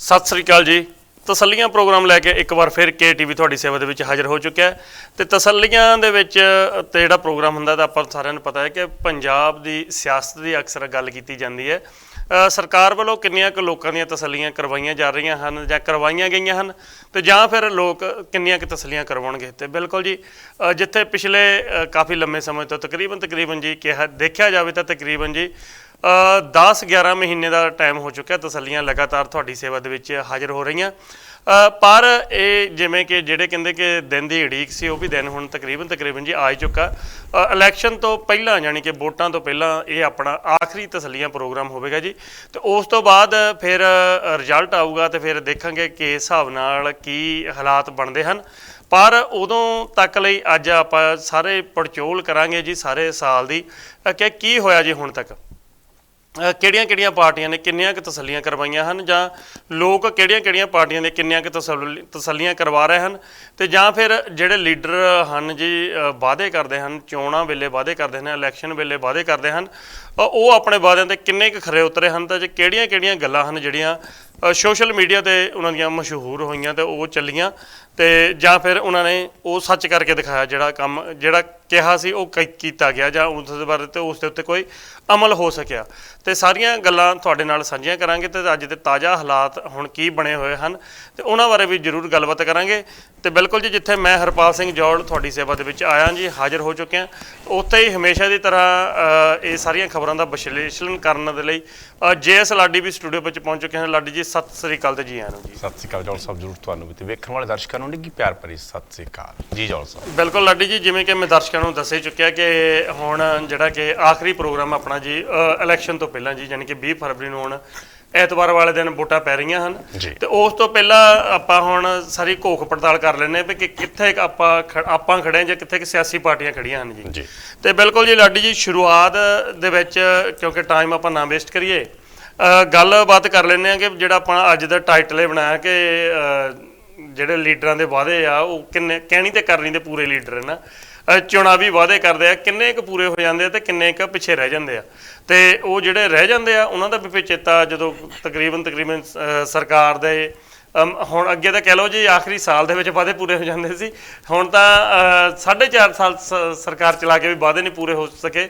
ਸਤਿ ਸ੍ਰੀ ਅਕਾਲ ਜੀ। ਤਸੱਲੀਆਂ ਪ੍ਰੋਗਰਾਮ ਲੈ ਕੇ ਇੱਕ ਵਾਰ ਫਿਰ KTV ਤੁਹਾਡੀ ਸੇਵਾ ਦੇ ਵਿੱਚ ਹਾਜ਼ਰ ਹੋ ਚੁੱਕਿਆ ਹੈ ਤੇ ਤਸੱਲੀਆਂ ਦੇ ਵਿੱਚ ਤੇ ਜਿਹੜਾ ਪ੍ਰੋਗਰਾਮ ਹੁੰਦਾ ਤਾਂ ਆਪਾਂ ਸਾਰਿਆਂ ਨੂੰ ਪਤਾ ਹੈ ਕਿ ਪੰਜਾਬ ਦੀ ਸਿਆਸਤ ਦੀ ਅਕਸਰ ਗੱਲ ਕੀਤੀ ਜਾਂਦੀ ਹੈ। ਸਰਕਾਰ ਵੱਲੋਂ ਕਿੰਨੀਆਂ ਕੁ ਲੋਕਾਂ ਦੀਆਂ ਤਸੱਲੀਆਂ ਕਰਵਾਈਆਂ ਜਾ ਰਹੀਆਂ ਹਨ ਜਾਂ ਕਰਵਾਈਆਂ ਗਈਆਂ ਹਨ ਤੇ ਜਾਂ ਫਿਰ ਲੋਕ ਕਿੰਨੀਆਂ ਕੁ ਤਸੱਲੀਆਂ ਕਰਵਾਉਣਗੇ। ਤੇ ਬਿਲਕੁਲ ਜੀ, ਜਿੱਥੇ ਪਿਛਲੇ ਕਾਫੀ ਲੰਮੇ ਸਮੇਂ ਤੋਂ ਤਕਰੀਬਨ ਜੀ ਕਿਹਾ ਦੇਖਿਆ ਜਾਵੇ ਤਾਂ ਤਕਰੀਬਨ ਜੀ 10-11 ਮਹੀਨੇ ਦਾ ਟਾਈਮ ਹੋ ਚੁੱਕਿਆ ਤਸੱਲੀਆਂ ਲਗਾਤਾਰ ਤੁਹਾਡੀ ਸੇਵਾ ਦੇ ਵਿੱਚ ਹਾਜ਼ਰ ਹੋ ਰਹੀਆਂ। ਪਰ ਇਹ ਜਿਵੇਂ ਕਿ ਜਿਹੜੇ ਕਹਿੰਦੇ ਕਿ ਦਿਨ ਦੀ ਉਡੀਕ ਸੀ ਉਹ ਵੀ ਦਿਨ ਹੁਣ ਤਕਰੀਬਨ ਜੀ ਆ ਹੀ ਚੁੱਕਾ। ਇਲੈਕਸ਼ਨ ਤੋਂ ਪਹਿਲਾਂ ਯਾਨੀ ਕਿ ਵੋਟਾਂ ਤੋਂ ਪਹਿਲਾਂ ਇਹ ਆਪਣਾ ਆਖਰੀ ਤਸੱਲੀਆਂ ਪ੍ਰੋਗਰਾਮ ਹੋਵੇਗਾ ਜੀ। ਤੇ ਉਸ ਤੋਂ ਬਾਅਦ ਫਿਰ ਰਿਜ਼ਲਟ ਆਊਗਾ ਤੇ ਫਿਰ ਦੇਖਾਂਗੇ ਕਿ ਇਸ ਹਿਸਾਬ ਨਾਲ ਕੀ ਹਾਲਾਤ ਬਣਦੇ ਹਨ। ਪਰ ਉਦੋਂ ਤੱਕ ਲਈ ਅੱਜ ਆਪਾਂ ਸਾਰੇ ਪੜਚੋਲ ਕਰਾਂਗੇ ਜੀ ਸਾਰੇ ਸਾਲ ਦੀ ਕਿ ਕੀ ਹੋਇਆ ਜੀ ਹੁਣ ਤੱਕ, ਕਿਹੜੀਆਂ ਪਾਰਟੀਆਂ ਨੇ ਕਿੰਨੀਆਂ ਕੁ ਤਸੱਲੀਆਂ ਕਰਵਾਈਆਂ ਹਨ ਜਾਂ ਲੋਕ ਕਿਹੜੀਆਂ ਪਾਰਟੀਆਂ ਦੇ ਕਿੰਨੀਆਂ ਕੁ ਤਸੱਲੀਆਂ ਕਰਵਾ ਰਹੇ ਹਨ ਤੇ ਜਾਂ ਫਿਰ ਜਿਹੜੇ ਲੀਡਰ ਹਨ ਜੀ ਵਾਅਦੇ ਕਰਦੇ ਹਨ, ਚੋਣਾਂ ਵੇਲੇ ਵਾਅਦੇ ਕਰਦੇ ਹਨ, ਇਲੈਕਸ਼ਨ ਵੇਲੇ ਵਾਅਦੇ ਕਰਦੇ ਹਨ, ਉਹ ਆਪਣੇ ਵਾਅਦਿਆਂ 'ਤੇ ਕਿੰਨੇ ਕੁ ਖਰੇ ਉਤਰੇ ਹਨ ਤਾਂ ਕਿਹੜੀਆਂ ਗੱਲਾਂ ਹਨ ਜਿਹੜੀਆਂ ਸੋਸ਼ਲ ਮੀਡੀਆ 'ਤੇ ਉਹਨਾਂ ਦੀਆਂ ਮਸ਼ਹੂਰ ਹੋਈਆਂ ਤੇ ਉਹ ਚੱਲੀਆਂ ਤੇ ਜਾਂ ਫਿਰ ਉਹਨਾਂ ਨੇ ਉਹ ਸੱਚ ਕਰਕੇ ਦਿਖਾਇਆ ਜਿਹੜਾ ਕਿਹਾ ਸੀ ਉਹ ਕੀਤਾ ਗਿਆ ਜਾਂ ਉਸ ਦੇ ਬਾਰੇ ਤੇ ਉਸ ਦੇ ਉੱਤੇ ਕੋਈ ਅਮਲ ਹੋ ਸਕਿਆ। ਤੇ ਸਾਰੀਆਂ ਗੱਲਾਂ ਤੁਹਾਡੇ ਨਾਲ ਸਾਂਝੀਆਂ ਕਰਾਂਗੇ ਤੇ ਅੱਜ ਦੇ ਤਾਜ਼ਾ ਹਾਲਾਤ ਹੁਣ ਕੀ ਬਣੇ ਹੋਏ ਹਨ ਤੇ ਉਹਨਾਂ ਬਾਰੇ ਵੀ ਜ਼ਰੂਰ ਗੱਲਬਾਤ ਕਰਾਂਗੇ। ਤੇ ਬਿਲਕੁਲ ਜੀ, ਜਿੱਥੇ ਮੈਂ ਹਰਪਾਲ ਸਿੰਘ ਜੌਲ ਤੁਹਾਡੀ ਸੇਵਾ ਦੇ ਵਿੱਚ ਆਇਆ ਜੀ, ਹਾਜ਼ਰ ਹੋ ਚੁੱਕਿਆ, ਉੱਥੇ ਹੀ ਹਮੇਸ਼ਾ ਦੀ ਤਰ੍ਹਾਂ ਇਹ ਸਾਰੀਆਂ ਖਬਰਾਂ ਦਾ ਵਿਸ਼ਲੇਸ਼ਣ ਕਰਨ ਦੇ ਲਈ JS ਲਾਡੀ ਵੀ ਸਟੂਡੀਓ ਵਿੱਚ ਪਹੁੰਚ ਚੁੱਕੇ ਹਨ। ਲਾਡੀ ਜੀ ਸਤਿ ਸ੍ਰੀ ਅਕਾਲ ਤੇ ਜੀ ਆਇਆਂ ਨੂੰ ਜੀ। ਸਤਿ ਸ੍ਰੀ ਅਕਾਲ ਜੌਲ ਸਾਹਿਬ, ਜ਼ਰੂਰ ਤੁਹਾਨੂੰ ਵੀ ਤੇ ਵੇਖਣ ਵਾਲੇ ਦਰਸ਼ਕਾਂ ਨੂੰ ਨਿੱਘੀ ਪਿਆਰ ਭਰੀ ਸਤਿ ਸ੍ਰੀ ਅਕਾਲ ਜੀ ਜੌਲ ਸਾਹਿਬ। ਬਿਲਕੁਲ ਲਾਡੀ ਜੀ, ਜਿਵੇਂ ਕਿ ਮੈਂ ਦਰਸ਼ਕਾਂ ਨੂੰ ਦੱਸ ਹੀ ਚੁੱਕਿਆ ਕਿ ਹੁਣ ਜਿਹੜਾ ਕਿ ਆਖਰੀ ਪ੍ਰੋਗਰਾਮ ਆਪਣਾ ਜੀ ਇਲੈਕਸ਼ਨ ਤੋਂ ਪਹਿਲਾਂ ਜੀ, ਯਾਨੀ ਕਿ 20 ਫਰਵਰੀ ਨੂੰ ਹੁਣ ਐਤਵਾਰ ਵਾਲੇ ਦਿਨ ਵੋਟਾਂ ਪੈ ਰਹੀਆਂ ਹਨ ਤੇ ਉਸ ਤੋਂ ਪਹਿਲਾਂ ਆਪਾਂ ਹੁਣ ਸਾਰੀ ਘੋਖ ਪੜਤਾਲ ਕਰ ਲੈਂਦੇ ਹਾਂ ਕਿ ਕਿੱਥੇ ਆਪਾਂ ਖੜੇ ਜਾਂ ਕਿੱਥੇ ਕਿ ਸਿਆਸੀ ਪਾਰਟੀਆਂ ਖੜੀਆਂ ਹਨ ਜੀ। ਤੇ ਬਿਲਕੁਲ ਜੀ ਲਾਡੀ ਜੀ, ਸ਼ੁਰੂਆਤ ਦੇ ਵਿੱਚ ਕਿਉਂਕਿ ਟਾਈਮ ਆਪਾਂ ਨਾ ਵੇਸਟ ਕਰੀਏ, ਗੱਲਬਾਤ ਕਰ ਲੈਂਦੇ ਹਾਂ ਕਿ ਜਿਹੜਾ ਆਪਾਂ ਅੱਜ ਦਾ ਟਾਈਟਲ ਇਹ ਬਣਾਇਆ ਕਿ ਜਿਹੜੇ ਲੀਡਰਾਂ ਦੇ ਵਾਅਦੇ ਆ ਉਹ ਕਿੰਨੇ ਕਹਿਣੀ ਤੇ ਕਰਨੀ ਦੇ ਪੂਰੇ ਲੀਡਰ ਨਾ ਚੁਣਾਵੀ ਵਾਅਦੇ ਕਰਦੇ ਆ, ਕਿੰਨੇ ਕੁ ਪੂਰੇ ਹੋ ਜਾਂਦੇ ਆ ਤੇ ਕਿੰਨੇ ਕੁ ਪਿੱਛੇ ਰਹਿ ਜਾਂਦੇ ਆ। ਤੇ ਉਹ ਜਿਹੜੇ ਰਹਿ ਜਾਂਦੇ ਆ ਉਹਨਾਂ ਦਾ ਵੀ ਚੇਤਾ ਜਦੋਂ ਤਕਰੀਬਨ ਸਰਕਾਰ ਦੇ ਹੁਣ ਅੱਗੇ ਤਾਂ ਕਹਿ ਲਓ ਜੀ ਆਖਰੀ ਸਾਲ ਦੇ ਵਿੱਚ ਵਾਅਦੇ ਪੂਰੇ ਹੋ ਜਾਂਦੇ ਸੀ, ਹੁਣ ਤਾਂ 4.5 ਸਾਲ ਸਰਕਾਰ ਚਲਾ ਕੇ ਵੀ ਵਾਅਦੇ ਨਹੀਂ ਪੂਰੇ ਹੋ ਸਕੇ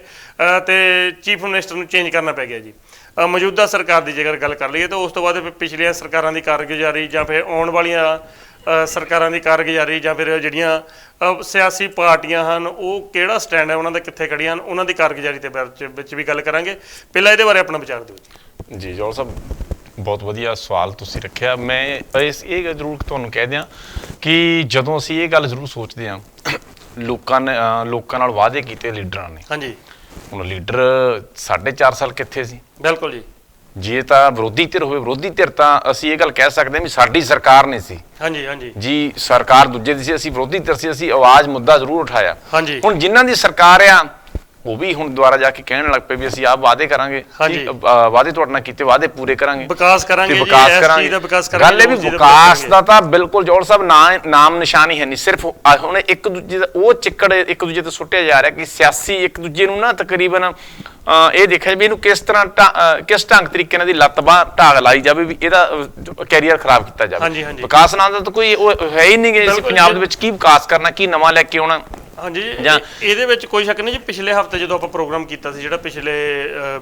ਤੇ ਚੀਫ ਮਿਨਿਸਟਰ ਨੂੰ ਚੇਂਜ ਕਰਨਾ ਪੈ ਗਿਆ ਜੀ। ਮੌਜੂਦਾ ਸਰਕਾਰ ਦੀ ਜੇਕਰ ਗੱਲ ਕਰ ਲਈਏ ਤਾਂ ਉਸ ਤੋਂ ਬਾਅਦ ਪਿਛਲੀਆਂ ਸਰਕਾਰਾਂ ਦੀ ਕਾਰਗੁਜ਼ਾਰੀ ਜਾਂ ਫਿਰ ਆਉਣ ਵਾਲੀਆਂ ਸਰਕਾਰਾਂ ਦੀ ਕਾਰਗੁਜ਼ਾਰੀ ਜਾਂ ਫਿਰ ਜਿਹੜੀਆਂ ਸਿਆਸੀ ਪਾਰਟੀਆਂ ਹਨ ਉਹ ਕਿਹੜਾ ਸਟੈਂਡ ਹੈ ਉਹਨਾਂ ਦਾ, ਕਿੱਥੇ ਖੜੀਆਂ ਹਨ, ਉਹਨਾਂ ਦੀ ਕਾਰਗੁਜ਼ਾਰੀ ਦੇ ਵਿੱਚ ਵੀ ਗੱਲ ਕਰਾਂਗੇ। ਪਹਿਲਾਂ ਇਹਦੇ ਬਾਰੇ ਆਪਣਾ ਵਿਚਾਰ ਦਿਓ ਜੀ ਜੌਲ ਸਾਹਿਬ। ਬਹੁਤ ਵਧੀਆ ਸਵਾਲ ਤੁਸੀਂ ਰੱਖਿਆ। ਮੈਂ ਇਹ ਜ਼ਰੂਰ ਤੁਹਾਨੂੰ ਕਹਿ ਦਿਆਂ ਕਿ ਜਦੋਂ ਅਸੀਂ ਇਹ ਗੱਲ ਜ਼ਰੂਰ ਸੋਚਦੇ ਹਾਂ ਲੋਕਾਂ ਨਾਲ ਵਾਅਦੇ ਕੀਤੇ ਲੀਡਰਾਂ ਨੇ, ਹਾਂਜੀ, ਹੁਣ ਲੀਡਰ 4.5 ਸਾਲ ਕਿੱਥੇ ਸੀ। ਬਿਲਕੁਲ ਜੀ, ਜੇ ਤਾਂ ਵਿਰੋਧੀ ਧਿਰ ਹੋਵੇ, ਵਿਰੋਧੀ ਧਿਰ ਤਾਂ ਅਸੀਂ ਇਹ ਗੱਲ ਕਹਿ ਸਕਦੇ ਹਾਂ ਵੀ ਸਾਡੀ ਸਰਕਾਰ ਨਹੀਂ ਸੀ, ਹਾਂਜੀ ਜੀ, ਸਰਕਾਰ ਦੂਜੇ ਦੀ ਸੀ, ਅਸੀਂ ਵਿਰੋਧੀ ਧਿਰ ਸੀ, ਅਸੀਂ ਆਵਾਜ਼ ਮੁੱਦਾ ਜ਼ਰੂਰ ਉਠਾਇਆ। ਹੁਣ ਜਿਨ੍ਹਾਂ ਦੀ ਸਰਕਾਰ ਆ ਉਹ ਵੀ ਹੁਣ ਦੁਬਾਰਾ ਜਾ ਕੇ ਕਹਿਣ ਲੱਗ ਪਏ ਵੀ ਅਸੀਂ ਆਹ ਵਾਅਦੇ ਕਰਾਂਗੇ, ਵਾਅਦੇ ਤੁਹਾਡੇ ਨਾਲ ਕੀਤੇ ਵਾਅਦੇ ਪੂਰੇ ਕਰਾਂਗੇ, ਵਿਕਾਸ ਕਰਾਂਗੇ। ਗੱਲ ਇਹ ਵੀ ਵਿਕਾਸ ਦਾ ਤਾਂ ਬਿਲਕੁਲ ਜੌਲ ਸਾਹਿਬ ਨਾਮ ਨਿਸ਼ਾਨ ਹੀ ਹੈ ਨਹੀਂ। ਸਿਰਫ ਹੁਣ ਇੱਕ ਦੂਜੇ ਦਾ ਉਹ ਚਿੱਕੜ ਇੱਕ ਦੂਜੇ ਤੇ ਸੁੱਟਿਆ ਜਾ ਰਿਹਾ ਕਿ ਸਿਆਸੀ ਇੱਕ ਦੂਜੇ ਨੂੰ ਨਾ ਤਕਰੀਬਨ ਇਹ ਦੇਖਿਆ ਵੀ ਇਹਨੂੰ ਕਿਸ ਤਰ੍ਹਾਂ ਕਿਸ ਢੰਗ ਤਰੀਕੇ ਨਾਲ ਦੀ ਲੱਤ ਬਾਂਹ ਢਾਗ ਲਾਈ ਜਾਵੇ ਵੀ ਇਹਦਾ ਕੈਰੀਅਰ ਖਰਾਬ ਕੀਤਾ ਜਾਵੇ। ਵਿਕਾਸ ਨਾਂ ਦਾ ਤਾਂ ਕੋਈ ਉਹ ਹੈ ਹੀ ਨਹੀਂ ਕਿ ਅਸੀਂ ਪੰਜਾਬ ਦੇ ਵਿੱਚ ਕੀ ਵਿਕਾਸ ਕਰਨਾ, ਕੀ ਨਵਾਂ ਲੈ ਕੇ ਆਉਣਾ। ਹਾਂਜੀ, ਇਹਦੇ ਵਿੱਚ ਕੋਈ ਸ਼ੱਕ ਨਹੀਂ ਜੀ। ਪਿਛਲੇ ਹਫ਼ਤੇ ਜਦੋਂ ਆਪਾਂ ਪ੍ਰੋਗਰਾਮ ਕੀਤਾ ਸੀ, ਜਿਹੜਾ ਪਿਛਲੇ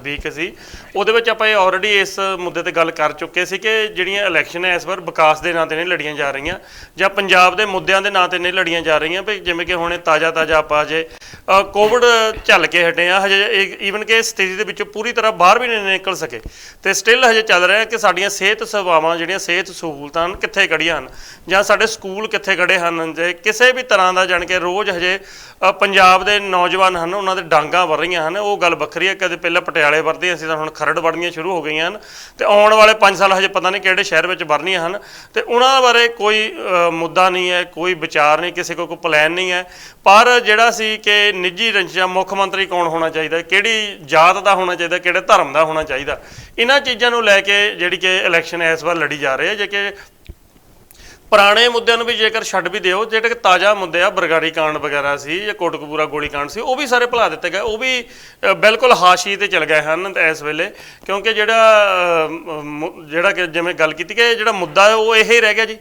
ਵੀਕ ਸੀ, ਉਹਦੇ ਵਿੱਚ ਆਪਾਂ ਇਹ ਆਲਰੇਡੀ ਇਸ ਮੁੱਦੇ ਤੇ ਗੱਲ ਕਰ ਚੁੱਕੇ ਸੀ ਕਿ ਜਿਹੜੀਆਂ ਇਲੈਕਸ਼ਨ ਹੈ ਇਸ ਵਾਰ ਵਿਕਾਸ ਦੇ ਨਾਂ ਤੇ ਨਹੀਂ ਲੜੀਆਂ ਜਾ ਰਹੀਆਂ ਜਾਂ ਪੰਜਾਬ ਦੇ ਮੁੱਦਿਆਂ ਦੇ ਨਾਂ ਤੇ ਨਹੀਂ ਲੜੀਆਂ ਜਾ ਰਹੀਆਂ। ਵੀ ਜਿਵੇਂ ਕਿ ਹੁਣ ਤਾਜ਼ਾ ਆਪਾਂ ਅਜੇ ਕੋਵਿਡ ਝੱਲ ਕੇ ਹਟੇ ਆ, ਹਜੇ ਈਵਨ ਕਿ ਇਸ ਸਥਿਤੀ ਦੇ ਵਿੱਚੋਂ ਪੂਰੀ ਤਰ੍ਹਾਂ ਬਾਹਰ ਵੀ ਨਹੀਂ ਨਿਕਲ ਸਕੇ ਤੇ ਸਟਿਲ ਹਜੇ ਚੱਲ ਰਿਹਾ ਕਿ ਸਾਡੀਆਂ ਸਿਹਤ ਸੇਵਾਵਾਂ ਜਿਹੜੀਆਂ ਸਿਹਤ ਸਹੂਲਤਾਂ ਹਨ ਕਿੱਥੇ ਖੜੀਆਂ ਹਨ ਜਾਂ ਸਾਡੇ ਸਕੂਲ ਕਿੱਥੇ ਖੜੇ ਹਨ। ਜੇ ਕਿਸੇ ਵੀ ਤਰ੍ਹਾਂ ਦਾ ਜਾਣ ਕੇ ਰੋਜ਼ ਹਜੇ ਪੰਜਾਬ ਦੇ ਨੌਜਵਾਨ ਹਨ ਉਹਨਾਂ ਦੇ ਡਾਂਗਾਂ ਵਰ ਰਹੀਆਂ ਹਨ, ਉਹ ਗੱਲ ਵੱਖਰੀ ਹੈ। ਕਦੇ ਪਹਿਲਾਂ ਪਟਿਆਲੇ ਵਰਦੀਆਂ ਸੀ ਤਾਂ ਹੁਣ ਖਰੜ ਵੜਨੀਆਂ ਸ਼ੁਰੂ ਹੋ ਗਈਆਂ ਹਨ ਤੇ ਆਉਣ ਵਾਲੇ 5 ਸਾਲ ਹਜੇ ਪਤਾ ਨਹੀਂ ਕਿਹੜੇ ਸ਼ਹਿਰ ਵਿੱਚ ਵਰਨੀਆਂ ਹਨ ਤੇ ਉਹਨਾਂ ਬਾਰੇ ਕੋਈ ਮੁੱਦਾ ਨਹੀਂ ਹੈ, ਕੋਈ ਵਿਚਾਰ ਨਹੀਂ, ਕਿਸੇ ਕੋਲ ਕੋਈ ਪਲਾਨ ਨਹੀਂ ਹੈ। ਪਰ ਜਿਹੜਾ ਸੀ ਕਿ ਨਿੱਜੀ ਰੰਜਿਸ਼ਾਂ, ਮੁੱਖ ਮੰਤਰੀ ਕੌਣ ਹੋਣਾ ਚਾਹੀਦਾ, ਕਿਹੜੀ ਜਾਤ ਦਾ ਹੋਣਾ ਚਾਹੀਦਾ, ਕਿਹੜੇ ਧਰਮ ਦਾ ਹੋਣਾ ਚਾਹੀਦਾ, ਇਹਨਾਂ ਚੀਜ਼ਾਂ ਨੂੰ ਲੈ ਕੇ ਜਿਹੜੀ ਕਿ ਇਲੈਕਸ਼ਨ ਇਸ ਵਾਰ ਲੜੀ ਜਾ ਰਹੀ ਹੈ। ਜੇ ਕਿ ਪੁਰਾਣੇ ਮੁੱਦਿਆਂ ਨੂੰ ਵੀ ਜੇਕਰ ਛੱਡ ਵੀ ਦਿਓ, ਜਿਹੜੇ ਕਿ ਤਾਜ਼ਾ ਮੁੱਦੇ ਆ, ਬਰਗਾੜੀ ਕਾਂਡ ਵਗੈਰਾ ਸੀ ਜਾਂ ਕੋਟਕਪੂਰਾ ਗੋਲੀ ਕਾਂਡ ਸੀ, ਉਹ ਵੀ ਸਾਰੇ ਭੁਲਾ ਦਿੱਤੇ ਗਏ, ਉਹ ਵੀ ਬਿਲਕੁਲ ਹਾਸ਼ੀ ਤੇ ਚਲ ਗਏ ਹਨ ਇਸ ਵੇਲੇ। ਕਿਉਂਕਿ ਜਿਹੜਾ ਕਿ ਜਿਵੇਂ ਗੱਲ ਕੀਤੀ ਕਿ ਜਿਹੜਾ ਮੁੱਦਾ ਉਹ ਇਹ ਹੀ ਰਹਿ ਗਿਆ ਜੀ,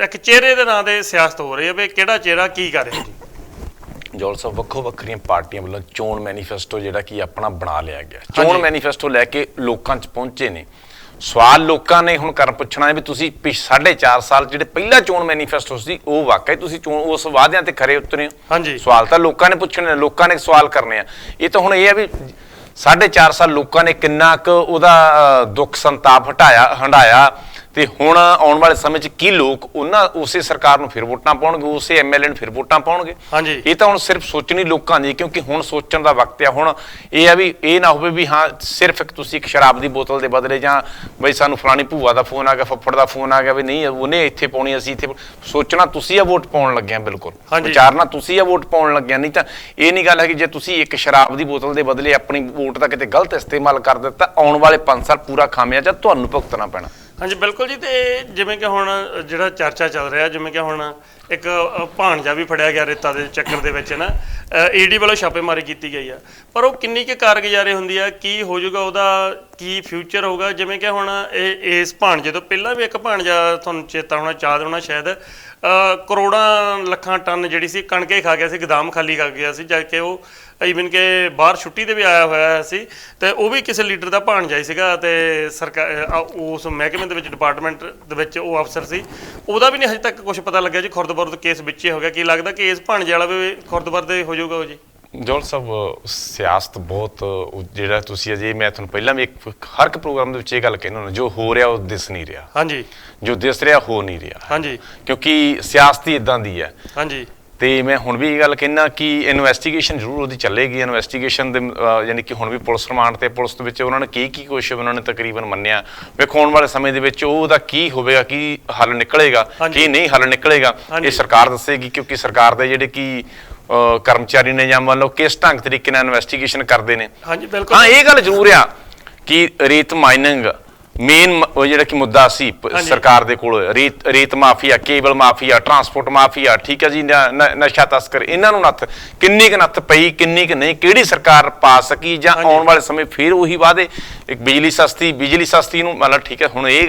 ਇੱਕ ਚਿਹਰੇ ਦੇ ਨਾਂ ਤੇ ਸਿਆਸਤ ਹੋ ਰਹੀ ਹੈ ਵੀ ਕਿਹੜਾ ਚਿਹਰਾ ਕੀ ਕਰ ਰਿਹਾ ਜੀ। ਜੌਲ ਸਾਹਿਬ, ਵੱਖੋ ਵੱਖਰੀਆਂ ਪਾਰਟੀਆਂ ਵੱਲੋਂ ਚੋਣ ਮੈਨੀਫੈਸਟੋ ਜਿਹੜਾ ਕਿ ਆਪਣਾ ਬਣਾ ਲਿਆ ਗਿਆ, ਚੋਣ ਮੈਨੀਫੈਸਟੋ ਲੈ ਕੇ ਲੋਕਾਂ 'ਚ ਪਹੁੰਚੇ ਨੇ। ਸਵਾਲ ਲੋਕਾਂ ਨੇ ਹੁਣ ਪੁੱਛਣਾ ਹੈ ਵੀ ਤੁਸੀਂ 4.5 ਸਾਲ ਜਿਹੜੇ ਪਹਿਲਾ ਚੋਣ ਮੈਨੀਫੈਸਟੋ ਸੀ, ਉਹ ਵਾਕਈ ਤੁਸੀਂ ਉਸ ਵਾਅਦਿਆਂ ਤੇ ਖਰੇ ਉਤਰੇ ਹੋ? ਹਾਂਜੀ, ਸਵਾਲ ਤਾਂ ਲੋਕਾਂ ਨੇ ਪੁੱਛਣੇ, ਲੋਕਾਂ ਨੇ ਸਵਾਲ ਕਰਨੇ ਆ। ਇਹ ਤਾਂ ਹੁਣ ਇਹ ਹੈ ਵੀ 4.5 ਸਾਲ ਲੋਕਾਂ ਨੇ ਕਿੰਨਾ ਕੁ ਉਹਦਾ ਦੁੱਖ ਸੰਤਾਪ ਹੰਢਾਇਆ, ਤੇ ਹੁਣ ਆਉਣ ਵਾਲੇ ਸਮੇਂ 'ਚ ਕੀ ਲੋਕ ਉਸੇ ਸਰਕਾਰ ਨੂੰ ਫਿਰ ਵੋਟਾਂ ਪਾਉਣਗੇ, ਉਸੇ ਐਮਐਲਏ ਨੂੰ ਫਿਰ ਵੋਟਾਂ ਪਾਉਣਗੇ? ਹਾਂਜੀ, ਇਹ ਤਾਂ ਹੁਣ ਸਿਰਫ ਸੋਚਣੀ ਲੋਕਾਂ ਦੀ, ਕਿਉਂਕਿ ਹੁਣ ਸੋਚਣ ਦਾ ਵਕਤ ਆ। ਹੁਣ ਇਹ ਆ ਵੀ ਇਹ ਨਾ ਹੋਵੇ ਵੀ ਹਾਂ ਸਿਰਫ ਤੁਸੀਂ ਇੱਕ ਸ਼ਰਾਬ ਦੀ ਬੋਤਲ ਦੇ ਬਦਲੇ, ਜਾਂ ਬਈ ਸਾਨੂੰ ਫਲਾਣੀ ਭੂਆ ਦਾ ਫੋਨ ਆ ਗਿਆ, ਫੱਫੜ ਦਾ ਫੋਨ ਆ ਗਿਆ, ਵੀ ਨਹੀਂ ਉਹਨੇ ਇੱਥੇ ਪਾਉਣੀ, ਅਸੀਂ ਇੱਥੇ। ਸੋਚਣਾ ਤੁਸੀਂ ਆ ਵੋਟ ਪਾਉਣ ਲੱਗਿਆ, ਬਿਲਕੁਲ ਵਿਚਾਰਨਾ ਤੁਸੀਂ ਆ ਵੋਟ ਪਾਉਣ ਲੱਗਿਆ। ਨਹੀਂ ਤਾਂ ਇਹ ਨਹੀਂ ਗੱਲ ਹੈ ਕਿ ਜੇ ਤੁਸੀਂ ਇੱਕ ਸ਼ਰਾਬ ਦੀ ਬੋਤਲ ਦੇ ਬਦਲੇ ਆਪਣੀ ਵੋਟ ਦਾ ਕਿਤੇ ਗਲਤ ਇਸਤੇਮਾਲ ਕਰ ਦਿੱਤਾ, ਆਉਣ ਵਾਲੇ 5 ਸਾਲ ਪੂਰਾ ਖਾਮਿਆਜਾ ਤੁਹਾਨੂੰ ਭੁਗਤਣਾ ਪੈਣਾ। ਹਾਂਜੀ ਬਿਲਕੁਲ ਜੀ। ਤੇ ਜਿਵੇਂ ਕਿ ਹੁਣ ਜਿਹੜਾ ਚਰਚਾ ਚੱਲ ਰਿਹਾ, ਜਿਵੇਂ ਕਿ ਹੁਣ ਇੱਕ ਭਾਣਜਾ ਵੀ ਫੜਿਆ ਗਿਆ ਰੇਤਾ ਦੇ ਚੱਕਰ ਦੇ ਵਿੱਚ ਨਾ, ਈਡੀ ਵੱਲੋਂ ਛਾਪੇਮਾਰੀ ਕੀਤੀ ਗਈ ਆ, ਪਰ ਉਹ ਕਿੰਨੀ ਕੁ ਕਾਰਗੁਜ਼ਾਰੀ ਹੁੰਦੀ ਆ, ਕੀ ਹੋ ਜਾਊਗਾ, ਉਹਦਾ ਕੀ ਫਿਊਚਰ ਹੋਊਗਾ? ਜਿਵੇਂ ਕਿ ਹੁਣ ਇਸ ਭਾਣਜੇ ਤੋਂ ਪਹਿਲਾਂ ਵੀ ਇੱਕ ਭਾਣਜਾ, ਤੁਹਾਨੂੰ ਚੇਤਾ ਹੋਣਾ, ਯਾਦ ਹੋਣਾ ਸ਼ਾਇਦ, ਕਰੋੜਾਂ ਲੱਖਾਂ ਟਨ ਜਿਹੜੀ ਸੀ ਕਣਕ ਹੀ ਖਾ ਗਿਆ ਸੀ, ਗੋਦਾਮ ਖਾਲੀ ਕਰ ਗਿਆ ਸੀ, ਜਦ ਕਿ ਉਹ ਈਵਨ ਕਿ ਬਾਹਰ ਛੁੱਟੀ ਤੇ ਵੀ ਆਇਆ ਹੋਇਆ ਸੀ, ਤੇ ਉਹ ਵੀ ਕਿਸੇ ਲੀਡਰ ਦਾ ਭਾਣਜਾ ਹੀ ਸੀਗਾ, ਤੇ ਸਰਕਾਰ ਉਸ ਮਹਿਕਮੇ ਦੇ ਵਿੱਚ, ਡਿਪਾਰਟਮੈਂਟ ਦੇ ਵਿੱਚ ਉਹ ਅਫਸਰ ਸੀ, ਉਹਦਾ ਵੀ ਨਹੀਂ ਹਜੇ ਤੱਕ ਕੁਝ ਪਤਾ ਲੱਗਿਆ ਜੀ। ਖੁਰਦ-ਬੁਰਦ ਕੇਸ ਵਿੱਚੇ ਹੋ ਗਿਆ, ਕੀ ਲੱਗਦਾ ਕਿ ਇਸ ਭਾਣਜੇ ਵਾਲਾ ਵੀ ਖੁਰਦ-ਬੁਰਦ ਹੋ ਜਾਊਗਾ ਉਹ ਜੀ? ਜੌਲ ਸਾਹਿਬ, ਸਿਆਸਤ ਬਹੁਤ ਜਿਹੜਾ ਤੁਸੀਂ ਅਜੇ, ਮੈਂ ਤੁਹਾਨੂੰ ਪਹਿਲਾਂ ਵੀ ਹਰ ਇੱਕ ਪ੍ਰੋਗਰਾਮ ਦੇ ਵਿੱਚ ਇਹ ਗੱਲ ਕਹਿੰਦਾ ਹੁੰਦਾ, ਜੋ ਹੋ ਰਿਹਾ ਉਹ ਦਿਸ ਨਹੀਂ ਰਿਹਾ। ਹਾਂਜੀ, ਜੋ ਦਿਸ ਰਿਹਾ ਹੋ ਨਹੀਂ ਰਿਹਾ। ਹਾਂਜੀ, ਕਿਉਂਕਿ ਸਿਆਸਤ ਹੀ ਇਦਾਂ ਦੀ ਹੈ। ਹਾਂਜੀ, ਤੇ ਮੈਂ ਹੁਣ ਵੀ ਇਹ ਗੱਲ ਕਹਿਣਾ ਕਿ ਇਨਵੈਸਟੀਗੇਸ਼ਨ ਜ਼ਰੂਰ ਉਹਦੀ ਚੱਲੇਗੀ। ਇਨਵੈਸਟੀਗੇਸ਼ਨ ਦੇ ਯਾਨੀ ਕਿ ਹੁਣ ਵੀ ਪੁਲਿਸ ਰਿਮਾਂਡ ਤੇ, ਪੁਲਿਸ ਦੇ ਵਿੱਚ ਉਹਨਾਂ ਨੇ ਕੀ ਕੁਛ ਉਹਨਾਂ ਨੇ ਤਕਰੀਬਨ ਮੰਨਿਆ। ਵੇਖੋ ਆਉਣ ਵਾਲੇ ਸਮੇਂ ਦੇ ਵਿੱਚ ਉਹਦਾ ਕੀ ਹੋਵੇਗਾ, ਕੀ ਹੱਲ ਨਿਕਲੇਗਾ, ਕੀ ਨਹੀਂ ਹੱਲ ਨਿਕਲੇਗਾ, ਇਹ ਸਰਕਾਰ ਦੱਸੇਗੀ। ਕਿਉਂਕਿ ਸਰਕਾਰ ਦੇ ਜਿਹੜੇ ਕਿ ਕਰਮਚਾਰੀ ਨੇ, ਜਾਂ ਮੰਨ ਲਓ ਕਿਸ ਢੰਗ ਤਰੀਕੇ ਨਾਲ ਇਨਵੈਸਟੀਗੇਸ਼ਨ ਕਰਦੇ ਨੇ। ਹਾਂਜੀ ਬਿਲਕੁਲ। ਹਾਂ, ਇਹ ਗੱਲ ਜ਼ਰੂਰ ਆ ਕਿ ਰੇਤ ਮਾਈਨਿੰਗ ਮੇਨ ਜਿਹੜਾ ਕਿ ਮੁੱਦਾ ਸੀ ਸਰਕਾਰ ਦੇ ਕੋਲ, ਰੇਤ mafia, cable mafia, transport mafia, ਠੀਕ ਹੈ ਜੀ, ਨਸ਼ਾ ਤਸਕਰ, ਇਹਨਾਂ ਨੂੰ ਨੱਥ ਕਿੰਨੀ ਕੁ ਨੱਥ ਪਈ, ਕਿੰਨੀ ਕੁ ਨਹੀਂ, ਕਿਹੜੀ ਸਰਕਾਰ ਪਾ ਸਕੀ, ਜਾਂ ਆਉਣ ਵਾਲੇ ਸਮੇਂ ਫਿਰ ਉਹੀ ਵਾਅਦੇ, ਇੱਕ ਬਿਜਲੀ ਸਸਤੀ ਨੂੰ ਮਤਲਬ, ਠੀਕ ਹੈ। ਹੁਣ ਇਹ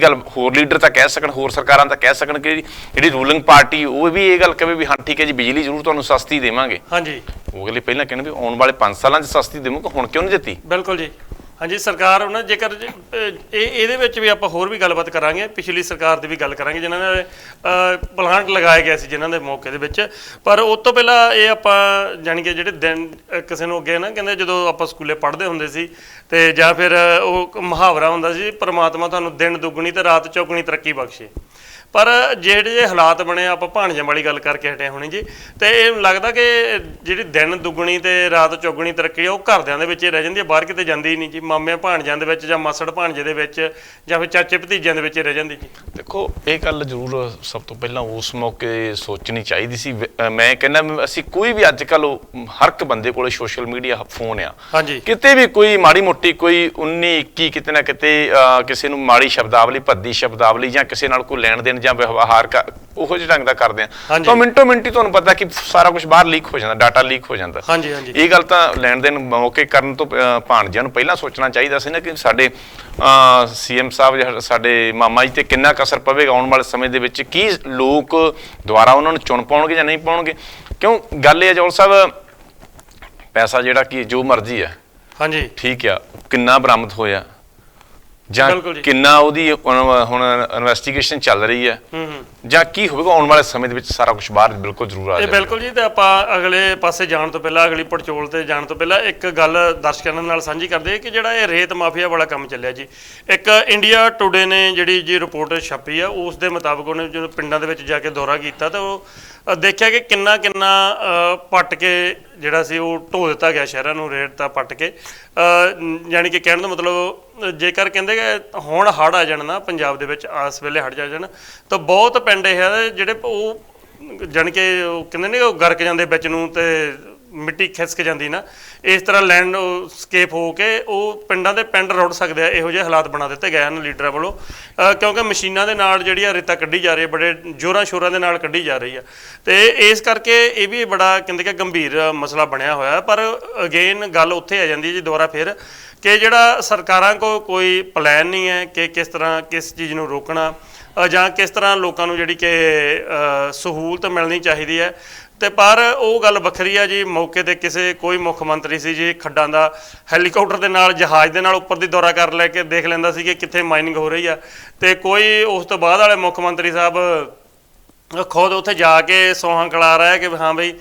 ਗੱਲ ਹੋਰ ਲੀਡਰ ਤਾਂ ਕਹਿ ਸਕਣ, ਹੋਰ ਸਰਕਾਰਾਂ ਤਾਂ ਕਹਿ ਸਕਣ ਕਿ ਜਿਹੜੀ ਰੂਲਿੰਗ ਪਾਰਟੀ ਉਹ ਵੀ ਇਹ ਗੱਲ ਕਹੇ ਵੀ ਹਾਂ ਠੀਕ ਹੈ ਜੀ, ਬਿਜਲੀ ਜ਼ਰੂਰ ਤੁਹਾਨੂੰ ਸਸਤੀ ਦੇਵਾਂਗੇ। ਹਾਂਜੀ, ਉਹ ਅਗਲੇ ਪਹਿਲਾਂ ਕਹਿੰਦੇ ਵੀ ਆਉਣ ਵਾਲੇ 5 ਸਾਲਾਂ 'ਚ ਸਸਤੀ ਦੇਵਾਂਗੇ, ਹੁਣ ਕਿਉਂ ਨਹੀਂ ਦਿੱਤੀ? ਬਿਲਕੁਲ ਜੀ। ਹਾਂਜੀ, ਸਰਕਾਰ ਉਹਨਾਂ ਜੇਕਰ ਇਹਦੇ ਵਿੱਚ ਵੀ ਆਪਾਂ ਹੋਰ ਵੀ ਗੱਲਬਾਤ ਕਰਾਂਗੇ, ਪਿਛਲੀ ਸਰਕਾਰ ਦੀ ਵੀ ਗੱਲ ਕਰਾਂਗੇ ਜਿਨ੍ਹਾਂ ਨੇ ਪਲਾਂਟ ਲਗਾਏ ਗਏ ਸੀ ਜਿਨ੍ਹਾਂ ਦੇ ਮੌਕੇ ਦੇ ਵਿੱਚ। ਪਰ ਉਸ ਤੋਂ ਪਹਿਲਾਂ ਇਹ ਆਪਾਂ ਜਾਣੀ ਕਿ ਜਿਹੜੇ ਦਿਨ ਕਿਸੇ ਨੂੰ ਅੱਗੇ ਨਾ ਕਹਿੰਦੇ, ਜਦੋਂ ਆਪਾਂ ਸਕੂਲੇ ਪੜ੍ਹਦੇ ਹੁੰਦੇ ਸੀ ਤੇ ਜਾਂ ਫਿਰ ਉਹ ਮੁਹਾਵਰਾ ਹੁੰਦਾ ਸੀ, ਪ੍ਰਮਾਤਮਾ ਤੁਹਾਨੂੰ ਦਿਨ ਦੁੱਗਣੀ ਤੇ ਰਾਤ ਚੌਗੁਣੀ ਤਰੱਕੀ ਬਖਸ਼ੇ। ਪਰ ਜਿਹੜੇ ਹਾਲਾਤ ਬਣੇ, ਆਪਾਂ ਭਾਣਜਿਆਂ ਵਾਲੀ ਗੱਲ ਕਰਕੇ ਹਟੇ ਹੋਣੀ ਜੀ, ਤੇ ਇਹ ਲੱਗਦਾ ਕਿ ਜਿਹੜੀ ਦਿਨ ਦੁੱਗਣੀ ਤੇ ਰਾਤ ਚੌਗੁਣੀ ਤਰੱਕੀ ਉਹ ਘਰਦਿਆਂ ਦੇ ਵਿੱਚ ਹੀ ਰਹਿ ਜਾਂਦੀ ਹੈ, ਬਾਹਰ ਕਿਤੇ ਜਾਂਦੀ ਹੀ ਨਹੀਂ ਜੀ। ਮਾਮੇ ਭਾਣਜਿਆਂ ਦੇ ਵਿੱਚ, ਜਾਂ ਮਾਸੜ ਭਾਣਜੇ ਦੇ ਵਿੱਚ, ਜਾਂ ਫਿਰ ਚਾਚੇ ਭਤੀਜਿਆਂ ਦੇ ਵਿੱਚ ਰਹਿ ਜਾਂਦੀ ਜੀ। ਦੇਖੋ, ਇਹ ਗੱਲ ਜ਼ਰੂਰ ਸਭ ਤੋਂ ਪਹਿਲਾਂ ਉਸ ਮੌਕੇ ਸੋਚਣੀ ਚਾਹੀਦੀ ਸੀ। ਮੈਂ ਕਹਿੰਦਾ ਅਸੀਂ ਕੋਈ ਵੀ ਅੱਜ ਕੱਲ੍ਹ ਹਰ ਇੱਕ ਬੰਦੇ ਕੋਲ ਸੋਸ਼ਲ ਮੀਡੀਆ ਫੋਨ ਆ। ਹਾਂਜੀ, ਕਿਤੇ ਵੀ ਕੋਈ ਮਾੜੀ ਮੋਟੀ ਕੋਈ 19-21 ਕਿਤੇ ਨਾ ਕਿਤੇ ਕਿਸੇ ਨੂੰ ਮਾੜੀ ਸ਼ਬਦਾਵਲੀ, ਭੱਦੀ ਸ਼ਬਦਾਵਲੀ, ਜਾਂ ਕਿਸੇ ਨਾਲ ਕੋਈ ਲੈਣ ਦੇਣ ਜਾਂ ਵਿਵਹਾਰ ਉਹੋ ਜਿਹੇ ਢੰਗ ਦਾ ਕਰਦੇ ਆ, ਤਾਂ ਮਿੰਟੋ ਮਿੰਟੀ ਤੁਹਾਨੂੰ ਪਤਾ ਕਿ ਸਾਰਾ ਕੁਝ ਬਾਹਰ ਲੀਕ ਹੋ ਜਾਂਦਾ, ਡਾਟਾ ਲੀਕ ਹੋ ਜਾਂਦਾ। ਹਾਂਜੀ, ਹਾਂਜੀ, ਇਹ ਗੱਲ ਤਾਂ ਲੈਣ ਦੇਣ ਮੌਕੇ ਕਰਨ ਤੋਂ ਭਾਣਜਿਆਂ ਨੂੰ ਪਹਿਲਾਂ ਸੋਚਣਾ ਚਾਹੀਦਾ ਸੀ ਨਾ ਕਿ ਸਾਡੇ ਸੀਐਮ ਸਾਹਿਬ ਜਾਂ ਸਾਡੇ ਮਾਮਾ ਜੀ ਤੇ ਕਿੰਨਾ ਕੁ ਅਸਰ ਪਵੇਗਾ ਆਉਣ ਵਾਲੇ ਸਮੇਂ ਦੇ ਵਿੱਚ, ਕੀ ਲੋਕ ਦੁਬਾਰਾ ਉਹਨਾਂ ਨੂੰ ਚੁਣ ਪਾਉਣਗੇ ਜਾਂ ਨਹੀਂ ਪਾਉਣਗੇ। ਕਿਉਂ ਗੱਲ ਇਹ ਹੈ ਜੌਲ ਸਾਹਿਬ, ਪੈਸਾ ਜਿਹੜਾ ਕਿ ਜੋ ਮਰਜ਼ੀ ਹੈ, ਹਾਂਜੀ ਠੀਕ ਆ, ਕਿੰਨਾ ਬਰਾਮਦ ਹੋਇਆ ਜਾਂ ਕਿੰਨਾ ਉਹਦੀ ਹੁਣ ਇਨਵੈਸਟੀਗੇਸ਼ਨ ਚੱਲ ਰਹੀ ਹੈ, ਜਾਂ ਕੀ ਹੋਵੇਗਾ ਆਉਣ ਵਾਲੇ ਸਮੇਂ ਦੇ ਵਿੱਚ, ਸਾਰਾ ਕੁਝ ਬਾਹਰ ਬਿਲਕੁਲ ਜ਼ਰੂਰ ਆ ਜਾਏਗਾ। ਬਿਲਕੁਲ ਜੀ। ਤੇ ਆਪਾਂ ਅਗਲੇ ਪਾਸੇ ਜਾਣ ਤੋਂ ਪਹਿਲਾਂ, ਅਗਲੀ ਪੜਚੋਲ ਤੇ ਜਾਣ ਤੋਂ ਪਹਿਲਾਂ ਇੱਕ ਗੱਲ ਦਰਸ਼ਕਾਂ ਨਾਲ ਸਾਂਝੀ ਕਰਦੇ ਕਿ ਜਿਹੜਾ ਇਹ ਰੇਤ ਮਾਫੀਆ ਵਾਲਾ ਕੰਮ ਚੱਲਿਆ ਜੀ, ਇੱਕ ਇੰਡੀਆ ਟੂਡੇ ਨੇ ਜਿਹੜੀ ਜੀ ਰਿਪੋਰਟ ਛਾਪੀ ਆ, ਉਸ ਦੇ ਮੁਤਾਬਕ ਉਹਨੇ ਜਦੋਂ ਪਿੰਡਾਂ ਦੇ ਵਿੱਚ ਜਾ ਕੇ ਦੌਰਾ ਕੀਤਾ ਤਾਂ ਉਹ ਦੇਖਿਆ ਕਿ ਕਿੰਨਾ ਪੱਟ ਕੇ ਜਿਹੜਾ ਸੀ ਉਹ ਢੋ ਦਿੱਤਾ ਗਿਆ ਸ਼ਹਿਰਾਂ ਨੂੰ, ਰੇਤ ਤਾਂ ਪੱਟ ਕੇ। ਯਾਨੀ ਕਿ ਕਹਿਣ ਦਾ ਮਤਲਬ, ਜੇਕਰ ਕਹਿੰਦੇ ਕਿ ਹੁਣ ਹੜ੍ਹ ਆ ਜਾਣ ਨਾ ਪੰਜਾਬ ਦੇ ਵਿੱਚ, ਇਸ ਵੇਲੇ ਹੜ੍ਹ ਜਾਣ, ਤਾਂ ਬਹੁਤ ਪਿੰਡ ਇਹ ਜਿਹੜੇ ਉਹ ਜਾਣੀ ਕਿ ਉਹ ਕਹਿੰਦੇ ਨੇ ਉਹ ਗਰਕ ਜਾਂਦੇ ਵਿੱਚ ਨੂੰ, ਤੇ ਮਿੱਟੀ ਖਿਸਕ ਜਾਂਦੀ ਨਾ, ਇਸ ਤਰ੍ਹਾਂ ਲੈਂਡਸਕੇਪ ਹੋ ਕੇ ਉਹ ਪਿੰਡਾਂ ਦੇ ਪਿੰਡ ਰੁੜ ਸਕਦੇ ਆ। ਇਹੋ ਜਿਹੇ ਹਾਲਾਤ ਬਣਾ ਦਿੱਤੇ ਗਏ ਹਨ ਲੀਡਰਾਂ ਵੱਲੋਂ, ਕਿਉਂਕਿ ਮਸ਼ੀਨਾਂ ਦੇ ਨਾਲ ਜਿਹੜੀ ਆ ਰੇਤਾ ਕੱਢੀ ਜਾ ਰਹੀ ਹੈ, ਬੜੇ ਜ਼ੋਰਾਂ ਸ਼ੋਰਾਂ ਦੇ ਨਾਲ ਕੱਢੀ ਜਾ ਰਹੀ ਆ। ਤੇ ਇਸ ਕਰਕੇ ਇਹ ਵੀ ਬੜਾ ਕਹਿੰਦੇ ਕਿ ਗੰਭੀਰ ਮਸਲਾ ਬਣਿਆ ਹੋਇਆ। ਪਰ ਅਗੇਨ ਗੱਲ ਉੱਥੇ ਆ ਜਾਂਦੀ ਹੈ ਜੀ ਦੁਬਾਰਾ ਫਿਰ, ਕਿ ਜਿਹੜਾ ਸਰਕਾਰਾਂ ਕੋਲ ਕੋਈ ਪਲਾਨ ਨਹੀਂ ਹੈ ਕਿ ਕਿਸ ਤਰ੍ਹਾਂ ਕਿਸ ਚੀਜ਼ ਨੂੰ ਰੋਕਣਾ ਜਾਂ ਕਿਸ ਤਰ੍ਹਾਂ ਲੋਕਾਂ ਨੂੰ ਜਿਹੜੀ ਕਿ ਸਹੂਲਤ ਮਿਲਣੀ ਚਾਹੀਦੀ ਹੈ। ਤੇ ਪਰ ਉਹ ਗੱਲ ਵੱਖਰੀ ਆ ਜੀ, ਮੌਕੇ ਤੇ ਕਿਸੇ ਕੋਈ ਮੁੱਖ ਮੰਤਰੀ ਸੀ ਜੀ, ਖੱਡਾਂ ਦਾ ਹੈਲੀਕਾਪਟਰ ਦੇ ਨਾਲ ਜਹਾਜ਼ ਦੇ ਨਾਲ ਉੱਪਰ ਦੀ ਦੌਰਾ ਕਰ ਲੈ ਕੇ ਦੇਖ ਲੈਂਦਾ ਸੀ ਕਿ ਕਿੱਥੇ ਮਾਈਨਿੰਗ ਹੋ ਰਹੀ ਆ। ਤੇ ਕੋਈ ਉਸ ਤੋਂ ਬਾਅਦ ਵਾਲੇ ਮੁੱਖ ਮੰਤਰੀ ਸਾਹਿਬ ਖੁਦ ਉੱਥੇ ਜਾ ਕੇ ਸੌਹਾਂ ਖਿਲਾ ਰਿਹਾ ਕਿ ਹਾਂ ਬਈ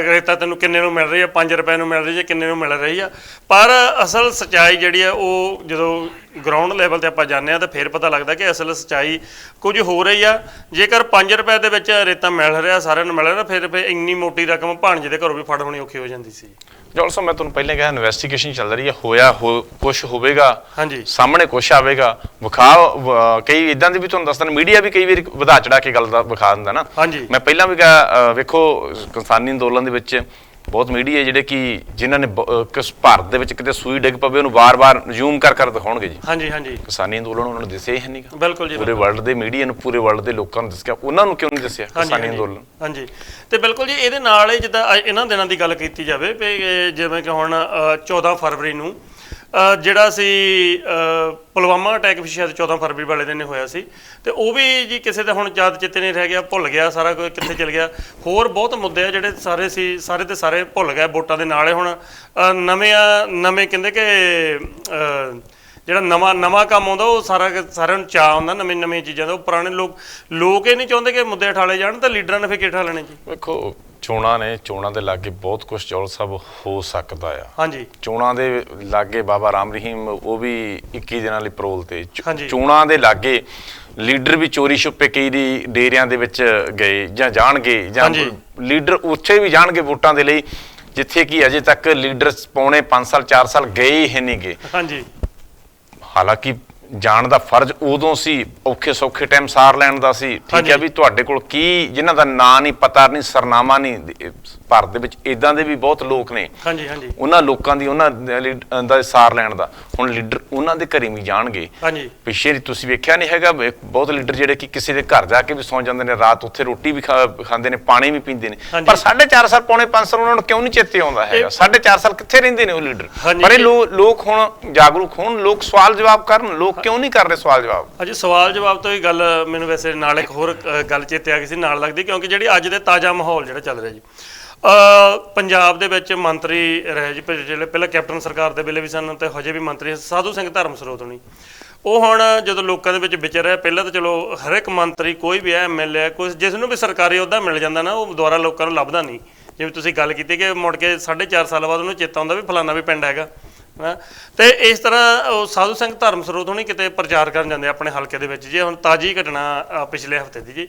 ਰੇਤਾ ਤੈਨੂੰ ਕਿੰਨੇ ਨੂੰ ਮਿਲ ਰਹੀ ਆ, 5 ਰੁਪਏ ਨੂੰ ਮਿਲ ਰਹੀ ਹੈ, ਕਿੰਨੇ ਨੂੰ ਮਿਲ ਰਹੀ ਆ। ਪਰ ਅਸਲ ਸੱਚਾਈ ਜਿਹੜੀ ਆ ਉਹ ਜਦੋਂ ਗਰਾਊਂਡ ਲੈਵਲ ਤੇ ਆਪਾਂ ਜਾਂਦੇ ਆ ਤਾਂ ਫਿਰ ਪਤਾ ਲੱਗਦਾ ਕਿ ਅਸਲ ਸੱਚਾਈ ਕੁਝ ਹੋ ਰਹੀ ਆ। ਜੇਕਰ 5 ਰੁਪਏ ਦੇ ਵਿੱਚ ਰੇਤਾ ਮਿਲ ਰਿਹਾ, ਸਾਰਿਆਂ ਨੂੰ ਮਿਲ ਰਿਹਾ, ਫਿਰ ਇੰਨੀ ਮੋਟੀ ਰਕਮ ਭਾਣਜੇ ਦੇ ਘਰੋਂ ਵੀ ਫੜ ਹੋਣੀ ਔਖੀ ਹੋ ਜਾਂਦੀ ਸੀ। ਜੋਲ ਸਾਹਿਬ, ਮੈਂ ਤੁਹਾਨੂੰ ਪਹਿਲਾਂ ਕਿਹਾ ਇਨਵੈਸਟੀਗੇਸ਼ਨ ਚੱਲ ਰਹੀ ਹੈ, ਕੁਛ ਹੋਵੇਗਾ, ਹਾਂਜੀ, ਸਾਹਮਣੇ ਸਾਹਮਣੇ ਕੁਛ ਆਵੇਗਾ, ਕਈ ਇਦਾਂ ਦੀ ਵੀ ਤੁਹਾਨੂੰ ਦੱਸਦਾ, ਮੀਡੀਆ ਵੀ ਕਈ ਵਾਰੀ ਵਧਾ ਚੜਾ ਕੇ ਗੱਲ ਦਾ ਵਿਖਾ ਦਿੰਦਾ ਨਾ। ਹਾਂਜੀ, ਮੈਂ ਪਹਿਲਾਂ ਵੀ ਕਿਹਾ, ਵੇਖੋ ਕਿਸਾਨੀ ਅੰਦੋਲਨ ਦੇ ਵਿੱਚ ਬਹੁਤ ਮੀਡੀਆ ਜਿਹੜੇ ਕਿ ਜਿਨ੍ਹਾਂ ਨੇ ਕਿਸ ਭਾਰਤ ਦੇ ਵਿੱਚ ਕਿਤੇ ਸੂਈ ਡਿੱਗ ਪਵੇ ਉਹਨੂੰ ਵਾਰ-ਵਾਰ ਜ਼ੂਮ ਕਰ ਦਿਖਾਉਣਗੇ ਜੀ। ਹਾਂਜੀ, ਹਾਂਜੀ, ਕਿਸਾਨੀ ਅੰਦੋਲਨ ਉਹਨਾਂ ਨੂੰ ਦੱਸਿਆ ਹੀ ਹੈ ਨਹੀਂਗਾ। ਬਿਲਕੁਲ ਜੀ, ਪੂਰੇ ਵਰਲਡ ਦੇ ਮੀਡੀਆ ਨੂੰ, ਪੂਰੇ ਵਰਲਡ ਦੇ ਲੋਕਾਂ ਨੂੰ ਦੱਸਿਆ, ਉਹਨਾਂ ਨੂੰ ਕਿਉਂ ਨਹੀਂ ਦੱਸਿਆ ਕਿਸਾਨੀ ਅੰਦੋਲਨ? ਹਾਂਜੀ, ਤੇ ਬਿਲਕੁਲ ਜੀ, ਇਹਦੇ ਨਾਲ ਹੀ ਜਿੱਦਾਂ ਇਹਨਾਂ ਦਿਨਾਂ ਦੀ ਗੱਲ ਕੀਤੀ ਜਾਵੇ ਵੀ ਜਿਵੇਂ ਕਿ ਹੁਣ 14 ਫਰਵਰੀ ਨੂੰ ਜਿਹੜਾ ਸੀ ਪੁਲਵਾਮਾ ਅਟੈਕ ਵੀ ਸ਼ਾਇਦ 14 ਫਰਵਰੀ ਵਾਲੇ ਦਿਨ ਹੋਇਆ ਸੀ, ਤੇ ਉਹ ਵੀ ਜੀ ਕਿਸੇ ਦਾ ਹੁਣ ਯਾਦ ਚਿੱਤੇ ਨਹੀਂ ਰਹਿ ਗਿਆ, ਭੁੱਲ ਗਿਆ ਸਾਰਾ ਕੁਝ ਕਿੱਥੇ ਚਲ ਗਿਆ। ਹੋਰ ਬਹੁਤ ਮੁੱਦੇ ਆ ਜਿਹੜੇ ਸਾਰੇ ਦੇ ਸਾਰੇ ਭੁੱਲ ਗਏ ਵੋਟਾਂ ਦੇ ਨਾਲ। ਹੁਣ ਨਵੇਂ ਕਹਿੰਦੇ ਕਿ ਜਿਹੜਾ ਨਵਾਂ ਕੰਮ ਆਉਂਦਾ ਉਹ ਸਾਰਿਆਂ ਨੂੰ ਚਾਅ ਆਉਂਦਾ ਨਵੀਆਂ ਚੀਜ਼ਾਂ ਦਾ। ਉਹ ਪੁਰਾਣੇ ਲੋਕ ਇਹ ਨਹੀਂ ਚਾਹੁੰਦੇ ਕਿ ਮੁੱਦੇ ਠਾਲੇ ਜਾਣ, ਤਾਂ ਲੀਡਰਾਂ ਨੇ ਫਿਰ ਕੀ ਠਾਲਣੇ ਜੀ? ਵੇਖੋ ਚੋਣਾਂ ਦੇ ਲਾਗੇ ਬਹੁਤ ਕੁਝ ਚੌਲ ਸਾਹਿਬ ਹੋ ਸਕਦਾ ਆ। ਹਾਂਜੀ, ਚੋਣਾਂ ਦੇ ਲਾਗੇ ਬਾਬਾ ਰਾਮ ਰਹੀਮ ਉਹ ਵੀ 21 ਦਿਨਾਂ ਲਈ ਪਰੋਲ ਤੇ। ਹਾਂਜੀ, ਚੋਣਾਂ ਦੇ ਲਾਗੇ ਲੀਡਰ ਵੀ ਚੋਰੀ ਛੁਪੇ ਕਈ ਦੀ ਡੇਰਿਆਂ ਦੇ ਵਿੱਚ ਗਏ ਜਾਂ ਜਾਣਗੇ, ਜਾਂ ਲੀਡਰ ਉੱਥੇ ਵੀ ਜਾਣਗੇ ਵੋਟਾਂ ਦੇ ਲਈ ਜਿੱਥੇ ਕਿ ਅਜੇ ਤੱਕ ਲੀਡਰ ਪੌਣੇ 5 ਸਾਲ 4 ਸਾਲ ਗਏ ਹੀ ਨਹੀਂ ਗਏ। ਹਾਂਜੀ, ਹਾਲਾਂਕਿ ਜਾਣ ਦਾ ਫਰਜ਼ ਉਦੋਂ ਸੀ, ਔਖੇ ਸੌਖੇ ਟਾਈਮ ਸਾਰ ਲੈਣ ਦਾ ਸੀ। ਠੀਕ ਹੈ ਵੀ ਤੁਹਾਡੇ ਕੋਲ ਕੀ ਜਿਨ੍ਹਾਂ ਦਾ ਨਾਂ ਨਹੀਂ ਪਤਾ, ਨਹੀਂ ਸਰਨਾਮਾ ਨਹੀਂ, ਭਾਰਤ ਦੇ ਵਿੱਚ ਇਦਾਂ ਦੇ ਵੀ ਬਹੁਤ ਲੋਕ ਨੇ। ਹਾਂਜੀ, ਹਾਂਜੀ, ਉਹਨਾਂ ਲੋਕਾਂ ਦੀ ਉਹਨਾਂ ਦਾ ਸਾਰ ਲੈਣ ਦਾ ਹੁਣ ਲੀਡਰ ਉਹਨਾਂ ਦੇ ਘਰੇ ਵੀ ਜਾਣਗੇ। ਹਾਂਜੀ, ਪਿੱਛੇ ਤੁਸੀਂ ਵੇਖਿਆ ਨਹੀਂ ਹੈਗਾ, ਬਹੁਤ ਲੀਡਰ ਜਿਹੜੇ ਕਿ ਕਿਸੇ ਦੇ ਘਰ ਜਾ ਕੇ ਵੀ ਸੌਂ ਜਾਂਦੇ ਨੇ, ਰਾਤ ਉੱਥੇ ਰੋਟੀ ਵੀ ਖਾਂਦੇ ਨੇ, ਪਾਣੀ ਵੀ ਪੀਂਦੇ ਨੇ। ਪਰ 4.5 ਸਾਲ ਪੌਣੇ 5 ਸਾਲ ਉਹਨਾਂ ਨੂੰ ਕਿਉਂ ਨਹੀਂ ਚੇਤੇ ਆਉਂਦਾ ਹੈਗਾ? 4.5 ਸਾਲ ਕਿੱਥੇ ਰਹਿੰਦੇ ਨੇ ਉਹ ਲੀਡਰ? ਪਰ ਇਹ ਲੋਕ ਹੁਣ ਜਾਗਰੂਕ ਹੋਣ, ਲੋਕ ਸਵਾਲ ਜਵਾਬ ਕਰਨ। ਲੋਕ ਕਿਉਂ ਨਹੀਂ ਕਰ ਰਹੇ ਸਵਾਲ ਜਵਾਬ? ਹਾਂਜੀ, ਸਵਾਲ ਜਵਾਬ ਤੋਂ ਹੀ ਗੱਲ ਮੈਨੂੰ ਵੈਸੇ ਨਾਲ ਇੱਕ ਹੋਰ ਗੱਲ ਚੇਤੇ ਆ ਗਈ ਸੀ ਨਾਲ ਲੱਗਦੀ, ਕਿਉਂਕਿ ਜਿਹੜੀ ਅੱਜ ਦੇ ਤਾਜ਼ਾ ਮਾਹੌਲ ਜਿਹੜਾ ਚੱਲ ਰਿਹਾ ਜੀ, ਪੰਜਾਬ ਦੇ ਵਿੱਚ ਮੰਤਰੀ ਰਹੇ ਜੀ ਜਿਹੜੇ ਪਹਿਲਾਂ ਕੈਪਟਨ ਸਰਕਾਰ ਦੇ ਵੇਲੇ ਵੀ ਸਨ ਤੇ ਹਜੇ ਵੀ ਮੰਤਰੀ ਸਾਧੂ ਸਿੰਘ ਧਰਮਸਰੋਤ ਹੋਣੀ। ਉਹ ਹੁਣ ਜਦੋਂ ਲੋਕਾਂ ਦੇ ਵਿੱਚ ਵਿਚਰ ਰਿਹਾ, ਪਹਿਲਾਂ ਤਾਂ ਚਲੋ ਹਰ ਇੱਕ ਮੰਤਰੀ ਕੋਈ ਵੀ ਹੈ, ਐਮਐਲਏ, ਕੋਈ ਜਿਸ ਨੂੰ ਵੀ ਸਰਕਾਰੀ ਅਹੁਦਾ ਮਿਲ ਜਾਂਦਾ ਨਾ, ਉਹ ਦੁਬਾਰਾ ਲੋਕਾਂ ਨੂੰ ਲੱਭਦਾ ਨਹੀਂ। ਜਿਵੇਂ ਤੁਸੀਂ ਗੱਲ ਕੀਤੀ ਕਿ ਮੁੜ ਕੇ 4.5 ਸਾਲ ਬਾਅਦ ਉਹਨੂੰ ਚੇਤਾ ਆਉਂਦਾ ਵੀ ਫਲਾਨਾ ਵੀ ਪਿੰਡ ਹੈਗਾ ਨਾ। ਤੇ ਇਸ ਤਰ੍ਹਾਂ ਉਹ ਸਾਧੂ ਸਿੰਘ ਧਰਮਸਰੋਤ ਹੋਣੀ ਕਿਤੇ ਪ੍ਰਚਾਰ ਕਰਨ ਜਾਂਦੇ ਆਪਣੇ ਹਲਕੇ ਦੇ ਵਿੱਚ ਜੀ। ਹੁਣ ਤਾਜ਼ੀ ਘਟਨਾ ਪਿਛਲੇ ਹਫ਼ਤੇ ਦੀ ਜੀ,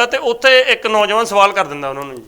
ਤੇ ਉੱਥੇ ਇੱਕ ਨੌਜਵਾਨ ਸਵਾਲ ਕਰ ਦਿੰਦਾ ਉਹਨਾਂ ਨੂੰ ਜੀ,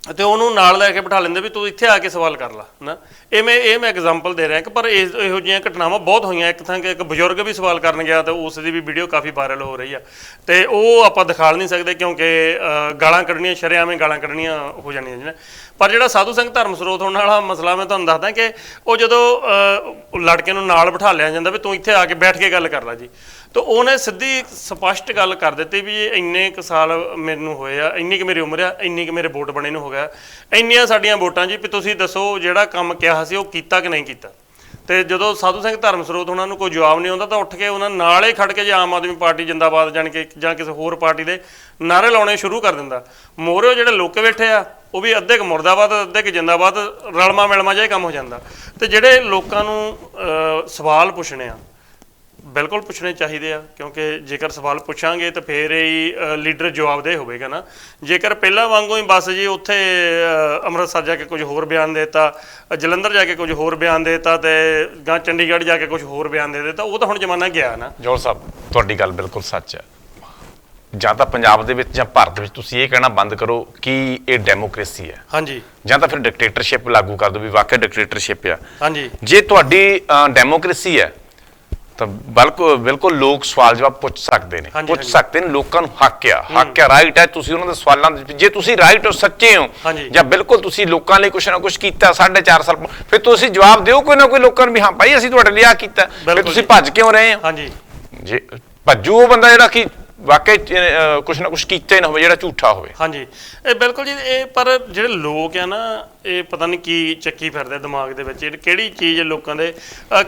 ਤੇ ਉਹਨੂੰ ਨਾਲ ਲੈ ਕੇ ਬਿਠਾ ਲੈਂਦੇ ਵੀ ਤੂੰ ਇੱਥੇ ਆ ਕੇ ਸਵਾਲ ਕਰ ਲਾ ਨਾ। ਇਹ ਮੈਂ ਐਗਜ਼ਾਮਪਲ ਦੇ ਰਿਹਾ ਕਿ ਪਰ ਇਹੋ ਜਿਹੀਆਂ ਘਟਨਾਵਾਂ ਬਹੁਤ ਹੋਈਆਂ। ਇੱਕ ਥਾਂ ਕਿ ਇੱਕ ਬਜ਼ੁਰਗ ਵੀ ਸਵਾਲ ਕਰਨ ਗਿਆ ਤੇ ਉਸ ਦੀ ਵੀ ਵੀਡੀਓ ਕਾਫੀ ਵਾਇਰਲ ਹੋ ਰਹੀ ਆ, ਤੇ ਉਹ ਆਪਾਂ ਦਿਖਾ ਨਹੀਂ ਸਕਦੇ ਕਿਉਂਕਿ ਗਾਲਾਂ ਕੱਢਣੀਆਂ, ਸ਼ਰੇਆਮ ਗਾਲਾਂ ਕੱਢਣੀਆਂ ਹੋ ਜਾਣੀਆਂ ਜੀ। ਪਰ ਜਿਹੜਾ ਸਾਧੂ ਸਿੰਘ ਧਰਮਸਰੋਤ ਹੋਣ ਵਾਲਾ ਮਸਲਾ ਮੈਂ ਤੁਹਾਨੂੰ ਦੱਸਦਾ ਕਿ ਉਹ ਜਦੋਂ ਲੜਕੇ ਨੂੰ ਨਾਲ ਬਿਠਾ ਲਿਆ ਜਾਂਦਾ ਵੀ ਤੂੰ ਇੱਥੇ ਆ ਕੇ ਬੈਠ ਕੇ ਗੱਲ ਕਰ ਲਾ ਜੀ, ਤਾਂ ਉਹਨੇ ਸਿੱਧੀ ਸਪਸ਼ਟ ਗੱਲ ਕਰ ਦਿੱਤੀ ਵੀ ਇੰਨੇ ਕੁ ਸਾਲ ਮੈਨੂੰ ਹੋਏ ਆ, ਇੰਨੀ ਕੁ ਮੇਰੀ ਉਮਰ ਆ, ਇੰਨੀ ਕੁ ਮੇਰੇ ਵੋਟ ਬਣੇ ਨੂੰ ਹੋ ਗਿਆ, ਇੰਨੀਆਂ ਸਾਡੀਆਂ ਵੋਟਾਂ ਜੀ, ਵੀ ਤੁਸੀਂ ਦੱਸੋ ਜਿਹੜਾ ਕੰਮ ਕਿਹਾ ਸੀ ਉਹ ਕੀਤਾ ਕਿ ਨਹੀਂ ਕੀਤਾ। ਤੇ ਜਦੋਂ ਸਾਧੂ ਸਿੰਘ ਧਰਮਸਰੋਤ ਉਹਨਾਂ ਨੂੰ ਕੋਈ ਜਵਾਬ ਨਹੀਂ ਆਉਂਦਾ ਤਾਂ ਉੱਠ ਕੇ ਉਹਨਾਂ ਨਾਲ ਹੀ ਖੜ ਕੇ ਜੇ ਆਮ ਆਦਮੀ ਪਾਰਟੀ ਜਿੰਦਾਬਾਦ ਜਾਣ ਕੇ ਜਾਂ ਕਿਸੇ ਹੋਰ ਪਾਰਟੀ ਦੇ ਨਾਅਰੇ ਲਾਉਣੇ ਸ਼ੁਰੂ ਕਰ ਦਿੰਦਾ। ਮੋਹਰੇ ਜਿਹੜੇ ਲੋਕ ਬੈਠੇ ਆ ਉਹ ਵੀ ਅੱਧੇ ਕੁ ਮੁਰਦਾਬਾਦ, ਅੱਧੇ ਕੁ ਜਿੰਦਾਬਾਦ, ਰਲਮਾ ਮਿਲਮਾ ਜਿਹਾ ਕੰਮ ਹੋ ਜਾਂਦਾ। ਤੇ ਜਿਹੜੇ ਲੋਕਾਂ ਨੂੰ ਸਵਾਲ ਪੁੱਛਣੇ ਆ ਬਿਲਕੁਲ ਪੁੱਛਣੇ ਚਾਹੀਦੇ ਆ, ਕਿਉਂਕਿ ਜੇਕਰ ਸਵਾਲ ਪੁੱਛਾਂਗੇ ਤਾਂ ਫਿਰ ਹੀ ਲੀਡਰ ਜਵਾਬਦੇਹ ਹੋਵੇਗਾ ਨਾ। ਜੇਕਰ ਪਹਿਲਾਂ ਵਾਂਗੂ ਹੀ ਬਸ ਜੀ ਉੱਥੇ ਅੰਮ੍ਰਿਤਸਰ ਜਾ ਕੇ ਕੁਝ ਹੋਰ ਬਿਆਨ ਦੇਤਾ, ਜਲੰਧਰ ਜਾ ਕੇ ਕੁਝ ਹੋਰ ਬਿਆਨ ਦੇਤਾ, ਤੇ ਜਾਂ ਚੰਡੀਗੜ੍ਹ ਜਾ ਕੇ ਕੁਝ ਹੋਰ ਬਿਆਨ ਦੇ ਦਿੱਤਾ, ਉਹ ਤਾਂ ਹੁਣ ਜ਼ਮਾਨਾ ਗਿਆ ਨਾ। ਜੋਲ ਸਾਹਿਬ, ਤੁਹਾਡੀ ਗੱਲ ਬਿਲਕੁਲ ਸੱਚ ਹੈ। ਜਾਂ ਤਾਂ ਪੰਜਾਬ ਦੇ ਵਿੱਚ ਜਾਂ ਭਾਰਤ ਦੇ ਵਿੱਚ ਤੁਸੀਂ ਇਹ ਕਹਿਣਾ ਬੰਦ ਕਰੋ ਕਿ ਇਹ ਡੈਮੋਕ੍ਰੇਸੀ ਹੈ, ਹਾਂਜੀ, ਜਾਂ ਤਾਂ ਫਿਰ ਡਿਕਟੇਟਰਸ਼ਿਪ ਲਾਗੂ ਕਰ ਦਿਓ ਵੀ ਵਾਕਈ ਡਿਕਟੇਟਰਸ਼ਿਪ ਆ। ਹਾਂਜੀ, ਜੇ ਤੁਹਾਡੀ ਡੈਮੋਕ੍ਰੇਸੀ ਹੈ ਤਾਂ ਬਿਲਕੁਲ ਲੋਕ ਸਵਾਲ ਜਵਾਬ ਪੁੱਛ ਸਕਦੇ ਨੇ ਲੋਕਾਂ ਨੂੰ ਹੱਕ ਆ ਰਾਈਟ ਹੈ ਤੁਸੀਂ ਉਹਨਾਂ ਦੇ ਸਵਾਲਾਂ ਦੇ ਜੇ ਤੁਸੀਂ ਰਾਈਟ ਹੋ ਸੱਚੇ ਹੋ ਜਾਂ ਬਿਲਕੁਲ ਤੁਸੀਂ ਲੋਕਾਂ ਲਈ ਕੁਛ ਨਾ ਕੁਛ ਕੀਤਾ 4.5 ਸਾਲ ਫਿਰ ਤੁਸੀਂ ਜਵਾਬ ਦਿਓ ਕੋਈ ਨਾ ਕੋਈ ਲੋਕਾਂ ਨੂੰ ਵੀ ਹਾਂ ਭਾਈ ਅਸੀਂ ਤੁਹਾਡੇ ਲਈ ਆ ਕੀਤਾ ਫਿਰ ਤੁਸੀਂ ਭੱਜ ਕਿਉਂ ਰਹੇ ਹੋ ਜੇ ਭੱਜੂ ਉਹ ਬੰਦਾ ਜਿਹੜਾ ਕਿ ਵਾਕਈ ਕੁਛ ਨਾ ਕੁਛ ਕੀਤਾ ਹੀ ਨਾ ਹੋਵੇ ਜਿਹੜਾ ਝੂਠਾ ਹੋਵੇ ਇਹ ਬਿਲਕੁਲ ਜੀ ਇਹ ਪਰ ਜਿਹੜੇ ਲੋਕ ਆ ਨਾ ਇਹ ਪਤਾ ਨਹੀਂ ਕੀ ਚੱਕੀ ਫਿਰਦੇ ਦਿਮਾਗ ਦੇ ਵਿੱਚ ਕਿਹੜੀ ਚੀਜ਼ ਲੋਕਾਂ ਦੇ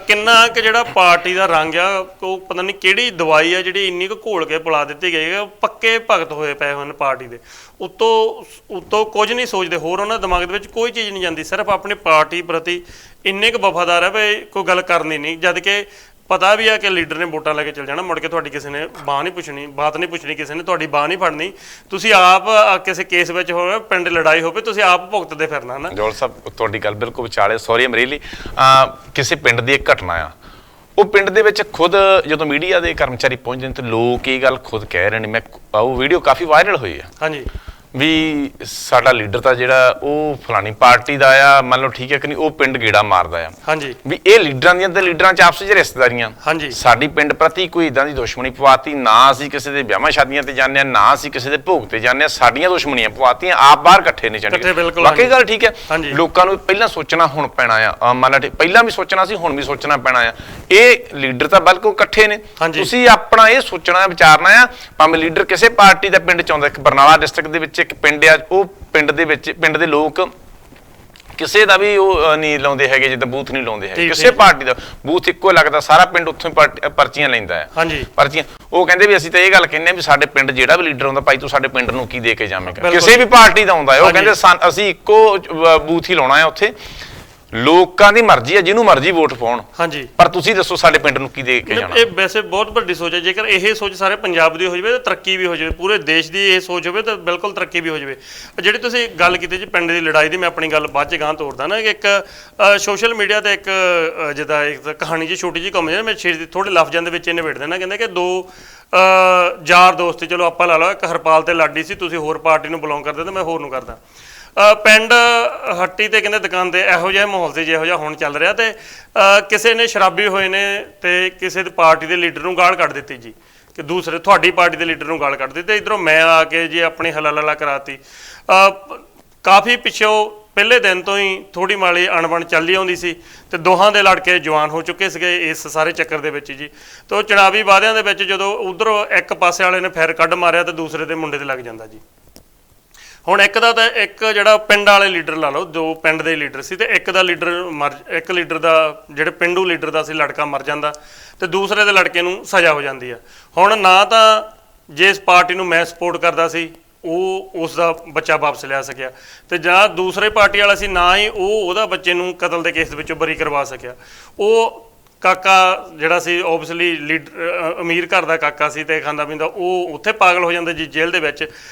ਕਿੰਨਾ ਕਿ ਜਿਹੜਾ ਪਾਰਟੀ ਦਾ ਰੰਗ ਆ ਉਹ ਪਤਾ ਨਹੀਂ ਕਿਹੜੀ ਦਵਾਈ ਆ ਜਿਹੜੀ ਇੰਨੀ ਕੁ ਘੋਲ ਕੇ ਪਿਲਾ ਦਿੱਤੀ ਗਈ ਹੈ ਪੱਕੇ ਭਗਤ ਹੋਏ ਪਏ ਹਨ ਪਾਰਟੀ ਦੇ ਉੱਤੋਂ ਕੁਝ ਨਹੀਂ ਸੋਚਦੇ ਹੋਰ ਉਹਨਾਂ ਦੇ ਦਿਮਾਗ ਦੇ ਵਿੱਚ ਕੋਈ ਚੀਜ਼ ਨਹੀਂ ਜਾਂਦੀ ਸਿਰਫ ਆਪਣੀ ਪਾਰਟੀ ਪ੍ਰਤੀ ਇੰਨੇ ਕੁ ਵਫਾਦਾਰ ਹੈ ਵੀ ਕੋਈ ਗੱਲ ਕਰਨੀ ਨਹੀਂ ਜਦ ਕਿ ਪਤਾ ਵੀ ਆ ਕਿ ਲੀਡਰ ਨੇ ਵੋਟਾਂ ਲੈ ਕੇ ਚੱਲ ਜਾਣਾ ਮੁੜ ਕੇ ਤੁਹਾਡੀ ਕਿਸੇ ਨੇ ਬਾਹ ਨਹੀਂ ਪੁੱਛਣੀ ਬਾਤ ਨਹੀਂ ਪੁੱਛਣੀ ਕਿਸੇ ਨੇ ਤੁਹਾਡੀ ਬਾਹ ਨਹੀਂ ਫੜਨੀ ਤੁਸੀਂ ਆਪ ਕਿਸੇ ਕੇਸ ਵਿੱਚ ਹੋਵੇ ਪਿੰਡ ਲੜਾਈ ਹੋਵੇ ਤੁਸੀਂ ਆਪ ਭੁਗਤਦੇ ਫਿਰਨਾ ਨਾ ਜੋਲ ਸਾਹਿਬ ਤੁਹਾਡੀ ਗੱਲ ਬਿਲਕੁਲ ਵਿਚਾਲੇ ਸੌਰੀ ਅਮਰੀਲੀ ਕਿਸੇ ਪਿੰਡ ਦੀ ਇੱਕ ਘਟਨਾ ਆ ਉਹ ਪਿੰਡ ਦੇ ਵਿੱਚ ਖੁਦ ਜਦੋਂ ਮੀਡੀਆ ਦੇ ਕਰਮਚਾਰੀ ਪਹੁੰਚਦੇ ਨੇ ਤੇ ਲੋਕ ਇਹ ਗੱਲ ਖੁਦ ਕਹਿ ਰਹੇ ਨੇ ਮੈਂ ਉਹ ਵੀਡੀਓ ਕਾਫੀ ਵਾਇਰਲ ਹੋਈ ਆ ਵੀ ਸਾਡਾ ਲੀਡਰ ਤਾਂ ਜਿਹੜਾ ਉਹ ਫਲਾਣੀ ਪਾਰਟੀ ਦਾ ਆ ਮੰਨ ਲਓ ਠੀਕ ਹੈ ਕਿ ਨਹੀਂ ਉਹ ਪਿੰਡ ਗੇੜਾ ਮਾਰਦਾ ਆ ਵੀ ਇਹ ਲੀਡਰਾਂ ਦੀਆਂ ਤੇ ਲੀਡਰਾਂ ਚ ਆਪਸ ਵਿੱਚ ਰਿਸ਼ਤੇਦਾਰੀਆਂ ਸਾਡੀ ਪਿੰਡ ਪ੍ਰਤੀ ਕੋਈ ਇਦਾਂ ਦੀ ਦੁਸ਼ਮਣੀ ਪਵਾਤੀ ਨਾ ਅਸੀਂ ਕਿਸੇ ਦੇ ਵਿਆਹਾਂ ਸ਼ਾਦੀਆਂ ਤੇ ਜਾਂਦੇ ਆ ਨਾ ਅਸੀਂ ਕਿਸੇ ਦੇ ਭੋਗ ਤੇ ਜਾਂਦੇ ਆ ਸਾਡੀਆਂ ਦੁਸ਼ਮਣੀਆਂ ਪਵਾਤੀਆਂ ਆਪ ਬਾਹਰ ਇਕੱਠੇ ਨੇ ਚੰਡੀਗੜ੍ਹ ਵਾਕਈ ਗੱਲ ਠੀਕ ਹੈ ਲੋਕਾਂ ਨੂੰ ਪਹਿਲਾਂ ਸੋਚਣਾ ਹੁਣ ਪੈਣਾ ਆ ਮੰਨ ਲਓ ਪਹਿਲਾਂ ਵੀ ਸੋਚਣਾ ਸੀ ਹੁਣ ਵੀ ਸੋਚਣਾ ਪੈਣਾ ਆ ਇਹ ਲੀਡਰ ਤਾਂ ਬਿਲਕੁਲ ਇਕੱਠੇ ਨੇ ਤੁਸੀਂ ਆਪਣਾ ਇਹ ਸੋਚਣਾ ਵਿਚਾਰਨਾ ਆ ਭਾਵੇਂ ਲੀਡਰ ਕਿਸੇ ਪਾਰਟੀ ਦਾ ਪਿੰਡ ਚ ਆਉਂਦਾ ਇੱਕ ਬਰਨਾਲਾ ਡਿਸਟ੍ਰਿਕਟ ਦੇ ਵਿੱਚ ਇੱਕ ਪਿੰਡ ਆ ਉਹ ਪਿੰਡ ਦੇ ਵਿੱਚ ਪਿੰਡ ਦੇ ਲੋਕ ਕਿਸੇ ਦਾ ਵੀ ਉਹ ਨਹੀਂ ਲਾਉਂਦੇ ਹੈਗੇ ਜਿੱਦਾਂ ਬੂਥ ਨਹੀਂ ਲਾਉਂਦੇ ਹੈਗੇ ਕਿਸੇ ਪਾਰਟੀ ਦਾ ਬੂਥ ਇੱਕੋ ਲੱਗਦਾ ਸਾਰਾ ਪਿੰਡ ਉੱਥੋਂ ਪਰਚੀਆਂ ਲੈਂਦਾ ਹੈ ਪਰਚੀਆਂ ਉਹ ਕਹਿੰਦੇ ਵੀ ਅਸੀਂ ਤਾਂ ਇਹ ਗੱਲ ਕਹਿੰਦੇ ਆ ਵੀ ਸਾਡੇ ਪਿੰਡ ਜਿਹੜਾ ਵੀ ਲੀਡਰ ਆਉਂਦਾ ਭਾਈ ਤੂੰ ਸਾਡੇ ਪਿੰਡ ਨੂੰ ਕੀ ਦੇ ਕੇ ਜਾਵੇਂਗਾ ਕਿਸੇ ਵੀ ਪਾਰਟੀ ਦਾ ਆਉਂਦਾ ਉਹ ਕਹਿੰਦੇ ਅਸੀਂ ਇੱਕੋ ਬੂਥ ਹੀ ਲਾਉਣਾ ਹੈ ਉੱਥੇ ਲੋਕਾਂ ਦੀ ਮਰਜ਼ੀ ਹੈ ਜਿਹਨੂੰ ਮਰਜ਼ੀ ਵੋਟ ਪਾਉਣ ਪਰ ਤੁਸੀਂ ਦੱਸੋ ਸਾਡੇ ਪਿੰਡ ਨੂੰ ਕੀ ਦੇ ਕੇ ਜਾਣਾ ਇਹ ਵੈਸੇ ਬਹੁਤ ਵੱਡੀ ਸੋਚ ਹੈ ਜੇਕਰ ਇਹ ਸੋਚ ਸਾਰੇ ਪੰਜਾਬ ਦੀ ਹੋ ਜਾਵੇ ਤਾਂ ਤਰੱਕੀ ਵੀ ਹੋ ਜਾਵੇ ਪੂਰੇ ਦੇਸ਼ ਦੀ ਇਹ ਸੋਚ ਹੋਵੇ ਤਾਂ ਬਿਲਕੁਲ ਤਰੱਕੀ ਵੀ ਹੋ ਜਾਵੇ ਜਿਹੜੀ ਤੁਸੀਂ ਗੱਲ ਕੀਤੀ ਜੀ ਪਿੰਡ ਦੀ ਲੜਾਈ ਦੀ ਮੈਂ ਆਪਣੀ ਗੱਲ ਬਾਅਦ 'ਚ ਗਾਂ ਤੋਰਦਾ ਨਾ ਕਿ ਇੱਕ ਸੋਸ਼ਲ ਮੀਡੀਆ ਤੇ ਇੱਕ ਜਿੱਦਾਂ ਇੱਕ ਕਹਾਣੀ ਜੀ ਛੋਟੀ ਜਿਹੀ ਘੁੰਮ ਜਾਂਦੀ ਮੈਂ ਥੋੜੇ ਲਫ਼ਜ਼ਾਂ ਦੇ ਵਿੱਚ ਇਹ ਨਿਬੇੜ ਦੇਣਾ ਕਹਿੰਦੇ ਕਿ ਦੋ ਯਾਰ ਦੋਸਤ ਚਲੋ ਆਪਾਂ ਲਾ ਲਓ ਇੱਕ ਹਰਪਾਲ ਤੇ ਲਾਡੀ ਸੀ ਤੁਸੀਂ ਹੋਰ ਪਾਰਟੀ ਨੂੰ ਬਿਲੋਂਗ ਕਰਦੇ ਤੇ ਮੈਂ ਹੋਰ ਨੂੰ ਕਰਦਾ ਪਿੰਡ ਹੱਟੀ ਤੇ ਕਹਿੰਦੇ ਦੁਕਾਨ ਤੇ ਇਹੋ ਜਿਹਾ ਮਾਹੌਲ ਤੇ ਜਿਹੋ ਜਿਹਾ ਹੁਣ ਚੱਲ ਰਿਹਾ ਤੇ ਕਿਸੇ ਨੇ ਸ਼ਰਾਬੀ ਹੋਏ ਨੇ ਤੇ ਕਿਸੇ ਦੀ ਪਾਰਟੀ ਦੇ ਲੀਡਰ ਨੂੰ ਗਾਲ ਕੱਢ ਦਿੱਤੀ ਜੀ ਕਿ ਦੂਸਰੇ ਤੁਹਾਡੀ ਪਾਰਟੀ ਦੇ ਲੀਡਰ ਨੂੰ ਗਾਲ ਕੱਢ ਦਿੱਤੀ ਤੇ ਇਧਰੋਂ ਮੈਂ ਆ ਕੇ ਜੀ ਆਪਣੀ ਹਲਾਲਾ ਕਰਾਤੀ ਕਾਫੀ ਪਿੱਛੋਂ ਪਹਿਲੇ ਦਿਨ ਤੋਂ ਹੀ ਥੋੜੀ ਮਾਲੀ ਅਣਬਣ ਚੱਲਦੀ ਆਉਂਦੀ ਸੀ ਤੇ ਦੋਹਾਂ ਦੇ ਲੜਕੇ ਜਵਾਨ ਹੋ ਚੁੱਕੇ ਸੀਗੇ ਇਸ ਸਾਰੇ ਚੱਕਰ ਦੇ ਵਿੱਚ ਜੀ ਤੇ ਚੁਣਾਵੀ ਵਾਅਦਿਆਂ ਦੇ ਵਿੱਚ ਜਦੋਂ ਉਧਰੋਂ ਇੱਕ ਪਾਸੇ ਵਾਲੇ ਨੇ ਫੈਰ ਕੱਢ ਮਾਰਿਆ ਤੇ ਦੂਸਰੇ ਦੇ ਮੁੰਡੇ ਤੇ ਲੱਗ ਜਾਂਦਾ ਜੀ ਹੁਣ ਇੱਕ ਦਾ ਤਾਂ ਇੱਕ ਜਿਹੜਾ ਪਿੰਡ ਵਾਲੇ ਲੀਡਰ ਲਾ ਲਓ ਦੋ ਪਿੰਡ ਦੇ ਲੀਡਰ ਸੀ ਤੇ ਇੱਕ ਲੀਡਰ ਦਾ ਜਿਹੜੇ ਪਿੰਡੂ ਲੀਡਰ ਦਾ ਸੀ ਲੜਕਾ ਮਰ ਜਾਂਦਾ ਤੇ ਦੂਸਰੇ ਦੇ ਲੜਕੇ ਨੂੰ ਸਜ਼ਾ ਹੋ ਜਾਂਦੀ ਆ ਹੁਣ ਨਾ ਤਾਂ ਜਿਸ ਪਾਰਟੀ ਨੂੰ ਮੈਂ ਸਪੋਰਟ ਕਰਦਾ ਸੀ ਉਹ ਉਸ ਦਾ ਬੱਚਾ ਵਾਪਸ ਲਿਆ ਸਕਿਆ ਤੇ ਜਾਂ ਦੂਸਰੇ ਪਾਰਟੀ ਵਾਲਾ ਸੀ ਨਾ ਹੀ ਉਹ ਉਹਦਾ ਬੱਚੇ ਨੂੰ ਕਤਲ ਦੇ ਕੇਸ ਦੇ ਵਿੱਚੋਂ ਬਰੀ ਕਰਵਾ ਸਕਿਆ ਉਹ ਕਾਕਾ ਜਿਹੜਾ ਸੀ ਓਬਵੀਅਸਲੀ ਲੀਡਰ ਅਮੀਰ ਘਰ ਦਾ ਕਾਕਾ ਸੀ ਤੇ ਖਾਂਦਾ ਪੀਂਦਾ ਉਹ ਉੱਥੇ ਪਾਗਲ ਹੋ ਜਾਂਦਾ ਜੀ ਜੇਲ੍ਹ ਦੇ ਵਿੱਚ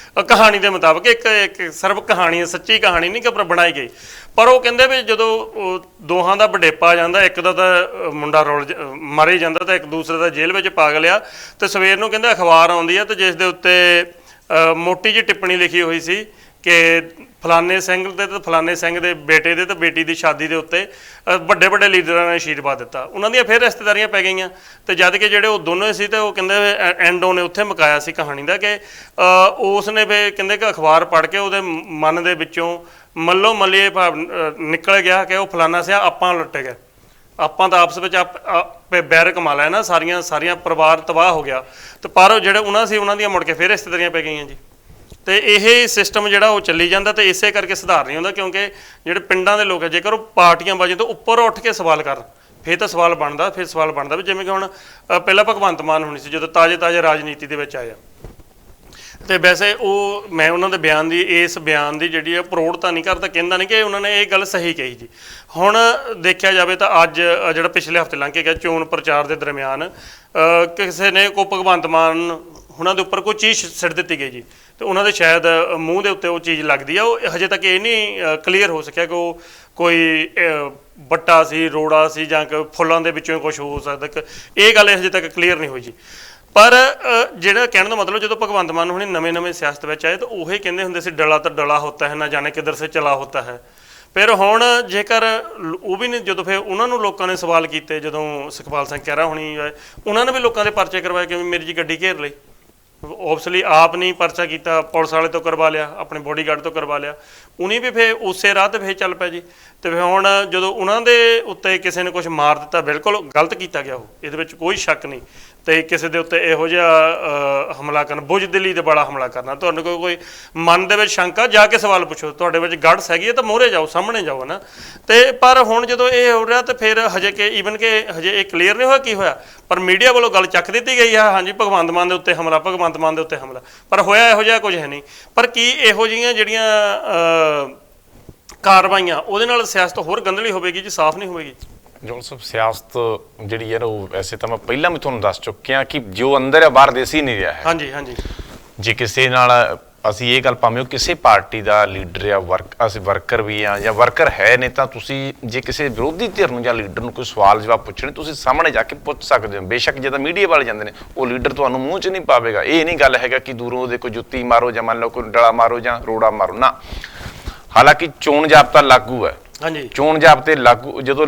ਕਹਾਣੀ ਦੇ ਮੁਤਾਬਕ ਇੱਕ ਸਿਰਫ ਕਹਾਣੀ ਸੱਚੀ ਕਹਾਣੀ ਨਹੀਂ ਕਿ ਬਣਾਈ ਗਈ ਪਰ ਉਹ ਕਹਿੰਦੇ ਵੀ ਜਦੋਂ ਦੋਹਾਂ ਦਾ ਵਡੇਪਾ ਜਾਂਦਾ ਇੱਕ ਦਾ ਤਾਂ ਮੁੰਡਾ ਮਰੇ ਜਾਂਦਾ ਤਾਂ ਇੱਕ ਦੂਸਰੇ ਦਾ ਜੇਲ੍ਹ ਵਿੱਚ ਪਾਗਲ ਆ ਤੇ ਸਵੇਰ ਨੂੰ ਕਹਿੰਦੇ ਅਖਬਾਰ ਆਉਂਦੀ ਆ ਤੇ ਜਿਸ ਦੇ ਉੱਤੇ ਮੋਟੀ ਜਿਹੀ ਟਿੱਪਣੀ ਲਿਖੀ ਹੋਈ ਸੀ ਕਿ ਫਲਾਣੇ ਸਿੰਘ ਦੇ ਤੇ ਫਲਾਣੇ ਸਿੰਘ ਦੇ ਬੇਟੇ ਦੇ ਤੇ ਬੇਟੀ ਦੀ ਸ਼ਾਦੀ ਦੇ ਉੱਤੇ ਵੱਡੇ ਵੱਡੇ ਲੀਡਰਾਂ ਨੇ ਆਸ਼ੀਰਵਾਦ ਦਿੱਤਾ ਉਹਨਾਂ ਦੀਆਂ ਫਿਰ ਰਿਸ਼ਤੇਦਾਰੀਆਂ ਪੈ ਗਈਆਂ ਤੇ ਜਦ ਕਿ ਜਿਹੜੇ ਉਹ ਦੋਨੋਂ ਸੀ ਤੇ ਉਹ ਕਹਿੰਦੇ ਐਂਡੋ ਨੇ ਉੱਥੇ ਮੁਕਾਇਆ ਸੀ ਕਹਾਣੀ ਦਾ ਕਿ ਉਸ ਨੇ ਫਿਰ ਕਹਿੰਦੇ ਕਿ ਅਖਬਾਰ ਪੜ੍ਹ ਕੇ ਉਹਦੇ ਮਨ ਦੇ ਵਿੱਚੋਂ ਮੱਲੋ ਮੱਲੀ ਇਹ ਭਾਵ ਨਿਕਲ ਗਿਆ ਕਿ ਉਹ ਫਲਾਣਾ ਸਿਆ ਆਪਾਂ ਲੁੱਟੇ ਗਏ ਆਪਾਂ ਤਾਂ ਆਪਸ ਵਿੱਚ ਬੈਰ ਕਮਾ ਲਿਆ ਨਾ ਸਾਰੀਆਂ ਪਰਿਵਾਰ ਤਬਾਹ ਹੋ ਗਿਆ ਤੇ ਪਰ ਜਿਹੜੇ ਉਹਨਾਂ ਦੀਆਂ ਮੁੜ ਕੇ ਫਿਰ ਰਿਸ਼ਤੇਦਾਰੀਆਂ ਪੈ ਗਈਆਂ ਜੀ ਤੇ ਇਹ ਸਿਸਟਮ ਜਿਹੜਾ ਉਹ ਚੱਲੀ ਜਾਂਦਾ ਤੇ ਇਸੇ ਕਰਕੇ ਸੁਧਾਰ ਨਹੀਂ ਹੁੰਦਾ ਕਿਉਂਕਿ ਜਿਹੜੇ ਪਿੰਡਾਂ ਦੇ ਲੋਕ ਹੈ ਜੇਕਰ ਉਹ ਪਾਰਟੀਆਂ ਬਾਜੀ ਤੋਂ ਉੱਪਰ ਉੱਠ ਕੇ ਸਵਾਲ ਕਰਨ ਫਿਰ ਤਾਂ ਸਵਾਲ ਬਣਦਾ ਵੀ ਜਿਵੇਂ ਕਿ ਹੁਣ ਪਹਿਲਾਂ ਭਗਵੰਤ ਮਾਨ ਹੋਣੀ ਸੀ ਜਦੋਂ ਤਾਜ਼ੇ ਰਾਜਨੀਤੀ ਦੇ ਵਿੱਚ ਆਇਆ ਤੇ ਵੈਸੇ ਉਹ ਮੈਂ ਉਹਨਾਂ ਦੇ ਇਸ ਬਿਆਨ ਦੀ ਜਿਹੜੀ ਪ੍ਰੋੜਤਾ ਨਹੀਂ ਕਰਦਾ ਕਹਿੰਦਾ ਨਹੀਂ ਕਿ ਉਹਨਾਂ ਨੇ ਇਹ ਗੱਲ ਸਹੀ ਕਹੀ ਜੀ ਹੁਣ ਦੇਖਿਆ ਜਾਵੇ ਤਾਂ ਅੱਜ ਜਿਹੜਾ ਪਿਛਲੇ ਹਫ਼ਤੇ ਲੰਘ ਕੇ ਗਿਆ ਚੋਣ ਪ੍ਰਚਾਰ ਦੇ ਦਰਮਿਆਨ ਕਿਸੇ ਨੇ ਕੋ ਭਗਵੰਤ ਮਾਨ ਉਹਨਾਂ ਦੇ ਉੱਪਰ ਕੋਈ ਚੀਜ਼ ਸਿੱਟ ਦਿੱਤੀ ਗਈ ਜੀ ਤੇ ਉਹਨਾਂ ਦੇ ਸ਼ਾਇਦ ਮੂੰਹ ਦੇ ਉੱਤੇ ਉਹ ਚੀਜ਼ ਲੱਗਦੀ ਆ ਉਹ ਹਜੇ ਤੱਕ ਇਹ ਨਹੀਂ ਕਲੀਅਰ ਹੋ ਸਕਿਆ ਕਿ ਉਹ ਕੋਈ ਬੱਟਾ ਸੀ ਰੋੜਾ ਸੀ ਜਾਂ ਕਿ ਫੁੱਲਾਂ ਦੇ ਵਿੱਚੋਂ ਕੁਝ ਹੋ ਸਕਦਾ ਇਹ ਗੱਲ ਹਜੇ ਤੱਕ ਕਲੀਅਰ ਨਹੀਂ ਹੋਈ ਜੀ ਪਰ ਜਿਹੜਾ ਕਹਿਣ ਦਾ ਮਤਲਬ ਜਦੋਂ ਭਗਵੰਤ ਮਾਨ ਹੁਣੀ ਨਵੇਂ ਸਿਆਸਤ ਵਿੱਚ ਆਏ ਤਾਂ ਉਹ ਕਹਿੰਦੇ ਹੁੰਦੇ ਸੀ ਡਲਾ ਤਾਂ ਡਲਾ ਹੋਤਾ ਹੈ ਨਾ ਜਾਣੇ ਕਿੱਧਰ ਸੇ ਚਲਾ ਹੋਤਾ ਹੈ ਫਿਰ ਹੁਣ ਜੇਕਰ ਉਹ ਵੀ ਨਹੀਂ, ਜਦੋਂ ਫਿਰ ਉਹਨਾਂ ਨੂੰ ਲੋਕਾਂ ਨੇ ਸਵਾਲ ਕੀਤੇ, ਜਦੋਂ ਸੁਖਪਾਲ ਸਿੰਘ ਖਹਿਰਾ ਹੋਣੀ ਆਏ, ਉਹਨਾਂ ਨੇ ਵੀ ਲੋਕਾਂ ਦੇ ਪਰਚੇ ਕਰਵਾਏ ਕਿ ਮੇਰੀ ਜੀ ਗੱਡੀ ਘੇਰ ਲਈ। ਓਬਸਲੀ ਆਪ ਨਹੀਂ ਪਰਚਾ ਕੀਤਾ, ਪੁਲਿਸ ਵਾਲੇ ਤੋਂ ਕਰਵਾ ਲਿਆ, ਆਪਣੇ ਬੋਡੀਗਾਰਡ ਤੋਂ ਕਰਵਾ ਲਿਆ, ਉਹਨੇ ਵੀ ਫਿਰ ਉਸੇ ਰਾਹ ਤੇ ਫਿਰ ਚੱਲ ਪਿਆ ਜੀ। ਤੇ ਫਿਰ ਹੁਣ ਜਦੋਂ ਉਹਨਾਂ ਦੇ ਉੱਤੇ ਕਿਸੇ ਨੇ ਕੁਝ ਮਾਰ ਦਿੱਤਾ, ਬਿਲਕੁਲ ਗਲਤ ਕੀਤਾ ਗਿਆ, ਉਹ ਇਹਦੇ ਵਿੱਚ ਕੋਈ ਸ਼ੱਕ ਨਹੀਂ। ਤੇ ਕਿਸੇ ਦੇ ਉੱਤੇ ਇਹੋ ਜਿਹਾ ਹਮਲਾ ਕਰਨਾ, ਬੁਜ਼ਦਿਲੀ ਦੇ ਬੜਾ ਹਮਲਾ ਕਰਨਾ, ਤੁਹਾਨੂੰ ਕੋਈ ਮਨ ਦੇ ਵਿੱਚ ਸ਼ੰਕਾ, ਜਾ ਕੇ ਸਵਾਲ ਪੁੱਛੋ, ਤੁਹਾਡੇ ਵਿੱਚ ਗੜ੍ਹਸ ਹੈਗੀ ਹੈ ਤਾਂ ਮੂਹਰੇ ਜਾਓ, ਸਾਹਮਣੇ ਜਾਓ ਨਾ। ਤੇ ਪਰ ਹੁਣ ਜਦੋਂ ਇਹ ਹੋ ਰਿਹਾ, ਤੇ ਫਿਰ ਹਜੇ ਕਿ ਈਵਨ ਕਿ ਹਜੇ ਇਹ ਕਲੀਅਰ ਨਹੀਂ ਹੋਇਆ ਕੀ ਹੋਇਆ, ਪਰ ਮੀਡੀਆ ਵੱਲੋਂ ਗੱਲ ਚੱਕ ਦਿੱਤੀ ਗਈ ਆ, ਹਾਂਜੀ ਭਗਵੰਤ ਮਾਨ ਦੇ ਉੱਤੇ ਹਮਲਾ, ਭਗਵੰਤ ਮਾਨ ਦੇ ਉੱਤੇ ਹਮਲਾ, ਪਰ ਹੋਇਆ ਇਹੋ ਜਿਹਾ ਕੁਝ ਹੈ ਨਹੀਂ। ਪਰ ਕੀ ਇਹੋ ਜਿਹੀਆਂ ਜਿਹੜੀਆਂ ਕਾਰਵਾਈਆਂ, ਉਹਦੇ ਨਾਲ ਸਿਆਸਤ ਹੋਰ ਗੰਦਲੀ ਹੋਵੇਗੀ ਜੀ, ਸਾਫ਼ ਨਹੀਂ ਹੋਵੇਗੀ? ਜੋਲ ਸਾਹਿਬ, ਸਿਆਸਤ ਜਿਹੜੀ ਹੈ ਉਹ ਵੈਸੇ ਤਾਂ ਮੈਂ ਪਹਿਲਾਂ ਵੀ ਤੁਹਾਨੂੰ ਦੱਸ ਚੁੱਕਿਆ ਕਿ ਜੋ ਅੰਦਰ ਹੈ ਬਾਹਰ ਦੇਸੀ ਨਹੀਂ ਰਿਹਾ ਹੈ। ਹਾਂਜੀ ਹਾਂਜੀ। ਜੇ ਕਿਸੇ ਨਾਲ ਅਸੀਂ ਇਹ ਗੱਲ, ਭਾਵੇਂ ਉਹ ਕਿਸੇ ਪਾਰਟੀ ਦਾ ਲੀਡਰ ਆ, ਅਸੀਂ ਵਰਕਰ ਵੀ ਆ ਜਾਂ ਵਰਕਰ ਹੈ ਨੇ, ਤਾਂ ਤੁਸੀਂ ਜੇ ਕਿਸੇ ਵਿਰੋਧੀ ਧਿਰ ਨੂੰ ਜਾਂ ਲੀਡਰ ਨੂੰ ਕੋਈ ਸਵਾਲ ਜਵਾਬ ਪੁੱਛਣੇ, ਤੁਸੀਂ ਸਾਹਮਣੇ ਜਾ ਕੇ ਪੁੱਛ ਸਕਦੇ ਹੋ। ਬੇਸ਼ੱਕ ਜਦੋਂ ਮੀਡੀਆ ਵਾਲੇ ਜਾਂਦੇ ਨੇ, ਉਹ ਲੀਡਰ ਤੁਹਾਨੂੰ ਮੂੰਹ 'ਚ ਨਹੀਂ ਪਾਵੇਗਾ। ਇਹ ਨਹੀਂ ਗੱਲ ਹੈਗਾ ਕਿ ਦੂਰੋਂ ਉਹਦੇ ਕੋਈ ਜੁੱਤੀ ਮਾਰੋ ਜਾਂ ਮੰਨ ਲਓ ਕੋਈ ਡਲਾ ਮਾਰੋ ਜਾਂ ਰੋੜਾ ਮਾਰੋ, ਨਾ। ਹਾਲਾਂਕਿ ਚੋਣ ਜ਼ਾਬਤਾ ਲਾਗੂ ਹੈ। ਹਾਂਜੀ। ਚੋਣ ਜ਼ਾਬਤੇ ਲਾਗੂ ਜਦੋਂ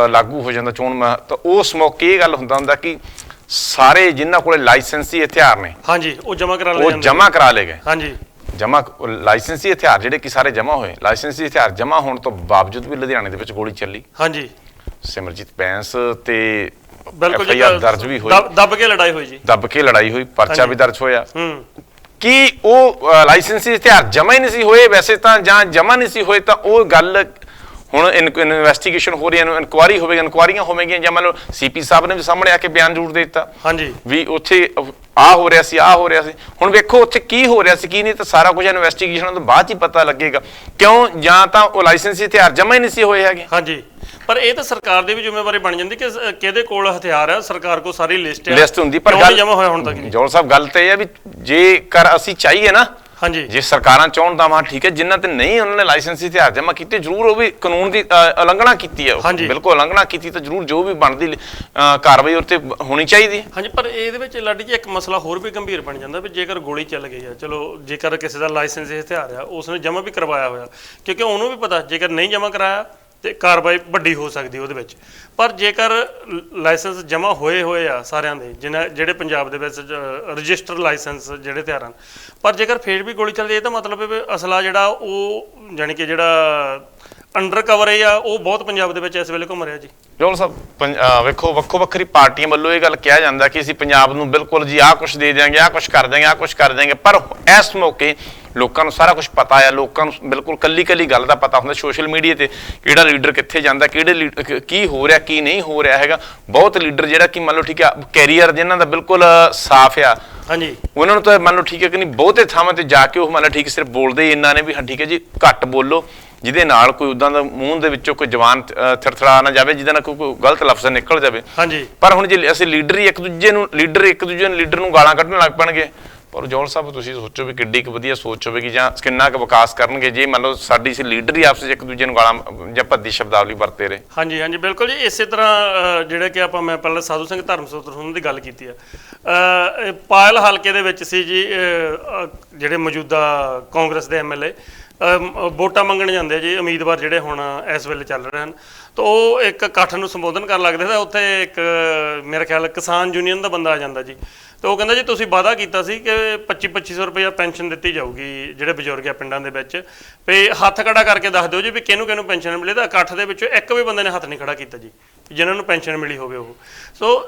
ਲਾਗੂ ਹੋ ਜਾਂਦਾ ਚੋਣ, ਤਾਂ ਉਸ ਮੌਕੇ ਇਹ ਗੱਲ ਹੁੰਦਾ ਕਿ ਸਾਰੇ ਜਿਨ੍ਹਾਂ ਕੋਲੇ ਲਾਇਸੈਂਸੀ ਹਥਿਆਰ ਨੇ, ਹਾਂਜੀ, ਉਹ ਜਮ੍ਹਾਂ ਕਰਾ ਲਏ ਗਏ। ਹਾਂਜੀ, ਲਾਇਸੈਂਸੀ ਹਥਿਆਰ ਜਿਹੜੇ ਕਿ ਸਾਰੇ ਜਮ੍ਹਾਂ ਹੋਏ। ਲਾਇਸੈਂਸੀ ਹਥਿਆਰ ਜਮ੍ਹਾਂ ਹੋਣ ਤੋਂ ਬਾਵਜੂਦ ਵੀ ਲੁਧਿਆਣੇ ਦੇ ਵਿੱਚ ਗੋਲੀ ਚੱਲੀ। ਹਾਂਜੀ, ਸਿਮਰਜੀਤ ਬੈਂਸ ਤੇ ਬਿਲਕੁਲ ਦਰਜ ਵੀ ਹੋਈ, ਦੱਬ ਕੇ ਲੜਾਈ ਹੋਈ, ਪਰਚਾ ਵੀ ਦਰਜ ਹੋਇਆ। ਕਿ ਉਹ ਲਾਇਸੈਂਸੀ ਹਥਿਆਰ ਜਮ੍ਹਾਂ ਹੀ ਨਹੀਂ ਸੀ ਹੋਏ, ਵੈਸੇ ਤਾਂ ਜਾਂ ਜਮ੍ਹਾਂ ਨਹੀਂ ਸੀ ਹੋਏ ਤਾਂ ਉਹ ਗੱਲ ਹੁਣ ਇਨਵੈਸਟੀਗੇਸ਼ਨ ਹੋ ਰਹੀ ਹੈ, ਇਨਕੁਆਰੀ ਹੋਵੇਗੀ, ਇਨਕੁਆਰੀਆਂ ਹੋਵੇਗੀਆਂ, ਜਾਂ ਮੰਨ ਲਓ ਸੀਪੀ ਸਾਹਿਬ ਨੇ ਵੀ ਸਾਹਮਣੇ ਆ ਕੇ ਬਿਆਨ ਜ਼ਰੂਰ ਦੇ ਦਿੱਤਾ, ਹਾਂਜੀ, ਵੀ ਉੱਥੇ ਆ ਹੋ ਰਿਹਾ ਸੀ, ਆ ਹੋ ਰਿਹਾ ਸੀ। ਹੁਣ ਵੇਖੋ ਉੱਥੇ ਕੀ ਹੋ ਰਿਹਾ ਸੀ, ਕੀ ਨਹੀਂ, ਤਾਂ ਸਾਰਾ ਕੁਝ ਇਨਵੈਸਟੀਗੇਸ਼ਨ ਤੋਂ ਬਾਅਦ ਹੀ ਪਤਾ ਲੱਗੇਗਾ। ਕਿਉਂ? ਜਾਂ ਤਾਂ ਉਹ ਲਾਇਸੈਂਸੀ ਹਥਿਆਰ ਜਮ੍ਹਾਂ ਹੀ ਨਹੀਂ ਸੀ ਹੋਏ ਹੈਗੇ। ਹਾਂਜੀ, ਪਰ ਇਹ ਤਾਂ ਸਰਕਾਰ ਦੀ ਵੀ ਜ਼ਿੰਮੇਵਾਰੀ ਬਣ ਜਾਂਦੀ ਕਿ ਕਿਹਦੇ ਕੋਲ ਹਥਿਆਰ ਹੈ, ਸਰਕਾਰ ਕੋਲ ਸਾਰੀ ਲਿਸਟ ਹੁੰਦੀ, ਪਰ ਗੱਲ ਜਮ੍ਹਾਂ ਹੋਇਆ ਹੁਣ ਤੱਕ ਨਹੀਂ। ਜੋਲ ਸਾਹਿਬ, ਗੱਲ ਤਾਂ ਇਹ ਹੈ ਵੀ ਜੇਕਰ ਅਸੀਂ ਚਾਹੀਏ ਨਾ, ਹਾਂਜੀ, ਜੇ ਸਰਕਾਰਾਂ ਚਾਹੁਣ ਤਾਂ ਹਾਂ ਠੀਕ ਹੈ, ਜਿਨ੍ਹਾਂ ਤੇ ਨਹੀਂ ਉਹਨਾਂ ਨੇ ਲਾਇਸੈਂਸੀ ਹਥਿਆਰ ਜਮ੍ਹਾਂ ਕੀਤੇ, ਜ਼ਰੂਰ ਉਹ ਵੀ ਕਾਨੂੰਨ ਦੀ ਉਲੰਘਣਾ ਕੀਤੀ ਹੈ, ਬਿਲਕੁਲ ਉਲੰਘਣਾ ਕੀਤੀ, ਤਾਂ ਜ਼ਰੂਰ ਜੋ ਵੀ ਬਣਦੀ ਕਾਰਵਾਈ ਉੱਤੇ ਹੋਣੀ ਚਾਹੀਦੀ ਹੈ। ਹਾਂਜੀ, ਪਰ ਇਹਦੇ ਵਿੱਚ ਲਾਡੀ ਜੀ ਇੱਕ ਮਸਲਾ ਹੋਰ ਵੀ ਗੰਭੀਰ ਬਣ ਜਾਂਦਾ ਵੀ ਜੇਕਰ ਗੋਲੀ ਚੱਲ ਗਈ ਆ, ਚਲੋ ਜੇਕਰ ਕਿਸੇ ਦਾ ਲਾਇਸੈਂਸੀ ਹਥਿਆਰ ਆ, ਉਸਨੇ ਜਮ੍ਹਾਂ ਵੀ ਕਰਵਾਇਆ ਹੋਇਆ, ਕਿਉਂਕਿ ਉਹਨੂੰ ਵੀ ਪਤਾ ਜੇਕਰ ਨਹੀਂ ਜਮ੍ਹਾਂ ਕਰਾਇਆ ਤੇ ਕਾਰਵਾਈ ਵੱਡੀ ਹੋ ਸਕਦੀ ਉਹਦੇ ਵਿੱਚ। ਪਰ ਜੇਕਰ ਲਾਇਸੈਂਸ ਜਮ੍ਹਾਂ ਹੋਏ ਆ ਸਾਰਿਆਂ ਦੇ, ਜਿਹੜੇ ਪੰਜਾਬ ਦੇ ਵਿੱਚ ਰਜਿਸਟਰ ਲਾਇਸੈਂਸ ਜਿਹੜੇ ਹਥਿਆਰਾਂ, ਪਰ ਜੇਕਰ ਫੇਰ ਵੀ ਗੋਲੀ ਚੱਲਦੀ, ਇਹ ਤਾਂ ਮਤਲਬ ਹੈ ਅਸਲਾ ਜਿਹੜਾ ਉਹ ਜਾਣੀ ਕਿ ਜਿਹੜਾ ਅੰਡਰ ਕਵਰ ਆ, ਉਹ ਬਹੁਤ ਪੰਜਾਬ ਦੇ ਵਿੱਚ ਇਸ ਵੇਲੇ ਘੁੰਮ ਰਿਹਾ ਜੀ। ਜੋਲ ਸਾਹਿਬ, ਵੇਖੋ ਵੱਖੋ ਵੱਖਰੀ ਪਾਰਟੀਆਂ ਵੱਲੋਂ ਇਹ ਗੱਲ ਕਿਹਾ ਜਾਂਦਾ ਕਿ ਅਸੀਂ ਪੰਜਾਬ ਨੂੰ ਬਿਲਕੁਲ ਜੀ ਆਹ ਕੁਛ ਦੇ ਦਿਆਂਗੇ, ਆਹ ਕੁਛ ਕਰ ਦਿਆਂਗੇ, ਆਹ ਕੁਛ ਕਰ ਦਿਆਂਗੇ, ਪਰ ਇਸ ਮੌਕੇ ਲੋਕਾਂ ਨੂੰ ਸਾਰਾ ਕੁਝ ਪਤਾ ਆ। ਲੋਕਾਂ ਨੂੰ ਬਿਲਕੁਲ ਕੱਲੀ ਗੱਲ ਦਾ ਪਤਾ ਹੁੰਦਾ, ਸੋਸ਼ਲ ਮੀਡੀਆ ਤੇ ਕਿਹੜਾ ਲੀਡਰ ਕਿੱਥੇ ਜਾਂਦਾ, ਕਿਹੜੇ ਕੀ ਹੋ ਰਿਹਾ ਕੀ ਨਹੀਂ ਹੋ ਰਿਹਾ ਹੈਗਾ। ਬਹੁਤ ਲੀਡਰ ਜਿਹੜਾ ਕਿ ਮੰਨ ਲਓ ਠੀਕ ਆ, ਕੈਰੀਅਰ ਜਿਨ੍ਹਾਂ ਦਾ ਬਿਲਕੁਲ ਸਾਫ਼ ਆ, ਹਾਂਜੀ, ਉਹਨਾਂ ਨੂੰ ਤਾਂ ਮੰਨ ਲਓ ਠੀਕ ਹੈ ਕਿ ਨਹੀਂ, ਬਹੁਤੇ ਥਾਵਾਂ ਤੇ ਜਾ ਕੇ ਉਹ ਮੰਨ ਲਓ ਠੀਕ ਸਿਰਫ ਬੋਲਦੇ ਇਹਨਾਂ ਨੇ ਵੀ ਹਾਂ ਠੀਕ ਹੈ ਜੀ, ਘੱਟ ਬੋਲੋ, ਜਿਹਦੇ ਨਾਲ ਕੋਈ ਉਦਾਂ ਦਾ ਮੂੰਹ ਦੇ ਵਿੱਚੋਂ ਕੋਈ ਜਵਾਨ ਥਰਥਰਾ ਨਾ ਜਾਵੇ, ਜਿਹਦੇ ਨਾਲ ਕੋਈ ਗਲਤ ਲਫ਼ਜ਼ ਨਿਕਲ ਜਾਵੇ। ਹਾਂਜੀ, ਪਰ ਹੁਣ ਜੇ ਅਸੀਂ ਲੀਡਰ ਨੂੰ ਗਾਲਾਂ ਕੱਢਣ ਲੱਗ ਪੈਣਗੇ, ਪਰ ਜੋਲ ਸਾਹਿਬ ਤੁਸੀਂ ਸੋਚੋ ਵੀ ਕਿੱਡੀ ਕੁ ਵਧੀਆ ਸੋਚ ਹੋਵੇਗੀ ਜਾਂ ਕਿੰਨਾ ਕੁ ਵਿਕਾਸ ਕਰਨਗੇ ਜੇ ਮੰਨ ਲਓ ਸਾਡੀ ਲੀਡਰ ਹੀ ਆਪਸ ਵਿੱਚ ਇੱਕ ਦੂਜੇ ਨੂੰ ਗਾਲਾਂ ਜਾਂ ਭੱਦੀ ਸ਼ਬਦਾਵਲੀ ਵਰਤੇ ਰਹੇ। ਹਾਂਜੀ ਹਾਂਜੀ, ਬਿਲਕੁਲ ਜੀ। ਇਸੇ ਤਰ੍ਹਾਂ ਜਿਹੜਾ ਕਿ ਮੈਂ ਪਹਿਲਾਂ ਸਾਧੂ ਸਿੰਘ ਧਰਮਸੋਤ ਉਹਨਾਂ ਦੀ ਗੱਲ ਕੀਤੀ ਆ, ਪਾਇਲ ਹਲਕੇ ਦੇ ਵਿੱਚ ਸੀ ਜੀ, ਜਿਹੜੇ ਮੌਜੂਦਾ ਕਾਂਗਰਸ ਦੇ MLA ਵੋਟਾਂ ਮੰਗਣ ਜਾਂਦੇ ਜੀ, ਉਮੀਦਵਾਰ ਜਿਹੜੇ ਹੁਣ ਇਸ ਵੇਲੇ ਚੱਲ ਰਹੇ ਹਨ, ਤਾਂ ਉਹ ਇੱਕ ਇਕੱਠ ਨੂੰ ਸੰਬੋਧਨ ਕਰਨ ਲੱਗਦੇ ਤਾਂ ਉੱਥੇ ਇੱਕ ਮੇਰੇ ਖਿਆਲ ਕਿਸਾਨ ਯੂਨੀਅਨ ਦਾ ਬੰਦਾ ਆ ਜਾਂਦਾ ਜੀ, ਤੇ ਉਹ ਕਹਿੰਦਾ ਜੀ ਤੁਸੀਂ ਵਾਅਦਾ ਕੀਤਾ ਸੀ ਕਿ 2500 ਰੁਪਇਆ ਪੈਨਸ਼ਨ ਦਿੱਤੀ ਜਾਊਗੀ ਜਿਹੜੇ ਬਜ਼ੁਰਗ ਆ ਪਿੰਡਾਂ ਦੇ ਵਿੱਚ, ਵੀ ਹੱਥ ਖੜਾ ਕਰਕੇ ਦੱਸ ਦਿਓ ਜੀ ਵੀ ਕਿਹਨੂੰ ਪੈਨਸ਼ਨ ਮਿਲੇ। ਤਾਂ ਇਕੱਠ ਦੇ ਵਿੱਚੋਂ ਇੱਕ ਵੀ ਬੰਦੇ ਨੇ ਹੱਥ ਨਹੀਂ ਖੜਾ ਕੀਤਾ ਜੀ ਜਿਨ੍ਹਾਂ ਨੂੰ ਪੈਨਸ਼ਨ ਮਿਲੀ ਹੋਵੇ ਉਹ। ਸੋ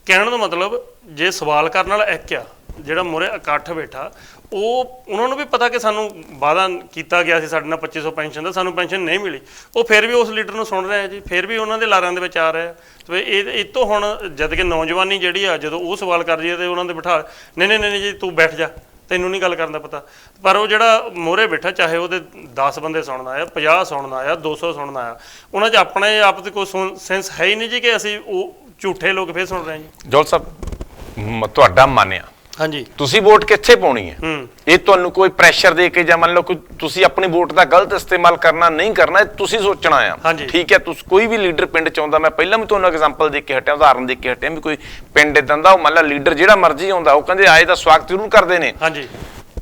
ਕਹਿਣ ਦਾ ਮਤਲਬ ਜੇ ਸਵਾਲ ਕਰਨ ਵਾਲਾ ਇੱਕ ਆ, ਜਿਹੜਾ ਮੂਹਰੇ ਇਕੱਠ ਬੈਠਾ, ਉਹਨਾਂ ਨੂੰ ਵੀ ਪਤਾ ਕਿ ਸਾਨੂੰ ਵਾਅਦਾ ਕੀਤਾ ਗਿਆ ਸੀ ਸਾਡੇ ਨਾਲ 2500 ਪੈਨਸ਼ਨ ਦਾ, ਸਾਨੂੰ ਪੈਨਸ਼ਨ ਨਹੀਂ ਮਿਲੀ, ਉਹ ਫਿਰ ਵੀ ਉਸ ਲੀਡਰ ਨੂੰ ਸੁਣ ਰਿਹਾ ਜੀ, ਫਿਰ ਵੀ ਉਹਨਾਂ ਦੇ ਲਾਰਿਆਂ ਦੇ ਵਿੱਚ ਆ ਰਿਹਾ। ਤੇ ਇਹ ਤੋਂ ਹੁਣ ਜਦ ਕਿ ਨੌਜਵਾਨੀ ਜਿਹੜੀ ਆ, ਜਦੋਂ ਉਹ ਸਵਾਲ ਕਰ ਰਹੀ ਹੈ ਤੇ ਉਹਨਾਂ ਦੇ ਬਿਠਾ ਨਹੀਂ ਜੀ ਤੂੰ ਬੈਠ ਜਾ, ਤੈਨੂੰ ਨਹੀਂ ਗੱਲ ਕਰਨ ਦਾ ਪਤਾ। ਪਰ ਉਹ ਜਿਹੜਾ ਮੂਹਰੇ ਬੈਠਾ, ਚਾਹੇ ਉਹਦੇ 10 ਬੰਦੇ ਸੁਣਨ ਆਇਆ, 50 ਸੁਣਨ ਆਇਆ, 200 ਸੁਣਨ ਆਇਆ, ਉਹਨਾਂ 'ਚ ਆਪਣੇ ਆਪ ਤੇ ਕੋਈ ਸੈਂਸ ਹੈ ਹੀ ਨਹੀਂ ਜੀ ਕਿ ਅਸੀਂ ਉਹ ਝੂਠੇ ਲੋਕ ਫਿਰ ਸੁਣ ਰਹੇ ਜੀ। ਜੋਲ ਸਾਹਿਬ, ਤੁਹਾਡਾ ਮੰਨਿਆ, ਹਾਂਜੀ, ਤੁਸੀਂ ਵੋਟ ਕਿੱਥੇ ਪਾਉਣੀ ਹੈ, ਇਹ ਤੁਹਾਨੂੰ ਕੋਈ ਪ੍ਰੈਸ਼ਰ ਦੇ ਕੇ ਜਾਂ ਮੰਨ ਲਓ ਕੋਈ ਤੁਸੀਂ ਆਪਣੀ ਵੋਟ ਦਾ ਗਲਤ ਇਸਤੇਮਾਲ ਕਰਨਾ ਨਹੀਂ ਕਰਨਾ, ਤੁਸੀਂ ਸੋਚਣਾ ਆ, ਠੀਕ ਹੈ। ਤੁਸੀਂ ਕੋਈ ਵੀ ਲੀਡਰ ਪਿੰਡ ਚ ਆਉਂਦਾ, ਮੈਂ ਪਹਿਲਾਂ ਵੀ ਤੁਹਾਨੂੰ ਐਗਜ਼ਾਮਪਲ ਦੇ ਕੇ ਹਟਿਆ, ਉਦਾਹਰਨ ਦੇ ਕੇ ਹਟਿਆ ਵੀ ਕੋਈ ਪਿੰਡ ਇਦਾਂ ਦਾ, ਉਹ ਮੰਨ ਲਾ ਲੀਡਰ ਜਿਹੜਾ ਮਰਜ਼ੀ ਆਉਂਦਾ, ਉਹ ਕਹਿੰਦੇ ਆਏ ਦਾ ਸਵਾਗਤ ਜ਼ਰੂਰ ਕਰਦੇ ਨੇ, ਹਾਂਜੀ,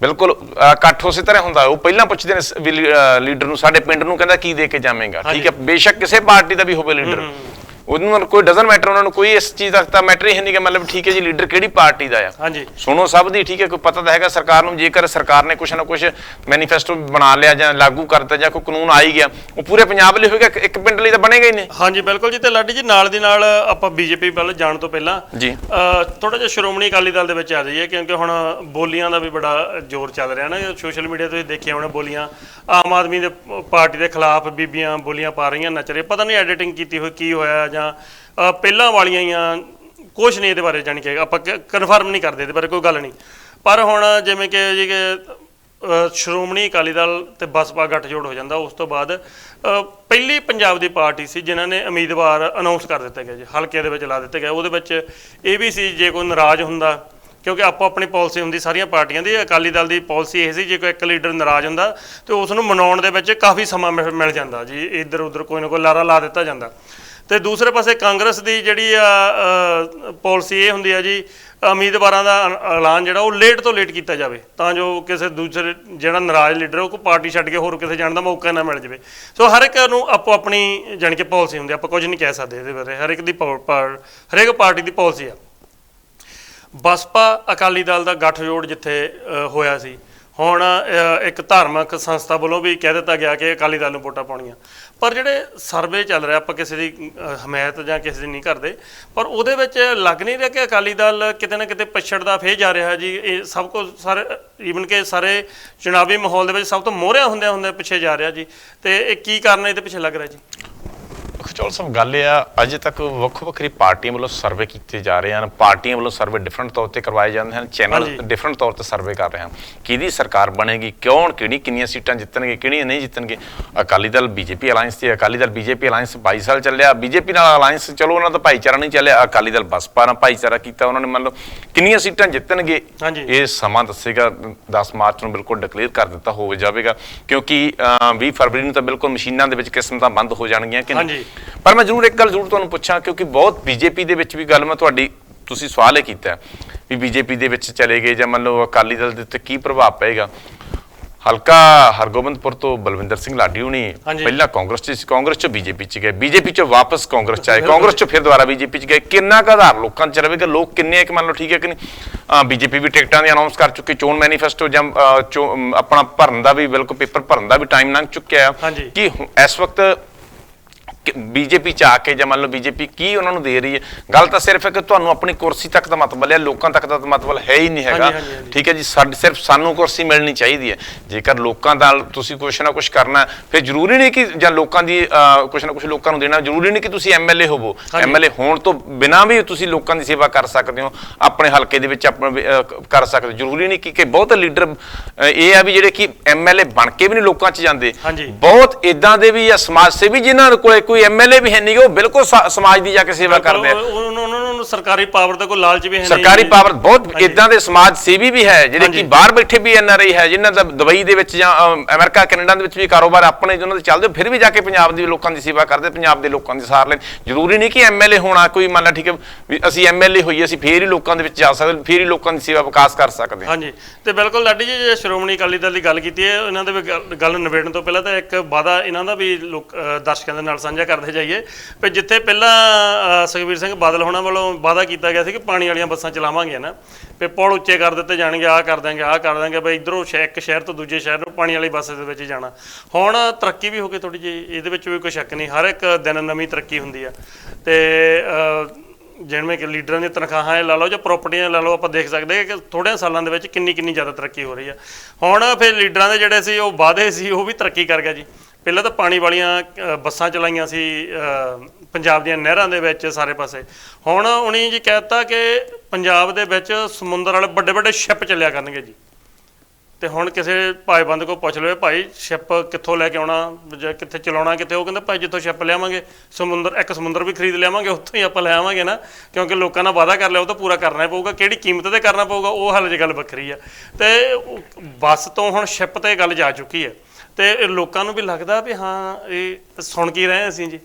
ਬਿਲਕੁਲ ਇਕੱਠ ਉਸੇ ਤਰ੍ਹਾਂ ਹੁੰਦਾ। ਉਹ ਪਹਿਲਾਂ ਪੁੱਛਦੇ ਨੇ ਵੀ ਲੀਡਰ ਨੂੰ, ਸਾਡੇ ਪਿੰਡ ਨੂੰ ਕਹਿੰਦਾ ਕੀ ਦੇ ਕੇ ਜਾਵੇਂਗਾ, ਠੀਕ ਹੈ, ਬੇਸ਼ੱਕ ਕਿਸੇ ਪਾਰਟੀ ਦਾ ਵੀ ਹੋਵੇ ਲੀਡਰ, ਉਹਨੂੰ ਕੋਈ ਡਜ਼ਨਟ ਮੈਟਰ, ਉਹਨਾਂ ਨੂੰ ਕੋਈ ਇਸ ਚੀਜ਼ ਦਾ ਤਾਂ ਮੈਟਰ ਹੀ ਨਹੀਂ ਕਿ ਮਤਲਬ ਠੀਕ ਹੈ ਜੀ ਲੀਡਰ ਕਿਹੜੀ ਪਾਰਟੀ ਦਾ ਆ। ਹਾਂਜੀ, ਸੁਣੋ ਸਭ ਦੀ, ਠੀਕ ਹੈ, ਕੋਈ ਪਤਾ ਤਾਂ ਹੈਗਾ ਸਰਕਾਰ ਨੂੰ, ਜੇਕਰ ਸਰਕਾਰ ਨੇ ਕੁਛ ਨਾ ਕੁਛ ਮੈਨੀਫੈਸਟੋ ਬਣਾ ਲਿਆ ਜਾਂ ਲਾਗੂ ਕਰਤਾ ਜਾਂ ਕੋਈ ਕਾਨੂੰਨ ਆ ਹੀ ਗਿਆ, ਉਹ ਪੂਰੇ ਪੰਜਾਬ ਲਈ ਹੋਏਗਾ, ਇੱਕ ਪਿੰਡ ਲਈ ਤਾਂ ਬਣੇਗਾ ਹੀ ਨਹੀਂ। ਹਾਂਜੀ ਬਿਲਕੁਲ ਜੀ। ਤੇ ਲਾਡੀ ਜੀ ਨਾਲ ਦੀ ਨਾਲ ਆਪਾਂ ਬੀਜੇਪੀ ਵੱਲ ਜਾਣ ਤੋਂ ਪਹਿਲਾਂ ਜੀ ਥੋੜਾ ਜਿਹਾ ਸ਼੍ਰੋਮਣੀ ਅਕਾਲੀ ਦਲ ਦੇ ਵਿੱਚ ਆ ਜਾਈਏ, ਕਿਉਂਕਿ ਹੁਣ ਬੋਲੀਆਂ ਦਾ ਵੀ ਬੜਾ ਜ਼ੋਰ ਚੱਲ ਰਿਹਾ ਨਾ, ਸੋਸ਼ਲ ਮੀਡੀਆ ਤੁਸੀਂ ਦੇਖਿਆ ਹੋਣਾ, ਬੋਲੀਆਂ ਆਮ ਆਦਮੀ ਦੇ ਪਾਰਟੀ ਦੇ ਖਿਲਾਫ ਬੀਬੀਆਂ ਬੋਲੀਆਂ ਪਾ ਰਹੀਆਂ, ਨੱਚ ਰਹੇ, ਪਤਾ ਨਹੀਂ ਐਡੀਟਿੰਗ ਕੀਤੀ ਹੋਈ ਕੀ ਹੋਇਆ ਜਾਂ ਪਹਿਲਾਂ ਵਾਲੀਆਂ ਹੀ ਆ, ਕੁਛ ਨਹੀਂ ਇਹਦੇ ਬਾਰੇ, ਜਾਣੀ ਕਿ ਆਪਾਂ ਕਨਫਰਮ ਨਹੀਂ ਕਰਦੇ ਇਹਦੇ ਬਾਰੇ, ਕੋਈ ਗੱਲ ਨਹੀਂ। ਪਰ ਹੁਣ ਜਿਵੇਂ ਕਿ ਜੀ ਕਿ ਸ਼੍ਰੋਮਣੀ ਅਕਾਲੀ ਦਲ ਤੇ ਬਸਪਾ ਗੱਠਜੋੜ ਹੋ ਜਾਂਦਾ, ਉਸ ਤੋਂ ਬਾਅਦ ਪਹਿਲੀ ਪੰਜਾਬ ਦੀ ਪਾਰਟੀ ਸੀ ਜਿਨ੍ਹਾਂ ਨੇ ਉਮੀਦਵਾਰ ਅਨਾਉਂਸ ਕਰ ਦਿੱਤੇ ਗਏ ਜੀ, ਹਲਕੇ ਦੇ ਵਿੱਚ ਲਾ ਦਿੱਤੇ ਗਏ। ਉਹਦੇ ਵਿੱਚ ਇਹ ਵੀ ਸੀ ਜੇ ਕੋਈ ਨਾਰਾਜ਼ ਹੁੰਦਾ, ਕਿਉਂਕਿ ਆਪੋ ਆਪਣੀ ਪਾਲਿਸੀ ਹੁੰਦੀ ਸਾਰੀਆਂ ਪਾਰਟੀਆਂ ਦੀ, ਅਕਾਲੀ ਦਲ ਦੀ ਪਾਲਿਸੀ ਇਹ ਸੀ ਜੇ ਕੋਈ ਇੱਕ ਲੀਡਰ ਨਾਰਾਜ਼ ਹੁੰਦਾ ਤੇ ਉਸ ਨੂੰ ਮਨਾਉਣ ਦੇ ਵਿੱਚ ਕਾਫੀ ਸਮਾਂ ਮਿਲ ਜਾਂਦਾ ਜੀ, ਇੱਧਰ ਉੱਧਰ ਕੋਈ ਨਾ ਕੋਈ ਲਾਰਾ ਲਾ ਦਿੱਤਾ ਜਾਂਦਾ। ਤੇ ਦੂਸਰੇ ਪਾਸੇ ਕਾਂਗਰਸ ਦੀ ਜਿਹੜੀ ਆ ਪਾਲਿਸੀ ਇਹ ਹੁੰਦੀ ਆ ਜੀ, ਉਮੀਦਵਾਰਾਂ ਦਾ ਐਲਾਨ ਜਿਹੜਾ ਉਹ ਲੇਟ ਤੋਂ ਲੇਟ ਕੀਤਾ ਜਾਵੇ, ਤਾਂ ਜੋ ਕਿਸੇ ਦੂਸਰੇ ਜਿਹੜਾ ਨਾਰਾਜ਼ ਲੀਡਰ ਉਹ ਕੋਈ ਪਾਰਟੀ ਛੱਡ ਕੇ ਹੋਰ ਕਿਸੇ ਜਾਣ ਦਾ ਮੌਕਾ ਨਾ ਮਿਲ ਜਾਵੇ। ਸੋ ਹਰ ਇੱਕ ਨੂੰ ਆਪੋ ਆਪਣੀ ਜਾਣੀ ਕਿ ਪਾਲਿਸੀ ਹੁੰਦੀ, ਆਪਾਂ ਕੁਝ ਨਹੀਂ ਕਹਿ ਸਕਦੇ ਇਹਦੇ ਬਾਰੇ, ਹਰ ਇੱਕ ਦੀ ਹਰੇਕ ਪਾਰਟੀ ਦੀ ਪਾਲਿਸੀ ਆ। ਬਸਪਾ ਅਕਾਲੀ ਦਲ ਦਾ ਗੱਠਜੋੜ ਜਿੱਥੇ ਹੋਇਆ ਸੀ, ਹੁਣ ਇੱਕ ਧਾਰਮਿਕ ਸੰਸਥਾ ਵੱਲੋਂ ਵੀ ਕਹਿ ਦਿੱਤਾ ਗਿਆ ਕਿ ਅਕਾਲੀ ਦਲ ਨੂੰ ਵੋਟਾਂ ਪਾਉਣੀਆਂ, ਪਰ ਜਿਹੜੇ ਸਰਵੇ ਚੱਲ ਰਿਹਾ, ਆਪਾਂ ਕਿਸੇ ਦੀ ਹਮਾਇਤ ਜਾਂ ਕਿਸੇ ਦੀ ਨਹੀਂ ਕਰਦੇ, ਪਰ ਉਹਦੇ ਵਿੱਚ ਲੱਗ ਨਹੀਂ ਰਿਹਾ ਕਿ ਅਕਾਲੀ ਦਲ ਕਿਤੇ ਨਾ ਕਿਤੇ ਪਛੜਦਾ ਫੇਰ ਜਾ ਰਿਹਾ ਜੀ। ਇਹ ਸਭ ਕੁਝ ਸਾਰੇ ਈਵਨ ਕਿ ਸਾਰੇ ਚੁਣਾਵੀ ਮਾਹੌਲ ਦੇ ਵਿੱਚ ਸਭ ਤੋਂ ਮੋਹਰਿਆਂ ਹੁੰਦਿਆਂ ਪਿੱਛੇ ਜਾ ਰਿਹਾ ਜੀ। ਤੇ ਇਹ ਕੀ ਕਾਰਨ ਇਹਦੇ ਪਿੱਛੇ ਲੱਗ ਰਿਹਾ ਜੀ? ਚਲੋ ਸਭ ਗੱਲ ਇਹ ਆ, ਅਜੇ ਤੱਕ ਵੱਖੋ ਵੱਖਰੀ ਪਾਰਟੀਆਂ ਵੱਲੋਂ ਸਰਵੇ ਕੀਤੇ ਜਾ ਰਹੇ ਹਨ, ਪਾਰਟੀਆਂ ਵੱਲੋਂ ਸਰਵੇ ਡਿਫਰੈਂਟ ਤੌਰ ਤੇ ਕਰਵਾਏ ਜਾਂਦੇ ਹਨ, ਚੈਨਲ ਡਿਫਰੈਂਟ ਤੌਰ ਤੇ ਸਰਵੇ ਕਰ ਰਹੇ ਹਨ, ਕਿਹਦੀ ਸਰਕਾਰ ਬਣੇਗੀ, ਕਿੰਨੀਆਂ ਸੀਟਾਂ ਜਿੱਤਣਗੇ, ਕਿਹੜੀਆਂ ਨਹੀਂ ਜਿੱਤਣਗੇ। ਅਕਾਲੀ ਦਲ ਬੀਜੇਪੀ ਅਲਾਇੰਸ ਤੇ ਅਕਾਲੀ ਦਲ ਬੀਜੇਪੀ ਅਲਾਇੰਸ 22 ਸਾਲ ਚੱਲਿਆ, ਬੀਜੇਪੀ ਨਾਲ ਅਲਾਇੰਸ, ਚਲੋ ਉਹਨਾਂ ਦਾ ਭਾਈਚਾਰਾ ਨਹੀਂ ਚੱਲਿਆ, ਅਕਾਲੀ ਦਲ ਬਸਪਾ ਨਾਲ ਭਾਈਚਾਰਾ ਕੀਤਾ, ਉਹਨਾਂ ਨੇ ਮੰਨ ਲਓ ਕਿੰਨੀਆਂ ਸੀਟਾਂ ਜਿੱਤਣਗੇ ਇਹ ਸਮਾਂ ਦੱਸੇਗਾ। 10 ਮਾਰਚ ਨੂੰ ਬਿਲਕੁਲ ਡਿਕਲੇਅਰ ਕਰ ਦਿੱਤਾ ਹੋ ਜਾਵੇਗਾ, ਕਿਉਂਕਿ 20 ਫਰਵਰੀ ਨੂੰ ਤਾਂ ਬਿਲਕੁਲ ਮਸ਼ੀਨਾਂ ਦੇ ਵਿੱਚ ਕਿਸਮਤਾਂ ਬੰਦ ਹੋ ਜਾਣਗੀਆਂ ਕਿ ਨਹੀਂ। ਪਰ ਮੈਂ ਜ਼ਰੂਰ ਇੱਕ ਗੱਲ ਜ਼ਰੂਰ ਤੁਹਾਨੂੰ ਪੁੱਛਾਂ, ਕਿਉਂਕਿ ਬਹੁਤ ਬੀਜੇਪੀ ਦੇ ਵਿੱਚ ਵੀ ਗੱਲ ਮੈਂ ਤੁਸੀਂ ਸਵਾਲ ਇਹ ਕੀਤਾ ਵੀ ਬੀਜੇਪੀ ਦੇ ਵਿੱਚ ਚਲੇ ਗਏ ਜਾਂ ਮੰਨ ਲਓ ਅਕਾਲੀ ਦਲ ਦੇ ਉੱਤੇ ਕੀ ਪ੍ਰਭਾਵ ਪਏਗਾ। ਹਲਕਾ ਹਰਗੋਬਿੰਦਪੁਰ ਤੋਂ ਬਲਵਿੰਦਰ ਸਿੰਘ ਲਾਡੀ ਹੁਣੀ ਪਹਿਲਾਂ ਕਾਂਗਰਸ 'ਚ ਸੀ, ਕਾਂਗਰਸ 'ਚੋਂ ਬੀਜੇਪੀ 'ਚ ਗਏ, ਬੀਜੇਪੀ 'ਚੋਂ ਵਾਪਸ ਕਾਂਗਰਸ 'ਚ ਆਏ, ਕਾਂਗਰਸ 'ਚੋਂ ਫਿਰ ਦੁਬਾਰਾ ਬੀਜੇਪੀ 'ਚ ਗਏ। ਕਿੰਨਾ ਕੁ ਆਧਾਰ ਲੋਕਾਂ 'ਚ ਰਹੇਗਾ, ਲੋਕ ਕਿੰਨੇ ਕਿ ਮੰਨ ਲਓ ਠੀਕ ਹੈ ਕਿ ਨਹੀਂ। ਬੀਜੇਪੀ ਵੀ ਟਿਕਟਾਂ ਦੀ ਅਨਾਉਂਸ ਕਰ ਚੁੱਕੀ, ਚੋਣ ਮੈਨੀਫੈਸਟੋ ਜਾਂ ਆਪਣਾ ਭਰਨ ਦਾ ਵੀ ਬਿਲਕੁਲ ਪੇਪਰ ਭਰਨ ਦਾ ਵੀ ਟਾਈਮ ਲੰਘ ਚੁੱਕਿਆ ਕਿ ਇਸ ਵਕਤ ਬੀਜੇਪੀ 'ਚ ਆ ਕੇ ਜਾਂ ਮੰਨ ਲਓ ਬੀਜੇਪੀ ਕੀ ਉਹਨਾਂ ਨੂੰ ਦੇ ਰਹੀ ਹੈ। ਗੱਲ ਤਾਂ ਸਿਰਫ ਹੈ ਕਿ ਤੁਹਾਨੂੰ ਆਪਣੀ ਕੁਰਸੀ ਤੱਕ ਦਾ ਮਤਲਬ ਹੈ, ਲੋਕਾਂ ਤੱਕ ਦਾ ਮਤਲਬ ਹੈ ਹੀ ਨਹੀਂ ਹੈਗਾ, ਠੀਕ ਹੈ ਜੀ। ਸਿਰਫ ਸਾਨੂੰ ਕੁਰਸੀ ਮਿਲਣੀ ਚਾਹੀਦੀ ਹੈ। ਜੇਕਰ ਲੋਕਾਂ ਨਾਲ ਤੁਸੀਂ ਕੁਛ ਨਾ ਕੁਛ ਕਰਨਾ, ਫਿਰ ਜ਼ਰੂਰੀ ਨਹੀਂ ਕਿ ਜਾਂ ਲੋਕਾਂ ਦੀ ਕੁਛ ਨਾ ਕੁਛ ਲੋਕਾਂ ਨੂੰ ਦੇਣਾ, ਜ਼ਰੂਰੀ ਨਹੀਂ ਕਿ ਤੁਸੀਂ ਐਮਐਲਏ ਹੋਵੋ। ਐਮਐਲਏ ਹੋਣ ਤੋਂ ਬਿਨਾਂ ਵੀ ਤੁਸੀਂ ਲੋਕਾਂ ਦੀ ਸੇਵਾ ਕਰ ਸਕਦੇ ਹੋ, ਆਪਣੇ ਹਲਕੇ ਦੇ ਵਿੱਚ ਕਰ ਸਕਦੇ ਹੋ। ਜ਼ਰੂਰੀ ਨਹੀਂ ਕਿ ਬਹੁਤ ਲੀਡਰ ਇਹ ਆ ਵੀ ਜਿਹੜੇ ਕਿ ਐਮਐਲਏ ਬਣ ਕੇ ਵੀ ਨਹੀਂ ਲੋਕਾਂ 'ਚ ਜਾਂਦੇ, ਬਹੁਤ ਇਦਾਂ ਦੇ ਵੀ ਆ ਸਮਾਜ ਸੇਵੀ ਜਿਨ੍ਹਾਂ ਕੋਲ ਕੋਈ ਐਮਐਲਏ ਵੀ ਹੈ ਨਹੀਂ, ਉਹ ਬਿਲਕੁਲ ਸਮਾਜ ਦੀ ਜਾ ਕੇ ਸੇਵਾ ਕਰਦੇ ਆ। ਉਹਨਾਂ ਨੂੰ ਸਰਕਾਰੀ ਪਾਵਰ ਦਾ ਕੋਈ ਲਾਲਚ ਵੀ ਹੈ ਨਹੀਂ, ਸਰਕਾਰੀ ਪਾਵਰ ਬਹੁਤ ਇਦਾਂ ਦੇ ਸਮਾਜ ਸੇਵੀ ਵੀ ਹੈ ਜਿਹੜੇ ਕਿ ਬਾਹਰ ਬੈਠੇ ਵੀ ਐਨਆਰਆਈ ਹੈ, ਜਿਨ੍ਹਾਂ ਦਾ ਦੁਬਈ ਦੇ ਵਿੱਚ ਜਾਂ ਅਮਰੀਕਾ ਕੈਨੇਡਾ ਦੇ ਵਿੱਚ ਵੀ ਕਾਰੋਬਾਰ ਆਪਣੇ ਉਹਨਾਂ ਦੇ ਚੱਲਦੇ, ਫਿਰ ਵੀ ਜਾ ਕੇ ਪੰਜਾਬ ਦੇ ਲੋਕਾਂ ਦੀ ਸੇਵਾ ਕਰਦੇ, ਪੰਜਾਬ ਦੇ ਲੋਕਾਂ ਦੀ ਸਾਰ ਲੈਣ। ਜ਼ਰੂਰੀ ਨਹੀਂ ਕਿ ਐਮਐਲਏ ਹੋਣਾ ਕੋਈ ਮੰਨ ਲਾ ਠੀਕ ਹੈ ਵੀ ਅਸੀਂ ਐਮਐਲਏ ਹੋਈਏ ਅਸੀਂ ਫੇਰ ਹੀ ਲੋਕਾਂ ਦੇ ਵਿੱਚ ਜਾ ਸਕਦੇ, ਫੇਰ ਹੀ ਲੋਕਾਂ ਦੀ ਸੇਵਾ ਵਿਕਾਸ ਕਰ ਸਕਦੇ। ਹਾਂਜੀ, ਤੇ ਬਿਲਕੁਲ ਲਾਡੀ ਜੀ ਜੇ ਸ਼੍ਰੋਮਣੀ ਅਕਾਲੀ ਦਲ ਦੀ ਗੱਲ ਕੀਤੀ ਹੈ, ਇਹਨਾਂ ਦੇ ਵੀ ਗੱਲ ਨਿਬੇੜਨ ਤੋਂ ਪਹਿਲਾਂ ਤਾਂ ਇੱਕ ਵਾਅਦਾ ਇਹਨਾਂ ਦਾ ਵੀ ਦਰਸ਼ਕਾਂ ਦੇ ਨਾਲ ਸਾਂਝਾ ਕਰਦੇ ਜਾਈਏ ਵੀ ਜਿੱਥੇ ਪਹਿਲਾਂ ਸੁਖਬੀਰ ਸਿੰਘ ਬਾਦਲ ਹੋਣਾ ਵੱਲੋਂ ਵਾਅਦਾ ਕੀਤਾ ਗਿਆ ਸੀ ਕਿ ਪਾਣੀ ਵਾਲੀਆਂ ਬੱਸਾਂ ਚਲਾਵਾਂਗੇ ਨਾ, ਵੀ ਪੁਲ ਉੱਚੇ ਕਰ ਦਿੱਤੇ ਜਾਣਗੇ, ਆਹ ਕਰ ਦਾਂਗੇ ਬਈ ਇੱਧਰੋਂ ਇੱਕ ਸ਼ਹਿਰ ਤੋਂ ਦੂਜੇ ਸ਼ਹਿਰ ਨੂੰ ਪਾਣੀ ਵਾਲੀ ਬੱਸ ਦੇ ਵਿੱਚ ਜਾਣਾ। ਹੁਣ ਤਰੱਕੀ ਵੀ ਹੋ ਗਈ ਥੋੜ੍ਹੀ ਜਿਹੀ, ਇਹਦੇ ਵਿੱਚ ਵੀ ਕੋਈ ਸ਼ੱਕ ਨਹੀਂ, ਹਰ ਇੱਕ ਦਿਨ ਨਵੀਂ ਤਰੱਕੀ ਹੁੰਦੀ ਆ। ਤੇ ਜਿਵੇਂ ਕਿ ਲੀਡਰਾਂ ਦੀਆਂ ਤਨਖਾਹਾਂ ਲਾ ਲਓ ਜਾਂ ਪ੍ਰਾਪਰਟੀਆਂ ਲਾ ਲਓ, ਆਪਾਂ ਦੇਖ ਸਕਦੇ ਕਿ ਥੋੜ੍ਹੇ ਸਾਲਾਂ ਦੇ ਵਿੱਚ ਕਿੰਨੀ ਜ਼ਿਆਦਾ ਤਰੱਕੀ ਹੋ ਰਹੀ ਆ। ਹੁਣ ਫਿਰ ਲੀਡਰਾਂ ਦੇ ਜਿਹੜੇ ਸੀ ਉਹ ਵਾਅਦੇ ਸੀ ਉਹ ਵੀ ਤਰੱਕੀ ਕਰ ਗਿਆ ਜੀ। ਪਹਿਲਾਂ ਤਾਂ ਪਾਣੀ ਵਾਲੀਆਂ ਬੱਸਾਂ ਚਲਾਈਆਂ ਸੀ ਪੰਜਾਬ ਦੀਆਂ ਨਹਿਰਾਂ ਦੇ ਵਿੱਚ ਸਾਰੇ ਪਾਸੇ, ਹੁਣ ਉਹਨੇ ਜੀ ਕਹਿ ਦਿੱਤਾ ਕਿ ਪੰਜਾਬ ਦੇ ਵਿੱਚ ਸਮੁੰਦਰ ਵਾਲੇ ਵੱਡੇ ਵੱਡੇ ਸ਼ਿਪ ਚੱਲਿਆ ਕਰਨਗੇ ਜੀ। ਤੇ ਹੁਣ ਕਿਸੇ ਭਾਈ ਬੰਦ ਕੋਲ ਪੁੱਛ ਲਓ ਭਾਈ ਸ਼ਿਪ ਕਿੱਥੋਂ ਲੈ ਕੇ ਆਉਣਾ ਜਾਂ ਕਿੱਥੇ ਚਲਾਉਣਾ ਕਿੱਥੇ, ਉਹ ਕਹਿੰਦਾ ਭਾਈ ਜਿੱਥੋਂ ਸ਼ਿਪ ਲਿਆਵਾਂਗੇ ਇੱਕ ਸਮੁੰਦਰ ਵੀ ਖਰੀਦ ਲਿਆਵਾਂਗੇ, ਉੱਥੋਂ ਹੀ ਆਪਾਂ ਲੈ ਆਵਾਂਗੇ ਨਾ, ਕਿਉਂਕਿ ਲੋਕਾਂ ਨਾਲ ਵਾਅਦਾ ਕਰ ਲਿਆ ਉਹ ਤਾਂ ਪੂਰਾ ਕਰਨਾ ਪਊਗਾ, ਕਿਹੜੀ ਕੀਮਤ ਤੇ ਕਰਨਾ ਪਊਗਾ ਉਹ ਹਾਲੇ ਦੀ ਗੱਲ ਵੱਖਰੀ ਆ। ਤੇ ਬੱਸ ਤੋਂ ਹੁਣ ਸ਼ਿਪ ਤੇ ਗੱਲ ਜਾ ਚੁੱਕੀ ਹੈ ਤੇ ਲੋਕਾਂ ਨੂੰ ਵੀ ਲੱਗਦਾ ਵੀ ਹਾਂ ਇਹ ਸੁਣ ਕੀ ਰਹੇ ਅਸੀਂ ਜੀ।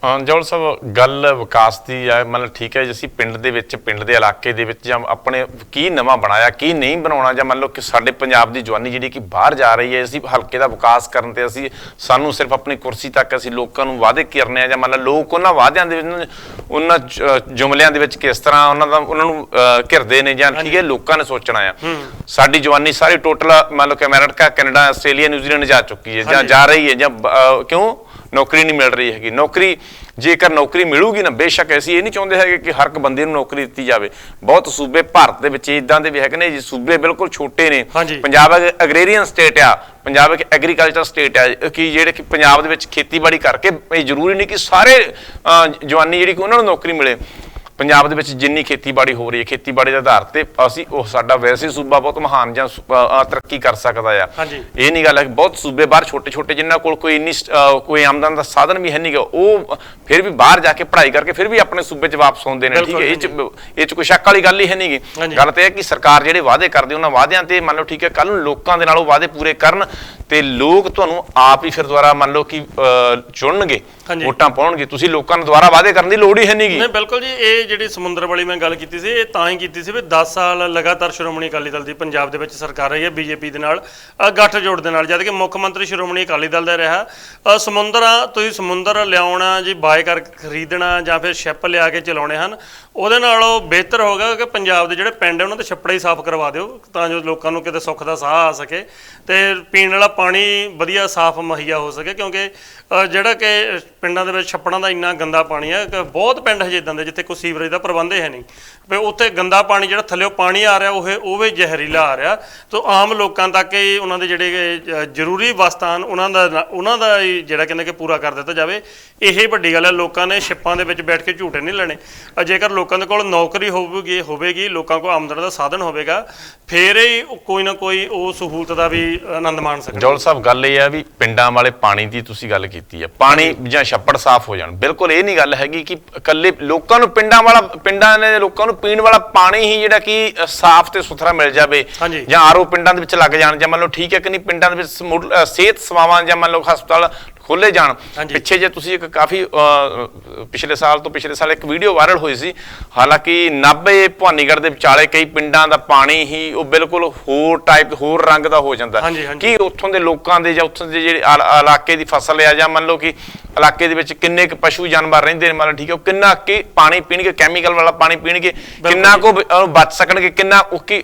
ਜੌਲ ਸਾਹਿਬ ਗੱਲ ਵਿਕਾਸ ਦੀ ਹੈ, ਮਤਲਬ ਠੀਕ ਹੈ ਜੀ, ਅਸੀਂ ਪਿੰਡ ਦੇ ਵਿੱਚ ਪਿੰਡ ਦੇ ਇਲਾਕੇ ਦੇ ਵਿੱਚ ਜਾਂ ਆਪਣੇ ਕੀ ਨਵਾਂ ਬਣਾਇਆ ਕੀ ਨਹੀਂ ਬਣਾਉਣਾ, ਜਾਂ ਮੰਨ ਲਓ ਕਿ ਸਾਡੇ ਪੰਜਾਬ ਦੀ ਜਵਾਨੀ ਜਿਹੜੀ ਕਿ ਬਾਹਰ ਜਾ ਰਹੀ ਹੈ, ਅਸੀਂ ਹਲਕੇ ਦਾ ਵਿਕਾਸ ਕਰਨ ਤੇ ਸਾਨੂੰ ਸਿਰਫ ਆਪਣੀ ਕੁਰਸੀ ਤੱਕ ਅਸੀਂ ਲੋਕਾਂ ਨੂੰ ਵਾਅਦੇ ਕਰਨੇ ਆ, ਜਾਂ ਮੰਨ ਲਓ ਲੋਕ ਉਹਨਾਂ ਵਾਅਦਿਆਂ ਦੇ ਵਿੱਚ ਉਹਨਾਂ ਜੁਮਲਿਆਂ ਦੇ ਵਿੱਚ ਕਿਸ ਤਰ੍ਹਾਂ ਉਹਨਾਂ ਨੂੰ ਘਿਰਦੇ ਨੇ, ਜਾਂ ਠੀਕ ਹੈ ਲੋਕਾਂ ਨੇ ਸੋਚਣਾ ਆ। ਸਾਡੀ ਜਵਾਨੀ ਸਾਰੀ ਟੋਟਲ ਮੰਨ ਲਓ ਕਿ ਅਮਰੀਕਾ, ਕੈਨੇਡਾ, ਆਸਟ੍ਰੇਲੀਆ, ਨਿਊਜ਼ੀਲੈਂਡ ਜਾ ਚੁੱਕੀ ਹੈ ਜਾਂ ਜਾ ਰਹੀ ਹੈ, ਜਾਂ ਕਿਉਂ ਨੌਕਰੀ ਨਹੀਂ ਮਿਲ ਰਹੀ ਹੈਗੀ। ਨੌਕਰੀ ਜੇਕਰ ਨੌਕਰੀ ਮਿਲੂਗੀ ਨਾ, ਬੇਸ਼ੱਕ ਅਸੀਂ ਇਹ ਨਹੀਂ ਚਾਹੁੰਦੇ ਹੈਗੇ ਕਿ ਹਰ ਇੱਕ ਬੰਦੇ ਨੂੰ ਨੌਕਰੀ ਦਿੱਤੀ ਜਾਵੇ। ਬਹੁਤ ਸੂਬੇ ਭਾਰਤ ਦੇ ਵਿੱਚ ਇਦਾਂ ਦੇ ਵੀ ਹੈਗੇ ਨੇ ਜੀ, ਸੂਬੇ ਬਿਲਕੁਲ ਛੋਟੇ ਨੇ। ਪੰਜਾਬ ਐਗਰੀਰੀਅਨ ਸਟੇਟ ਆ, ਪੰਜਾਬ ਇੱਕ ਐਗਰੀਕਲਚਰ ਸਟੇਟ ਆ, ਕਿ ਜਿਹੜੇ ਕਿ ਪੰਜਾਬ ਦੇ ਵਿੱਚ ਖੇਤੀਬਾੜੀ ਕਰਕੇ ਇਹ ਜ਼ਰੂਰੀ ਨਹੀਂ ਕਿ ਸਾਰੇ ਜਵਾਨੀ ਜਿਹੜੀ ਕਿ ਉਹਨਾਂ ਨੂੰ ਨੌਕਰੀ ਮਿਲੇ। ਪੰਜਾਬ ਦੇ ਵਿੱਚ ਜਿੰਨੀ ਖੇਤੀਬਾੜੀ ਹੋ ਰਹੀ ਹੈ, ਖੇਤੀਬਾੜੀ ਦੇ ਆਧਾਰ ਤੇ ਅਸੀਂ ਉਹ ਸਾਡਾ ਵੈਸੇ ਸੂਬਾ ਬਹੁਤ ਮਹਾਨ ਜਾਂ ਤਰੱਕੀ ਕਰ ਸਕਦਾ ਆ। ਇਹ ਨਹੀਂ ਗੱਲ ਹੈ, ਬਹੁਤ ਸੂਬੇ ਬਾਹਰ ਛੋਟੇ ਛੋਟੇ ਜਿਨ੍ਹਾਂ ਕੋਲ ਕੋਈ ਆਮਦਨ ਦਾ ਸਾਧਨ ਵੀ ਹੈ ਨਹੀਂਗਾ, ਉਹ ਫਿਰ ਵੀ ਬਾਹਰ ਜਾ ਕੇ ਪੜ੍ਹਾਈ ਕਰਕੇ ਫਿਰ ਵੀ ਆਪਣੇ ਸੂਬੇ 'ਚ ਵਾਪਸ ਆਉਂਦੇ ਨੇ। ਠੀਕ ਹੈ, ਇਹ 'ਚ ਕੋਈ ਸ਼ੱਕ ਵਾਲੀ ਗੱਲ ਹੀ ਹੈ ਨਹੀਂਗੀ। ਗੱਲ ਤਾਂ ਇਹ ਹੈ ਕਿ ਸਰਕਾਰ ਜਿਹੜੇ ਵਾਅਦੇ ਕਰਦੀ ਉਹਨਾਂ ਵਾਅਦਿਆਂ ਤੇ ਮੰਨ ਲਓ ਠੀਕ ਹੈ, ਕੱਲ ਨੂੰ ਲੋਕਾਂ ਦੇ ਨਾਲ ਉਹ ਵਾਅਦੇ ਪੂਰੇ ਕਰਨ ਤੇ ਲੋਕ ਤੁਹਾਨੂੰ ਆਪ ਹੀ ਫਿਰ ਦੁਬਾਰਾ ਮੰਨ ਲਓ ਕਿ ਚੁਣਨਗੇ, ਵੋਟਾਂ ਪਾਉਣਗੇ। ਤੁਸੀਂ ਲੋਕਾਂ ਨੂੰ ਦੁਬਾਰਾ ਵਾਅਦੇ ਕਰਨ ਦੀ ਲੋੜ ਹੀ ਹੈ ਨਹੀਂਗੀ। ਬਿਲਕੁਲ ਜੀ, ਇਹ ਜਿਹੜੀ ਸਮੁੰਦਰ ਵਾਲੀ ਮੈਂ ਗੱਲ ਕੀਤੀ ਸੀ, ਇਹ ਤਾਂ ਹੀ ਕੀਤੀ ਸੀ ਵੀ 10 ਸਾਲ ਲਗਾਤਾਰ ਸ਼੍ਰੋਮਣੀ ਅਕਾਲੀ ਦਲ ਦੀ ਪੰਜਾਬ ਦੇ ਵਿੱਚ ਸਰਕਾਰ ਰਹੀ ਹੈ ਬੀਜੇਪੀ ਦੇ ਨਾਲ ਗੱਠਜੋੜ ਦੇ ਨਾਲ, ਜਦ ਕਿ ਮੁੱਖ ਮੰਤਰੀ ਸ਼੍ਰੋਮਣੀ ਅਕਾਲੀ ਦਲ ਦਾ ਰਿਹਾ। ਤੁਸੀਂ ਸਮੁੰਦਰ ਲਿਆਉਣਾ ਜੀ, ਬਾਏ ਕਰ ਖਰੀਦਣਾ ਜਾਂ ਫਿਰ ਸ਼ਿਪ ਲਿਆ ਕੇ ਚਲਾਉਣੇ ਹਨ, ਉਹਦੇ ਨਾਲੋਂ ਬਿਹਤਰ ਹੋਗਾ ਕਿ ਪੰਜਾਬ ਦੇ ਜਿਹੜੇ ਪਿੰਡ ਉਹਨਾਂ ਦੇ ਛੱਪੜੇ ਹੀ ਸਾਫ਼ ਕਰਵਾ ਦਿਓ, ਤਾਂ ਜੋ ਲੋਕਾਂ ਨੂੰ ਕਿਤੇ ਸੁੱਖ ਦਾ ਸਾਹ ਆ ਸਕੇ ਤੇ ਪੀਣ ਵਾਲਾ ਪਾਣੀ ਵਧੀਆ ਸਾਫ਼ ਮੁਹੱਈਆ ਹੋ ਸਕੇ। ਕਿਉਂਕਿ ਜਿਹੜਾ ਕਿ ਪਿੰਡਾਂ ਦੇ ਵਿੱਚ ਛੱਪੜਾਂ ਦਾ ਇੰਨਾ ਗੰਦਾ ਪਾਣੀ ਹੈ ਕਿ ਬਹੁਤ ਪਿੰਡ ਹਜੇ ਇੱਦਾਂ ਦੇ ਜਿੱਥੇ ਕੋਈ ਸੀਵਰੇਜ ਦਾ ਪ੍ਰਬੰਧ ਹੈ ਨਹੀਂ, ਵੀ ਉੱਥੇ ਗੰਦਾ ਪਾਣੀ ਜਿਹੜਾ ਥੱਲਿਓਂ ਪਾਣੀ ਆ ਰਿਹਾ ਉਹ ਵੀ ਜ਼ਹਿਰੀਲਾ ਆ ਰਿਹਾ। ਤਾਂ ਆਮ ਲੋਕਾਂ ਤੱਕ ਹੀ ਉਹਨਾਂ ਦੇ ਜਿਹੜੇ ਜ਼ਰੂਰੀ ਵਸਤਾਂ ਹਨ ਉਹਨਾਂ ਦਾ ਜਿਹੜਾ ਕਹਿੰਦੇ ਕਿ ਪੂਰਾ ਕਰ ਦਿੱਤਾ ਜਾਵੇ। ਇਹ ਵੱਡੀ ਗੱਲ ਹੈ। ਲੋਕਾਂ ਨੇ ਛਿੱਪਾਂ ਦੇ ਵਿੱਚ ਬੈਠ ਕੇ ਝੂਟੇ ਨਹੀਂ ਲੈਣੇ। ਜੇਕਰ ਲੋਕਾਂ ਦੇ ਕੋਲ ਨੌਕਰੀ ਹੋਵੇਗੀ, ਲੋਕਾਂ ਕੋਲ ਆਮਦਨ ਦਾ ਸਾਧਨ ਹੋਵੇਗਾ, ਫਿਰ ਹੀ ਕੋਈ ਨਾ ਕੋਈ ਉਹ ਸਹੂਲਤ ਦਾ ਵੀ ਆਨੰਦ ਮਾਣ ਸਕਦੇ। ਜੌਲ ਸਾਹਿਬ ਗੱਲ ਇਹ ਆ ਵੀ ਪਿੰਡਾਂ ਵਾਲੇ ਪਾਣੀ ਦੀ ਤੁਸੀਂ ਗੱਲ ਕੀਤੀ ਆ, ਪਾਣੀ ਜਾਂ ਛੱਪੜ ਸਾਫ਼ ਹੋ ਜਾਣ, ਬਿਲਕੁਲ ਇਹ ਨਹੀਂ ਗੱਲ ਹੈਗੀ ਕਿ ਇਕੱਲੇ ਲੋਕਾਂ ਨੂੰ ਪਿੰਡਾਂ ਦੇ ਲੋਕਾਂ ਨੂੰ ਪੀਣ ਵਾਲਾ ਪਾਣੀ ਹੀ ਜਿਹੜਾ ਕਿ ਸਾਫ਼ ਤੇ ਸੁਥਰਾ ਮਿਲ ਜਾਵੇ, ਜਾਂ ਆਰਓ ਪਿੰਡਾਂ ਦੇ ਵਿੱਚ ਲੱਗ ਜਾਣ, ਜਾਂ ਮੰਨ ਲਓ ਠੀਕ ਹੈ ਕਿ ਨਹੀਂ ਪਿੰਡਾਂ ਦੇ ਵਿੱਚ ਸਿਹਤ ਸੇਵਾਵਾਂ ਜਾਂ ਮੰਨ ਲਓ ਹਸਪਤਾਲ ਖੋਲੇ ਜਾਣ। ਪਿੱਛੇ ਜੇ ਤੁਸੀਂ ਇੱਕ ਕਾਫੀ ਪਿਛਲੇ ਸਾਲ ਇੱਕ ਵੀਡੀਓ ਵਾਇਰਲ ਹੋਈ ਸੀ, ਹਾਲਾਂਕਿ ਨਾਭੇ ਭਵਾਨੀਗੜ੍ਹ ਦੇ ਵਿਚਾਲੇ ਕਈ ਪਿੰਡਾਂ ਦਾ ਪਾਣੀ ਹੀ ਉਹ ਬਿਲਕੁਲ ਹੋਰ ਰੰਗ ਦਾ ਹੋ ਜਾਂਦਾ। ਕਿ ਉੱਥੋਂ ਦੇ ਲੋਕਾਂ ਦੇ ਜਾਂ ਉੱਥੋਂ ਦੇ ਜਿਹੜੇ ਇਲਾਕੇ ਦੀ ਫਸਲ ਆ, ਜਾਂ ਮੰਨ ਲਓ ਕਿ ਇਲਾਕੇ ਦੇ ਵਿੱਚ ਕਿੰਨੇ ਕੁ ਪਸ਼ੂ ਜਾਨਵਰ ਰਹਿੰਦੇ ਨੇ, ਮਤਲਬ ਠੀਕ ਹੈ, ਉਹ ਕਿੰਨਾ ਕਿ ਪਾਣੀ ਪੀਣਗੇ, ਕੈਮੀਕਲ ਵਾਲਾ ਪਾਣੀ ਪੀਣਗੇ, ਕਿੰਨਾ ਕੁ ਬਚ ਸਕਣਗੇ, ਕਿੰਨਾ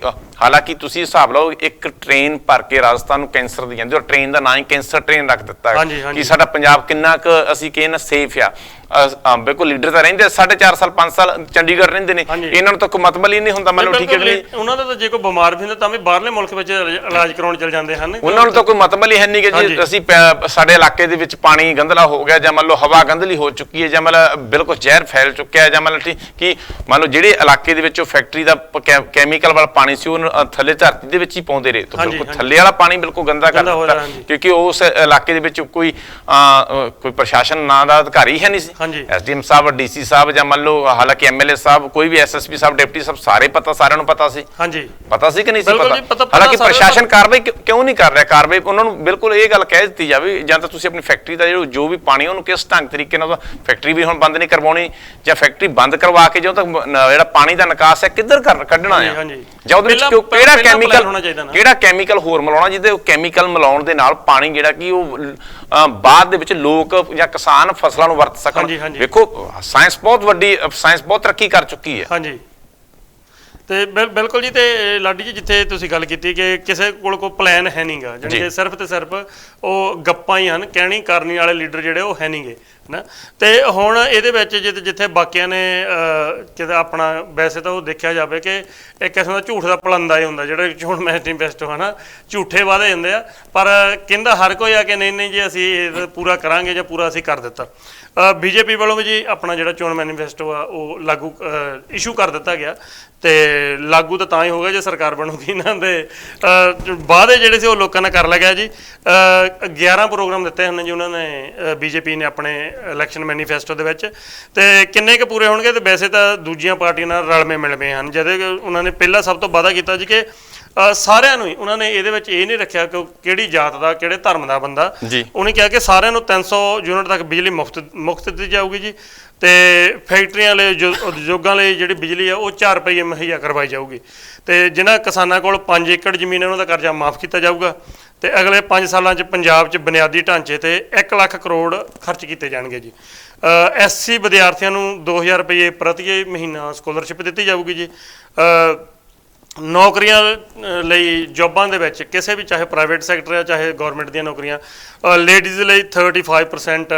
ਹਾਲਾਂਕਿ ਤੁਸੀਂ ਹਿਸਾਬ ਲਓ, ਇੱਕ ਟ੍ਰੇਨ ਭਰ ਕੇ ਰਾਜਸਥਾਨ ਨੂੰ ਕੈਂਸਰ ਦੀ ਜਾਂਦੀ, ਔਰ ਟ੍ਰੇਨ ਦਾ ਨਾਂ ਹੀ ਕੈਂਸਰ ਟ੍ਰੇਨ ਰੱਖ ਦਿੱਤਾ ਕਿ ਸਾਡਾ ਪੰਜਾਬ ਕਿੰਨਾ ਕੁ ਅਸੀਂ ਕਹਿੰਦੇ ਸੇਫ ਆ। ਬਿਲਕੁਲ ਲੀਡਰ ਤਾਂ ਰਹਿੰਦੇ 4.5 ਸਾਲ 5 ਸਾਲ ਚੰਡੀਗੜ੍ਹ ਰਹਿੰਦੇ ਨੇ, ਇਹਨਾਂ ਨੂੰ ਤਾਂ ਕੋਈ ਮਤਲਬ ਹੀ ਨਹੀਂ ਹੁੰਦਾ। ਮੰਨ ਲਓ ਠੀਕ ਹੈ ਜੀ, ਉਹਨਾਂ ਦਾ ਤਾਂ ਜੇ ਕੋਈ ਬਿਮਾਰ ਵੀ ਹੁੰਦਾ ਤਾਂ ਵੀ ਬਾਹਰਲੇ ਮੁਲਕ ਵਿੱਚ ਇਲਾਜ ਕਰਾਉਣ ਚਲ ਜਾਂਦੇ ਹਨ, ਉਹਨਾਂ ਨੂੰ ਤਾਂ ਕੋਈ ਮਤਲਬ ਹੀ ਹੈ ਨਹੀਂ ਕਿ ਜੀ ਅਸੀਂ ਸਾਡੇ ਇਲਾਕੇ ਦੇ ਵਿੱਚ ਪਾਣੀ ਗੰਦਲਾ ਹੋ ਗਿਆ, ਜਾਂ ਮੰਨ ਲਓ ਹਵਾ ਗੰਦਲੀ ਹੋ ਚੁੱਕੀ ਹੈ, ਜਾਂ ਮਤਲਬ ਬਿਲਕੁਲ ਜ਼ਹਿਰ ਫੈਲ ਚੁੱਕਿਆ ਹੈ, ਜਾਂ ਮਤਲਬ ਕਿ ਮੰਨ ਲਓ ਜਿਹੜੇ ਇਲਾਕੇ ਦੇ ਵਿੱਚ ਉਹ ਫੈਕਟਰੀ ਦਾ ਕੈਮੀਕਲ ਵਾਲਾ ਪਾਣੀ ਸੀ ਉਹ ਥੱਲੇ ਧਰਤੀ ਦੇ ਵਿੱਚ ਹੀ ਪਾਉਂਦੇ ਰਹੇ, ਤਾਂ ਬਿਲਕੁਲ ਥੱਲੇ ਵਾਲਾ ਪਾਣੀ ਬਿਲਕੁਲ ਗੰਦਾ ਕਰ ਦਿੱਤਾ, ਕਿਉਂਕਿ ਉਸ ਇਲਾਕੇ ਦੇ ਵਿੱਚ ਕੋਈ ਪ੍ਰਸ਼ਾਸਨ ਨਾਂ ਦਾ ਅਧਿਕਾਰੀ ਹੈ ਨਹੀਂ ਸੀ। ਐਸਡੀਐਮ ਸਾਹਿਬ, ਡੀਸੀ ਸਾਹਿਬ, ਜਾਂ ਮੰਨ ਲਓ ਹਾਲਾਂਕਿ ਐਮਐਲਏ ਸਾਹਿਬ, ਕੋਈ ਵੀ ਐਸਐਸਪੀ ਸਾਹਿਬ, ਡਿਪਟੀ ਸਾਹਿਬ, ਸਾਰਿਆਂ ਨੂੰ ਪਤਾ ਸੀ। ਪਤਾ ਸੀ ਕਿ ਨਹੀਂ ਸੀ ਪਤਾ? ਹਾਲਾਂਕਿ ਪ੍ਰਸ਼ਾਸਨ ਕਾਰਵਾਈ ਕਿਉਂ ਨਹੀਂ ਕਰ ਰਿਹਾ? ਕਾਰਵਾਈ ਉਹਨਾਂ ਨੂੰ ਬਿਲਕੁਲ ਇਹ ਗੱਲ ਕਹਿ ਦਿੱਤੀ ਜਾਵੇ, ਜਾਂ ਤਾਂ ਤੁਸੀਂ ਆਪਣੀ ਫੈਕਟਰੀ ਦਾ ਜੋ ਵੀ ਪਾਣੀ ਉਹਨੂੰ ਕਿਸ ਢੰਗ ਤਰੀਕੇ ਨਾਲ, ਫੈਕਟਰੀ ਵੀ ਹੁਣ ਬੰਦ ਨਹੀਂ ਕਰਵਾਉਣੀ, ਜਾਂ ਫੈਕਟਰੀ ਬੰਦ ਕਰਵਾ ਕੇ ਜਦੋਂ ਤੱਕ ਜਿਹੜਾ ਪਾਣੀ ਦਾ ਨਿਕਾਸ ਹੈ ਕਿੱਧਰ ਕੱਢਣਾ ਆ, ਜਾਂ ਉਹਦੇ ਵਿੱਚ ਕਿਹੜਾ ਕੈਮੀਕਲ ਹੋਰ ਮਿਲਾਉਣਾ, ਜਿਹਦੇ ਕੈਮੀਕਲ ਮਿਲਾਉਣ ਦੇ ਨਾਲ ਪਾਣੀ ਜਿਹੜਾ ਕਿ ਉਹ ਬਾਅਦ ਦੇ ਵਿੱਚ ਲੋਕ ਜਾਂ ਕਿਸਾਨ ਫਸਲਾਂ ਨੂੰ ਵਰਤ ਸਕਣ। ਵੇਖੋ ਸਾਇੰਸ ਬਹੁਤ ਤਰੱਕੀ ਕਰ ਚੁੱਕੀ ਹੈ। ਤੇ ਬਿਲਕੁਲ ਜੀ। ਤੇ ਲਾਡੀ ਜੀ, ਜਿੱਥੇ ਤੁਸੀਂ ਗੱਲ ਕੀਤੀ ਕਿ ਕਿਸੇ ਕੋਲ ਕੋਈ ਪਲਾਨ ਹੈ ਨਹੀਂਗਾ, ਜਾਣੀ ਕਿ ਸਿਰਫ ਤੇ ਸਿਰਫ ਉਹ ਗੱਪਾਂ ਹੀ ਹਨ, ਕਹਿਣੀ ਕਰਨੀ ਵਾਲੇ ਲੀਡਰ ਜਿਹੜੇ ਉਹ ਹੈ ਨਹੀਂਗੇ ਨਾ। ਤੇ ਹੁਣ ਇਹਦੇ ਵਿੱਚ ਜਿੱਥੇ ਬਾਕੀਆਂ ਨੇ ਕਿਤੇ ਆਪਣਾ, ਵੈਸੇ ਤਾਂ ਉਹ ਦੇਖਿਆ ਜਾਵੇ ਕਿ ਇੱਕ ਕਿਸਮ ਦਾ ਝੂਠ ਦਾ ਪਲੰਦਾ ਹੀ ਹੁੰਦਾ ਜਿਹੜਾ ਚੋਣ ਮੈਨੀਫੈਸਟੋ ਹੈ ਨਾ, ਝੂਠੇ ਵਾਅਦੇ ਹੁੰਦੇ ਆ, ਪਰ ਕਹਿੰਦਾ ਹਰ ਕੋਈ ਆ ਕਿ ਨਹੀਂ ਜੀ ਅਸੀਂ ਇਹ ਪੂਰਾ ਕਰਾਂਗੇ ਜਾਂ ਪੂਰਾ ਅਸੀਂ ਕਰ ਦਿੱਤਾ। ਬੀਜੇਪੀ ਵੱਲੋਂ ਵੀ ਜੀ ਆਪਣਾ ਜਿਹੜਾ ਚੋਣ ਮੈਨੀਫੈਸਟੋ ਆ ਉਹ ਲਾਗੂ ਇਸ਼ੂ ਕਰ ਦਿੱਤਾ ਗਿਆ, ਤੇ ਲਾਗੂ ਤਾਂ ਹੀ ਹੋਗਾ ਜੇ ਸਰਕਾਰ ਬਣੂਗੀ। ਇਹਨਾਂ ਦੇ ਵਾਅਦੇ ਜਿਹੜੇ ਸੀ ਉਹ ਲੋਕਾਂ ਨੇ ਕਰ ਲਿਆ ਗਿਆ ਜੀ। 11 ਪ੍ਰੋਗਰਾਮ ਦਿੱਤੇ ਹਨ ਜੀ ਉਹਨਾਂ ਨੇ, ਬੀਜੇਪੀ ਨੇ ਆਪਣੇ ਇਲੈਕਸ਼ਨ ਮੈਨੀਫੈਸਟੋ ਦੇ ਵਿੱਚ, ਤੇ ਕਿੰਨੇ ਕੁ ਪੂਰੇ ਹੋਣਗੇ? ਤੇ ਵੈਸੇ ਤਾਂ ਦੂਜੀਆਂ ਪਾਰਟੀਆਂ ਨਾਲ ਰਲਵੇਂ ਮਿਲਵੇਂ ਹਨ। ਜਦ ਉਹਨਾਂ ਨੇ ਪਹਿਲਾਂ ਸਭ ਤੋਂ ਵਾਅਦਾ ਕੀਤਾ ਜੀ ਕਿ ਸਾਰਿਆਂ ਨੂੰ ਹੀ ਉਹਨਾਂ ਨੇ ਇਹਦੇ ਵਿੱਚ ਇਹ ਨਹੀਂ ਰੱਖਿਆ ਕਿ ਕਿਹੜੀ ਜਾਤ ਦਾ ਕਿਹੜੇ ਧਰਮ ਦਾ ਬੰਦਾ। ਉਹਨੇ ਕਿਹਾ ਕਿ ਸਾਰਿਆਂ ਨੂੰ 300 ਯੂਨਿਟ ਤੱਕ ਬਿਜਲੀ ਮੁਫਤ ਦਿੱਤੀ ਜਾਊਗੀ ਜੀ, ਤੇ ਫੈਕਟਰੀਆਂ ਲਈ ਉਦਯੋਗਾਂ ਲਈ ਜਿਹੜੀ ਬਿਜਲੀ ਆ ਉਹ 4 ਰੁਪਏ ਮੁਹੱਈਆ ਕਰਵਾਈ ਜਾਊਗੀ, ਤੇ ਜਿਨ੍ਹਾਂ ਕਿਸਾਨਾਂ ਕੋਲ 5 ਏਕੜ ਜ਼ਮੀਨ ਹੈ ਉਹਨਾਂ ਦਾ ਕਰਜ਼ਾ ਮਾਫ ਕੀਤਾ ਜਾਊਗਾ, ਤੇ ਅਗਲੇ 5 ਸਾਲਾਂ 'ਚ ਪੰਜਾਬ 'ਚ ਬੁਨਿਆਦੀ ਢਾਂਚੇ ਤੇ 1 ਲੱਖ ਕਰੋੜ ਖਰਚ ਕੀਤੇ ਜਾਣਗੇ ਜੀ। SC ਵਿਦਿਆਰਥੀਆਂ ਨੂੰ 2000 ਰੁਪਏ ਪ੍ਰਤੀ ਮਹੀਨਾ ਸਕਾਲਰਸ਼ਿਪ ਦਿੱਤੀ ਜਾਊਗੀ ਜੀ। ਨੌਕਰੀਆਂ ਲਈ ਜੋਬਾਂ ਦੇ ਵਿੱਚ ਕਿਸੇ ਵੀ ਚਾਹੇ ਪ੍ਰਾਈਵੇਟ ਸੈਕਟਰ ਆ ਚਾਹੇ ਗੌਰਮੈਂਟ ਦੀਆਂ ਨੌਕਰੀਆਂ, ਲੇਡੀਜ਼ ਲਈ 35%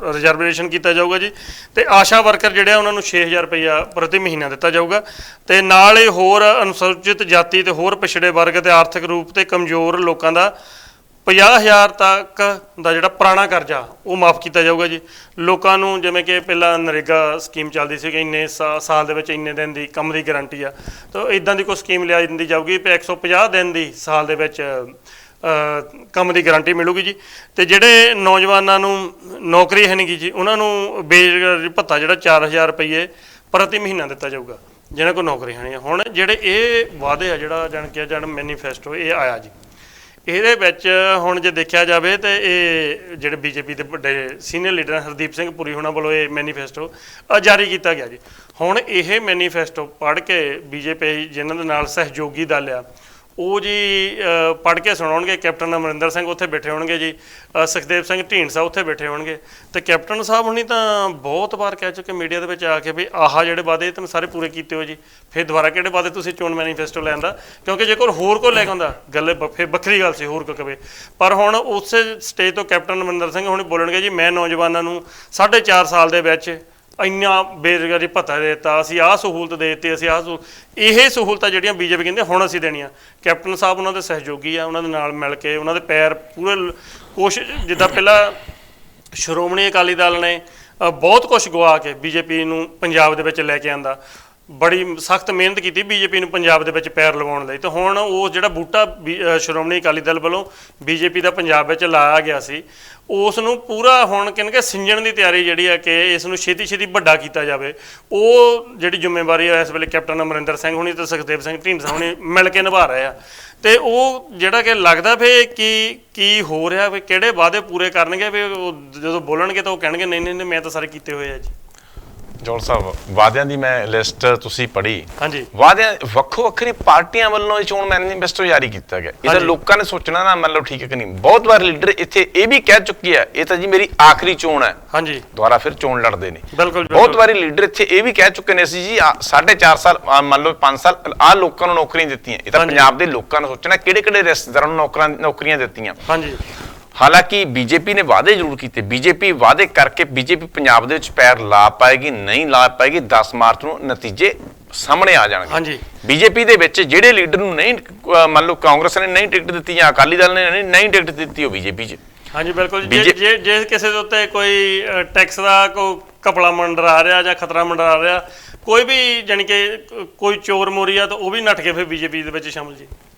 ਰਿਜ਼ਰਵੇਸ਼ਨ ਕੀਤਾ ਜਾਊਗਾ ਜੀ, ਤੇ ਆਸ਼ਾ ਵਰਕਰ ਜਿਹੜੇ ਆ ਉਹਨਾਂ ਨੂੰ 6000 ਰੁਪਈਆ ਪ੍ਰਤੀ ਮਹੀਨਾ ਦਿੱਤਾ ਜਾਊਗਾ, ਤੇ ਨਾਲ ਹੀ ਹੋਰ ਅਨੁਸੂਚਿਤ ਜਾਤੀ ਤੇ ਹੋਰ ਪਿਛੜੇ ਵਰਗ ਤੇ ਆਰਥਿਕ ਰੂਪ ਤੇ ਕਮਜ਼ੋਰ ਲੋਕਾਂ ਦਾ 50,000 ਤੱਕ ਦਾ ਜਿਹੜਾ ਪੁਰਾਣਾ ਕਰਜ਼ਾ ਉਹ ਮਾਫ ਕੀਤਾ ਜਾਊਗਾ ਜੀ। ਲੋਕਾਂ ਨੂੰ ਜਿਵੇਂ ਕਿ ਪਹਿਲਾਂ ਨਰੇਗਾ ਸਕੀਮ ਚੱਲਦੀ ਸੀ ਕਿ ਇੰਨੇ ਸਾਲ ਦੇ ਵਿੱਚ ਇੰਨੇ ਦਿਨ ਦੀ ਕੰਮ ਦੀ ਗਾਰੰਟੀ ਆ, ਤਾਂ ਇਦਾਂ ਦੀ ਕੋਈ ਸਕੀਮ ਲਿਆ ਦਿੰਦੀ ਜਾਊਗੀ ਕਿ 150 ਦਿਨ ਦੀ ਸਾਲ ਦੇ ਵਿੱਚ ਕੰਮ ਦੀ ਗਾਰੰਟੀ ਮਿਲੂਗੀ ਜੀ। ਤੇ ਜਿਹੜੇ ਨੌਜਵਾਨਾਂ ਨੂੰ ਨੌਕਰੀ ਹੈ ਨਹੀਂ ਜੀ ਉਹਨਾਂ ਨੂੰ ਬੇਰੁਜ਼ਗਾਰੀ ਭੱਤਾ ਜਿਹੜਾ 4000 ਰੁਪਏ ਪ੍ਰਤੀ ਮਹੀਨਾ ਦਿੱਤਾ ਜਾਊਗਾ ਜਿਹਨਾਂ ਕੋਲ ਨੌਕਰੀ ਹੈ ਨਹੀਂ। ਹੁਣ ਜਿਹੜੇ ਇਹ ਵਾਅਦੇ ਆ ਜਿਹੜਾ ਮੈਨੀਫੈਸਟੋ ਇਹ ਆਇਆ ਜੀ, ਇਹਦੇ ਵਿੱਚ ਹੁਣ ਜੇ ਦੇਖਿਆ ਜਾਵੇ ਤਾਂ ਇਹ ਜਿਹੜੇ BJP ਦੇ ਵੱਡੇ ਸੀਨੀਅਰ ਲੀਡਰ ਹਰਦੀਪ ਸਿੰਘ ਪੁਰੀ ਹੋਣਾ ਵੱਲੋਂ ਇਹ ਮੈਨੀਫੈਸਟੋ ਜਾਰੀ ਕੀਤਾ ਗਿਆ ਜੀ। ਹੁਣ ਇਹ ਮੈਨੀਫੈਸਟੋ ਪੜ੍ਹ ਕੇ BJP ਜਿਨ੍ਹਾਂ ਦੇ ਨਾਲ ਸਹਿਯੋਗੀ ਦਲ ਆ ਉਹ ਜੀ ਪੜ੍ਹ ਕੇ ਸੁਣਾਉਣਗੇ। ਕੈਪਟਨ ਅਮਰਿੰਦਰ ਸਿੰਘ ਉੱਥੇ ਬੈਠੇ ਹੋਣਗੇ ਜੀ, ਸੁਖਦੇਵ ਸਿੰਘ ਢੀਂਡਸਾ ਉੱਥੇ ਬੈਠੇ ਹੋਣਗੇ, ਤੇ ਕੈਪਟਨ ਸਾਹਿਬ ਹੁਣੀ ਤਾਂ ਬਹੁਤ ਵਾਰ ਕਹਿ ਚੁੱਕੇ ਮੀਡੀਆ ਦੇ ਵਿੱਚ ਆ ਕੇ ਵੀ ਆਹ ਜਿਹੜੇ ਵਾਅਦੇ ਤੁਸੀਂ ਸਾਰੇ ਪੂਰੇ ਕੀਤੇ ਹੋ ਜੀ, ਫਿਰ ਦੁਬਾਰਾ ਕਿਹੜੇ ਵਾਅਦੇ ਤੁਸੀਂ ਚੋਣ ਮੈਨੀਫੈਸਟੋ ਲੈਣ ਦਾ, ਕਿਉਂਕਿ ਜੇਕਰ ਹੋਰ ਕੋਈ ਲੈ ਕੇ ਆਉਂਦਾ ਗੱਲ ਫਿਰ ਵੱਖਰੀ ਗੱਲ ਸੀ ਹੋਰ ਕੋਈ ਕਵੇ। ਪਰ ਹੁਣ ਉਸੇ ਸਟੇਜ ਤੋਂ ਕੈਪਟਨ ਅਮਰਿੰਦਰ ਸਿੰਘ ਹੁਣੀ ਬੋਲਣਗੇ ਜੀ ਮੈਂ ਨੌਜਵਾਨਾਂ ਨੂੰ 4.5 ਸਾਲ ਦੇ ਵਿੱਚ ਇੰਨਾ ਬੇਰੁਜ਼ਗਾਰੀ ਭੱਤਾ ਦੇ ਦਿੱਤਾ, ਅਸੀਂ ਆਹ ਸਹੂਲਤ ਦੇ ਦਿੱਤੀ, ਅਸੀਂ ਆਹ ਇਹ ਸਹੂਲਤਾਂ ਜਿਹੜੀਆਂ BJP ਕਹਿੰਦੇ ਹੁਣ ਅਸੀਂ ਦੇਣੀਆਂ। ਕੈਪਟਨ ਸਾਹਿਬ ਉਹਨਾਂ ਦੇ ਸਹਿਯੋਗੀ ਆ, ਉਹਨਾਂ ਦੇ ਨਾਲ ਮਿਲ ਕੇ ਉਹਨਾਂ ਦੇ ਪੈਰ ਪੂਰੇ ਕੋਸ਼ਿਸ਼, ਜਿੱਦਾਂ ਪਹਿਲਾਂ ਸ਼੍ਰੋਮਣੀ ਅਕਾਲੀ ਦਲ ਨੇ ਬਹੁਤ ਕੁਛ ਗਵਾ ਕੇ BJP ਨੂੰ ਪੰਜਾਬ ਦੇ ਵਿੱਚ ਲੈ ਕੇ ਆਂਦਾ, ਬੜੀ ਸਖਤ ਮਿਹਨਤ ਕੀਤੀ BJP ਨੂੰ ਪੰਜਾਬ ਦੇ ਵਿੱਚ ਪੈਰ ਲਗਾਉਣ ਲਈ, ਤੇ ਹੁਣ ਉਹ ਜਿਹੜਾ ਬੂਟਾ ਸ਼੍ਰੋਮਣੀ ਅਕਾਲੀ ਦਲ ਵੱਲੋਂ BJP ਦਾ ਪੰਜਾਬ ਵਿੱਚ ਲਾਇਆ ਗਿਆ ਸੀ ਉਸ ਨੂੰ ਪੂਰਾ ਹੁਣ ਕਹਿੰਦੇ ਸਿੰਜਣ ਦੀ ਤਿਆਰੀ ਜਿਹੜੀ ਆ ਕਿ ਇਸ ਨੂੰ ਛੇਤੀ ਛੇਤੀ ਵੱਡਾ ਕੀਤਾ ਜਾਵੇ। ਉਹ ਜਿਹੜੀ ਜ਼ਿੰਮੇਵਾਰੀ ਆ ਇਸ ਵੇਲੇ ਕੈਪਟਨ ਅਮਰਿੰਦਰ ਸਿੰਘ ਹੁਣੀ ਤੇ ਸੁਖਦੇਵ ਸਿੰਘ ਢੀਂਡਸਾ ਹੁਣੀ ਮਿਲ ਕੇ ਨਿਭਾ ਰਹੇ ਆ, ਤੇ ਉਹ ਜਿਹੜਾ ਕਿ ਲੱਗਦਾ ਵੀ ਕੀ ਹੋ ਰਿਹਾ ਵੀ ਕਿਹੜੇ ਵਾਅਦੇ ਪੂਰੇ ਕਰਨਗੇ, ਵੀ ਉਹ ਜਦੋਂ ਬੋਲਣਗੇ ਤਾਂ ਉਹ ਕਹਿਣਗੇ ਨਹੀਂ ਨਹੀਂ ਮੈਂ ਤਾਂ ਸਾਰੇ ਕੀਤੇ ਹੋਏ ਆ ਜੀ। ਜੋੜ ਸਾਹਿਬ ਵਾਅਦਿਆਂ ਦੀ ਮੈਂ ਲਿਸਟ ਤੁਸੀਂ ਪੜ੍ਹੀ, ਹਾਂਜੀ, ਵਾਅਦਿਆਂ ਵੱਖੋ ਵੱਖਰੀ ਪਾਰਟੀਆਂ ਵੱਲੋਂ ਇਹ ਚੋਣ ਮੈਨੀਫੈਸਟੋ ਜਾਰੀ ਕੀਤਾ ਗਿਆ। ਇਹ ਤਾਂ ਲੋਕਾਂ ਨੇ ਸੋਚਣਾ ਨਾ, ਮੰਨ ਲਓ ਠੀਕ ਹੈ ਕਿ ਨਹੀਂ। ਬਹੁਤ ਵਾਰ ਲੀਡਰ ਇੱਥੇ ਇਹ ਵੀ ਕਹਿ ਚੁੱਕੇ ਆ ਇਹ ਤਾਂ ਜੀ ਮੇਰੀ ਆਖਰੀ ਚੋਣ ਹੈ, ਹਾਂਜੀ, ਦੁਬਾਰਾ ਫਿਰ ਚੋਣ ਲੜਦੇ ਨੇ। ਬਿਲਕੁਲ ਬਹੁਤ ਵਾਰੀ ਲੀਡਰ ਇੱਥੇ ਇਹ ਵੀ ਕਹਿ ਚੁੱਕੇ ਨੇ ਅਸੀਂ ਜੀ 4.5 ਸਾਲ ਮੰਨ ਲਓ 5 ਸਾਲ ਆਹ ਲੋਕਾਂ ਨੂੰ ਨੌਕਰੀਆਂ ਦਿੱਤੀਆਂ। ਇਹ ਤਾਂ ਪੰਜਾਬ ਦੇ ਲੋਕਾਂ ਨੇ ਸੋਚਣਾ ਕਿਹੜੇ ਕਿਹੜੇ ਰਿਸ਼ਤੇਦਾਰਾਂ ਨੂੰ ਨੌਕਰੀਆਂ ਦਿੱਤੀਆਂ। ਹਾਂਜੀ, ਹਾਲਾਂਕਿ BJP ਨੇ ਵਾਅਦੇ ਜ਼ਰੂਰ ਕੀਤੇ, BJP ਵਾਅਦੇ ਕਰਕੇ BJP ਪੰਜਾਬ ਦੇ ਵਿੱਚ ਪੈਰ ਲਾ ਪਾਏਗੀ ਨਹੀਂ ਲਾ ਪਾਏਗੀ 10 ਮਾਰਚ ਨੂੰ ਨਤੀਜੇ ਸਾਹਮਣੇ ਆ ਜਾਣਗੇ। ਹਾਂਜੀ, BJP ਦੇ ਵਿੱਚ ਜਿਹੜੇ ਲੀਡਰ ਨੂੰ ਨਹੀਂ ਮੰਨ ਲਓ ਕਾਂਗਰਸ ਨੇ ਨਹੀਂ ਟਿਕਟ ਦਿੱਤੀ ਜਾਂ ਅਕਾਲੀ ਦਲ ਨੇ ਨਹੀਂ ਟਿਕਟ ਦਿੱਤੀ ਉਹ BJP 'ਚ। ਹਾਂਜੀ ਬਿਲਕੁਲ, ਜੇ ਕਿਸੇ ਦੇ ਉੱਤੇ ਕੋਈ ਟੈਕਸ ਦਾ ਕੋਈ ਘਪਲਾ ਮੰਡਰਾ ਰਿਹਾ ਜਾਂ ਖਤਰਾ ਮੰਡਰਾ ਰਿਹਾ, ਕੋਈ ਵੀ ਜਾਣੀ ਕਿ ਕੋਈ ਚੋਰ ਮੋਰੀ ਆ ਤਾਂ ਉਹ ਵੀ ਨੱਠ ਕੇ ਫਿਰ BJP ਦੇ ਵਿੱਚ ਸ਼ਾਮਲ ਜੀ।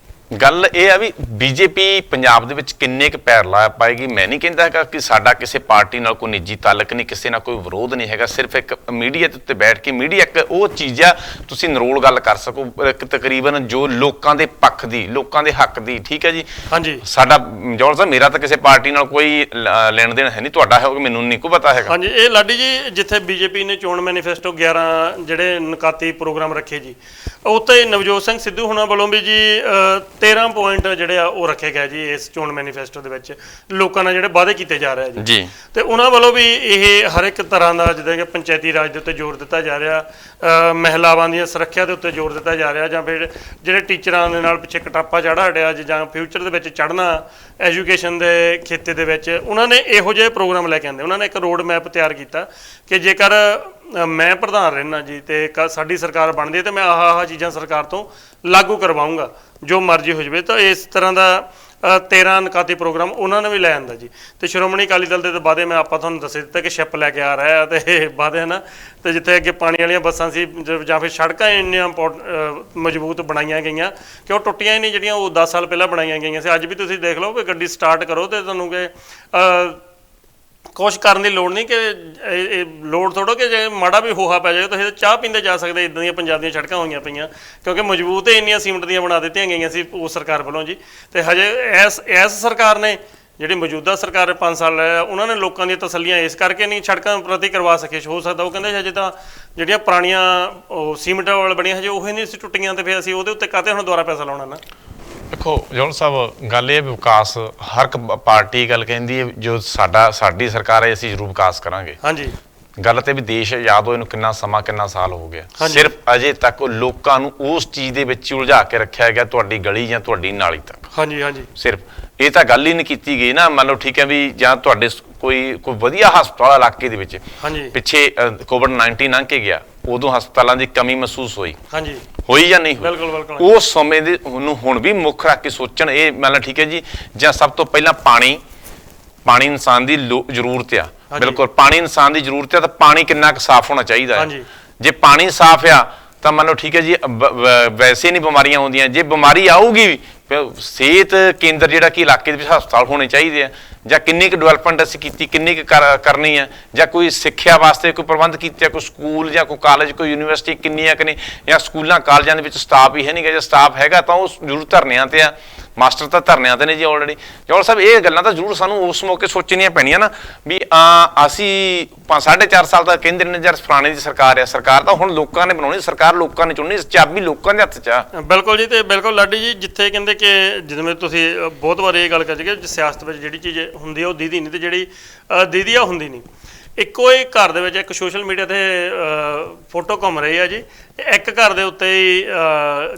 ਗੱਲ ਇਹ ਆ ਵੀ BJP ਪੰਜਾਬ ਦੇ ਵਿੱਚ ਕਿੰਨੇ ਕੁ ਪੈਰ ਲਾ ਪਾਏਗੀ। ਮੈਂ ਨਹੀਂ ਕਹਿੰਦਾ ਹੈਗਾ ਕਿ ਸਾਡਾ ਕਿਸੇ ਪਾਰਟੀ ਨਾਲ ਕੋਈ ਨਿੱਜੀ ਤਾਲੁਕ ਨਹੀਂ, ਕਿਸੇ ਨਾਲ ਕੋਈ ਵਿਰੋਧ ਨਹੀਂ ਹੈਗਾ, ਸਿਰਫ ਇੱਕ ਮੀਡੀਆ ਦੇ ਉੱਤੇ ਬੈਠ ਕੇ ਮੀਡੀਆ ਇੱਕ ਉਹ ਚੀਜ਼ ਆ ਤੁਸੀਂ ਨਰੋਲ ਗੱਲ ਕਰ ਸਕੋ ਇੱਕ ਤਕਰੀਬਨ ਜੋ ਲੋਕਾਂ ਦੇ ਪੱਖ ਦੀ ਲੋਕਾਂ ਦੇ ਹੱਕ ਦੀ। ਠੀਕ ਹੈ ਜੀ, ਹਾਂਜੀ, ਸਾਡਾ ਜੌਹਰ ਸਾਹਿਬ ਮੇਰਾ ਤਾਂ ਕਿਸੇ ਪਾਰਟੀ ਨਾਲ ਕੋਈ ਲੈਣ ਦੇਣ ਹੈ ਨਹੀਂ, ਤੁਹਾਡਾ ਹੈ ਮੈਨੂੰ ਨਹੀਂ ਕੋਈ ਪਤਾ ਹੈਗਾ। ਹਾਂਜੀ, ਇਹ ਲਾਡੀ ਜੀ ਜਿੱਥੇ BJP ਨੇ ਚੋਣ ਮੈਨੀਫੈਸਟੋ 11 ਜਿਹੜੇ ਨਕਾਤੀ ਪ੍ਰੋਗਰਾਮ ਰੱਖੇ ਜੀ, ਉੱਤੇ ਨਵਜੋਤ ਸਿੰਘ ਸਿੱਧੂ ਹੋਣਾ ਵੱਲੋਂ ਵੀ ਜੀ 13 ਪੁਆਇੰਟ ਜਿਹੜੇ ਆ ਉਹ ਰੱਖੇ ਗਏ ਜੀ ਇਸ ਚੋਣ ਮੈਨੀਫੈਸਟੋ ਦੇ ਵਿੱਚ, ਲੋਕਾਂ ਨਾਲ ਜਿਹੜੇ ਵਾਅਦੇ ਕੀਤੇ ਜਾ ਰਹੇ ਜੀ। ਤੇ ਉਹਨਾਂ ਵੱਲੋਂ ਵੀ ਇਹ ਹਰ ਇੱਕ ਤਰ੍ਹਾਂ ਦਾ ਜਿੱਦਾਂ ਕਿ ਪੰਚਾਇਤੀ ਰਾਜ ਦੇ ਉੱਤੇ ਜ਼ੋਰ ਦਿੱਤਾ ਜਾ ਰਿਹਾ, ਮਹਿਲਾਵਾਂ ਦੀਆਂ ਸੁਰੱਖਿਆ ਦੇ ਉੱਤੇ ਜ਼ੋਰ ਦਿੱਤਾ ਜਾ ਰਿਹਾ, ਜਾਂ ਫਿਰ ਜਿਹੜੇ ਟੀਚਰਾਂ ਦੇ ਨਾਲ ਪਿੱਛੇ ਕਟਾਪਾ ਚੜ੍ਹਾ ਹਟਿਆ ਜਾਂ ਫਿਊਚਰ ਦੇ ਵਿੱਚ ਚੜ੍ਹਨਾ ਐਜੂਕੇਸ਼ਨ ਦੇ ਖੇਤੇ ਦੇ ਵਿੱਚ, ਉਹਨਾਂ ਨੇ ਇਹੋ ਜਿਹੇ ਪ੍ਰੋਗਰਾਮ ਲੈ ਕੇ ਆਉਂਦੇ। ਉਹਨਾਂ ਨੇ ਇੱਕ ਰੋਡ ਮੈਪ ਤਿਆਰ ਕੀਤਾ ਕਿ ਜੇਕਰ ਮੈਂ ਪ੍ਰਧਾਨ ਰਹਿਣਾ ਜੀ ਤੇ ਸਾਡੀ ਸਰਕਾਰ ਬਣਦੀ ਹੈ ਤੇ ਮੈਂ ਆਹ ਚੀਜ਼ਾਂ ਸਰਕਾਰ ਤੋਂ ਲਾਗੂ ਕਰਵਾਊਂਗਾ ਜੋ ਮਰਜ਼ੀ ਹੋ ਜਾਵੇ। ਤਾਂ ਇਸ ਤਰ੍ਹਾਂ ਦਾ 13 ਨਕਾਤੀ ਪ੍ਰੋਗਰਾਮ ਉਹਨਾਂ ਨੇ ਵੀ ਲੈ ਆਂਦਾ ਜੀ। ਤੇ ਸ਼੍ਰੋਮਣੀ ਅਕਾਲੀ ਦਲ ਦੇ ਵਾਅਦੇ ਮੈਂ ਆਪਾਂ ਤੁਹਾਨੂੰ ਦੱਸ ਦਿੱਤਾ ਕਿ ਸ਼ਿਪ ਲੈ ਕੇ ਆ ਰਿਹਾ ਤੇ ਵਾਅਦੇ ਹਨ, ਤੇ ਜਿੱਥੇ ਅੱਗੇ ਪਾਣੀ ਵਾਲੀਆਂ ਬੱਸਾਂ ਸੀ ਜਾਂ ਫਿਰ ਸੜਕਾਂ ਇੰਨੀਆਂ ਮਜ਼ਬੂਤ ਬਣਾਈਆਂ ਗਈਆਂ ਕਿ ਉਹ ਟੁੱਟੀਆਂ ਹੀ ਨਹੀਂ, ਜਿਹੜੀਆਂ ਉਹ 10 ਸਾਲ ਪਹਿਲਾਂ ਬਣਾਈਆਂ ਗਈਆਂ ਸੀ। ਅੱਜ ਵੀ ਤੁਸੀਂ ਦੇਖ ਲਓ ਕਿ ਗੱਡੀ ਸਟਾਰਟ ਕਰੋ ਤੇ ਤੁਹਾਨੂੰ ਕਿ ਕੁਛ ਕਰਨ ਦੀ ਲੋੜ ਨਹੀਂ ਕਿ ਇਹ ਲੋੜ ਥੋੜੋ ਕਿ ਜੇ ਮਾੜਾ ਵੀ ਹੋਹਾ ਪੈ ਜਾਏ ਤੁਸੀਂ ਚਾਹ ਪੀਂਦੇ ਜਾ ਸਕਦੇ। ਇਦਾਂ ਦੀਆਂ ਪੰਜਾਬ ਦੀਆਂ ਸੜਕਾਂ ਹੋਈਆਂ ਪਈਆਂ ਕਿਉਂਕਿ ਮਜ਼ਬੂਤ ਇੰਨੀਆਂ ਸੀਮਟ ਦੀਆਂ ਬਣਾ ਦਿੱਤੀਆਂ ਗਈਆਂ ਸੀ ਉਸ ਸਰਕਾਰ ਵੱਲੋਂ ਜੀ। ਤੇ ਹਜੇ ਇਸ ਸਰਕਾਰ ਨੇ ਜਿਹੜੀ ਮੌਜੂਦਾ ਸਰਕਾਰ 5 ਸਾਲ ਉਹਨਾਂ ਨੇ ਲੋਕਾਂ ਦੀਆਂ ਤਸੱਲੀਆਂ ਇਸ ਕਰਕੇ ਨਹੀਂ ਸੜਕਾਂ ਪ੍ਰਤੀ ਕਰਵਾ ਸਕੇ। ਹੋ ਸਕਦਾ ਉਹ ਕਹਿੰਦੇ ਹਜੇ ਤਾਂ ਜਿਹੜੀਆਂ ਪੁਰਾਣੀਆਂ ਸੀਮਟ ਵਾਲ ਬਣੀਆਂ ਹਜੇ ਉਹ ਨਹੀਂ ਸੀ ਟੁੱਟੀਆਂ ਤੇ ਫਿਰ ਅਸੀਂ ਉਹਦੇ ਉੱਤੇ ਕਾਹਤੇ ਹੁਣ ਦੁਬਾਰਾ ਪੈਸਾ ਲਾਉਣਾ ਨਾ। ਦੇਖੋ ਜੋਹਲ ਸਾਹਿਬ, ਗੱਲ ਇਹ ਵਿਕਾਸ ਹਰ ਇੱਕ ਪਾਰਟੀ ਗੱਲ ਕਹਿੰਦੀ ਹੈ ਜੋ ਸਾਡੀ ਸਰਕਾਰ ਹੈ ਅਸੀਂ ਜ਼ਰੂਰ ਵਿਕਾਸ ਕਰਾਂਗੇ। ਹਾਂਜੀ, ਗੱਲ ਤੇ ਵੀ ਦੇਸ਼ ਆਜ਼ਾਦ ਹੋਏ ਨੂੰ ਕਿੰਨਾ ਸਾਲ ਹੋ ਗਿਆ, ਸਿਰਫ ਅਜੇ ਤੱਕ ਲੋਕਾਂ ਨੂੰ ਉਸ ਚੀਜ਼ ਦੇ ਵਿੱਚ ਉਲਝਾ ਕੇ ਰੱਖਿਆ ਗਿਆ ਤੁਹਾਡੀ ਗਲੀ ਜਾਂ ਤੁਹਾਡੀ ਨਾਲੀ ਤੱਕ। ਹਾਂਜੀ ਹਾਂਜੀ, ਸਿਰਫ ਇਹ ਤਾਂ ਗੱਲ ਹੀ ਨਹੀਂ ਕੀਤੀ ਗਈ ਨਾ। ਮੰਨ ਲਓ ਠੀਕ ਹੈ ਵੀ ਜਾਂ ਤੁਹਾਡੇ ਕੋਈ ਵਧੀਆ ਹਸਪਤਾਲ ਇਲਾਕੇ ਦੇ ਵਿੱਚ ਪਿੱਛੇ COVID-19 ਲੰਘ ਕੇ ਗਿਆ ਉਦੋਂ ਹਸਪਤਾਲਾਂ ਦੀ ਕਮੀ ਮਹਿਸੂਸ ਹੋਈ। ਹਾਂਜੀ, ਹੋਈ ਜਾਂ ਨਹੀਂ ਹੋਈ? ਬਿਲਕੁਲ ਬਿਲਕੁਲ। ਉਸ ਸਮੇਂ ਦੇ ਨੂੰ ਹੁਣ ਵੀ ਮੁੱਖ ਰੱਖ ਕੇ ਸੋਚਣ ਇਹ ਮੰਨ ਲਓ ਠੀਕ ਹੈ ਜੀ। ਜਾਂ ਸਭ ਤੋਂ ਪਹਿਲਾਂ ਪਾਣੀ ਇਨਸਾਨ ਦੀ ਜ਼ਰੂਰਤ ਆ। ਬਿਲਕੁਲ, ਪਾਣੀ ਇਨਸਾਨ ਦੀ ਜ਼ਰੂਰਤ ਆ ਤਾਂ ਪਾਣੀ ਕਿੰਨਾ ਕੁ ਸਾਫ਼ ਹੋਣਾ ਚਾਹੀਦਾ ਹੈ। ਜੇ ਪਾਣੀ ਸਾਫ਼ ਆ ਤਾਂ ਮੰਨ ਲਓ ਠੀਕ ਹੈ ਜੀ ਵੈਸੇ ਨਹੀਂ ਬਿਮਾਰੀਆਂ ਆਉਂਦੀਆਂ। ਜੇ ਬਿਮਾਰੀ ਆਊਗੀ ਵੀ ਸਿਹਤ ਕੇਂਦਰ ਜਿਹੜਾ ਕਿ ਇਲਾਕੇ ਦੇ ਵਿੱਚ ਹਸਪਤਾਲ ਹੋਣੇ ਚਾਹੀਦੇ ਆ। ਜਾਂ ਕਿੰਨੀ ਕੁ ਡਿਵੈਲਪਮੈਂਟ ਅਸੀਂ ਕੀਤੀ, ਕਿੰਨੀ ਕੁ ਕਰਨੀ ਹੈ, ਜਾਂ ਕੋਈ ਸਿੱਖਿਆ ਵਾਸਤੇ ਕੋਈ ਪ੍ਰਬੰਧ ਕੀਤੇ, ਕੋਈ ਸਕੂਲ ਜਾਂ ਕੋਈ ਕਾਲਜ ਕੋਈ ਯੂਨੀਵਰਸਿਟੀ ਕਿੰਨੀਆਂ ਕਿ ਨਹੀਂ, ਜਾਂ ਸਕੂਲਾਂ ਕਾਲਜਾਂ ਦੇ ਵਿੱਚ ਸਟਾਫ ਹੀ ਹੈ ਨਹੀਂ ਗਾ। ਜੇ ਸਟਾਫ ਹੈਗਾ ਤਾਂ ਉਹ ਜ਼ਰੂਰ ਧਰਨਿਆਂ ਤੇ ਆ, ਮਾਸਟਰ ਤਾਂ ਧਰਨਿਆਂ ਤੇ ਨੇ ਜੀ ਆਲਰੇਡੀ। ਜੋਹਲ ਸਾਹਿਬ, ਇਹ ਗੱਲਾਂ ਤਾਂ ਜ਼ਰੂਰ ਸਾਨੂੰ ਉਸ ਮੌਕੇ ਸੋਚਣੀਆਂ ਪੈਣੀਆਂ ਨਾ ਵੀ ਅਸੀਂ 4.5 ਸਾਲ ਤੱਕ ਕਹਿੰਦੇ ਨੇ ਯਾਰ ਫਲਾਣੇ ਦੀ ਸਰਕਾਰ ਆ। ਸਰਕਾਰ ਤਾਂ ਹੁਣ ਲੋਕਾਂ ਨੇ ਬਣਾਉਣੀ, ਸਰਕਾਰ ਲੋਕਾਂ ਨੇ ਚੁਣਨੀ, ਚਾਬੀ ਲੋਕਾਂ ਦੇ ਹੱਥ 'ਚ ਆ। ਬਿਲਕੁਲ ਜੀ। ਤੇ ਬਿਲਕੁਲ ਲਾਡੀ ਜੀ, ਜਿੱਥੇ ਕਹਿੰਦੇ ਕਿ ਜਿਵੇਂ ਤੁਸੀਂ ਬਹੁਤ ਵਾਰ ਇਹ ਗੱਲ ਕਰ ਚੁੱਕੇ ਕਿ ਸਿਆਸਤ ਵਿੱਚ ਜਿਹੜੀ ਚੀਜ਼ ਹੁੰਦੀ ਆ ਉਹ ਦੀਦੀ ਨਹੀਂ, ਤੇ ਜਿਹੜੀ ਦੀਦੀ ਆ ਹੁੰਦੀ ਨਹੀਂ। ਇੱਕੋ ਹੀ ਘਰ ਦੇ ਵਿੱਚ ਇੱਕ ਸੋਸ਼ਲ ਮੀਡੀਆ 'ਤੇ ਫੋਟੋ ਘੁੰਮ ਰਹੀ ਆ ਜੀ। ਇੱਕ ਘਰ ਦੇ ਉੱਤੇ ਹੀ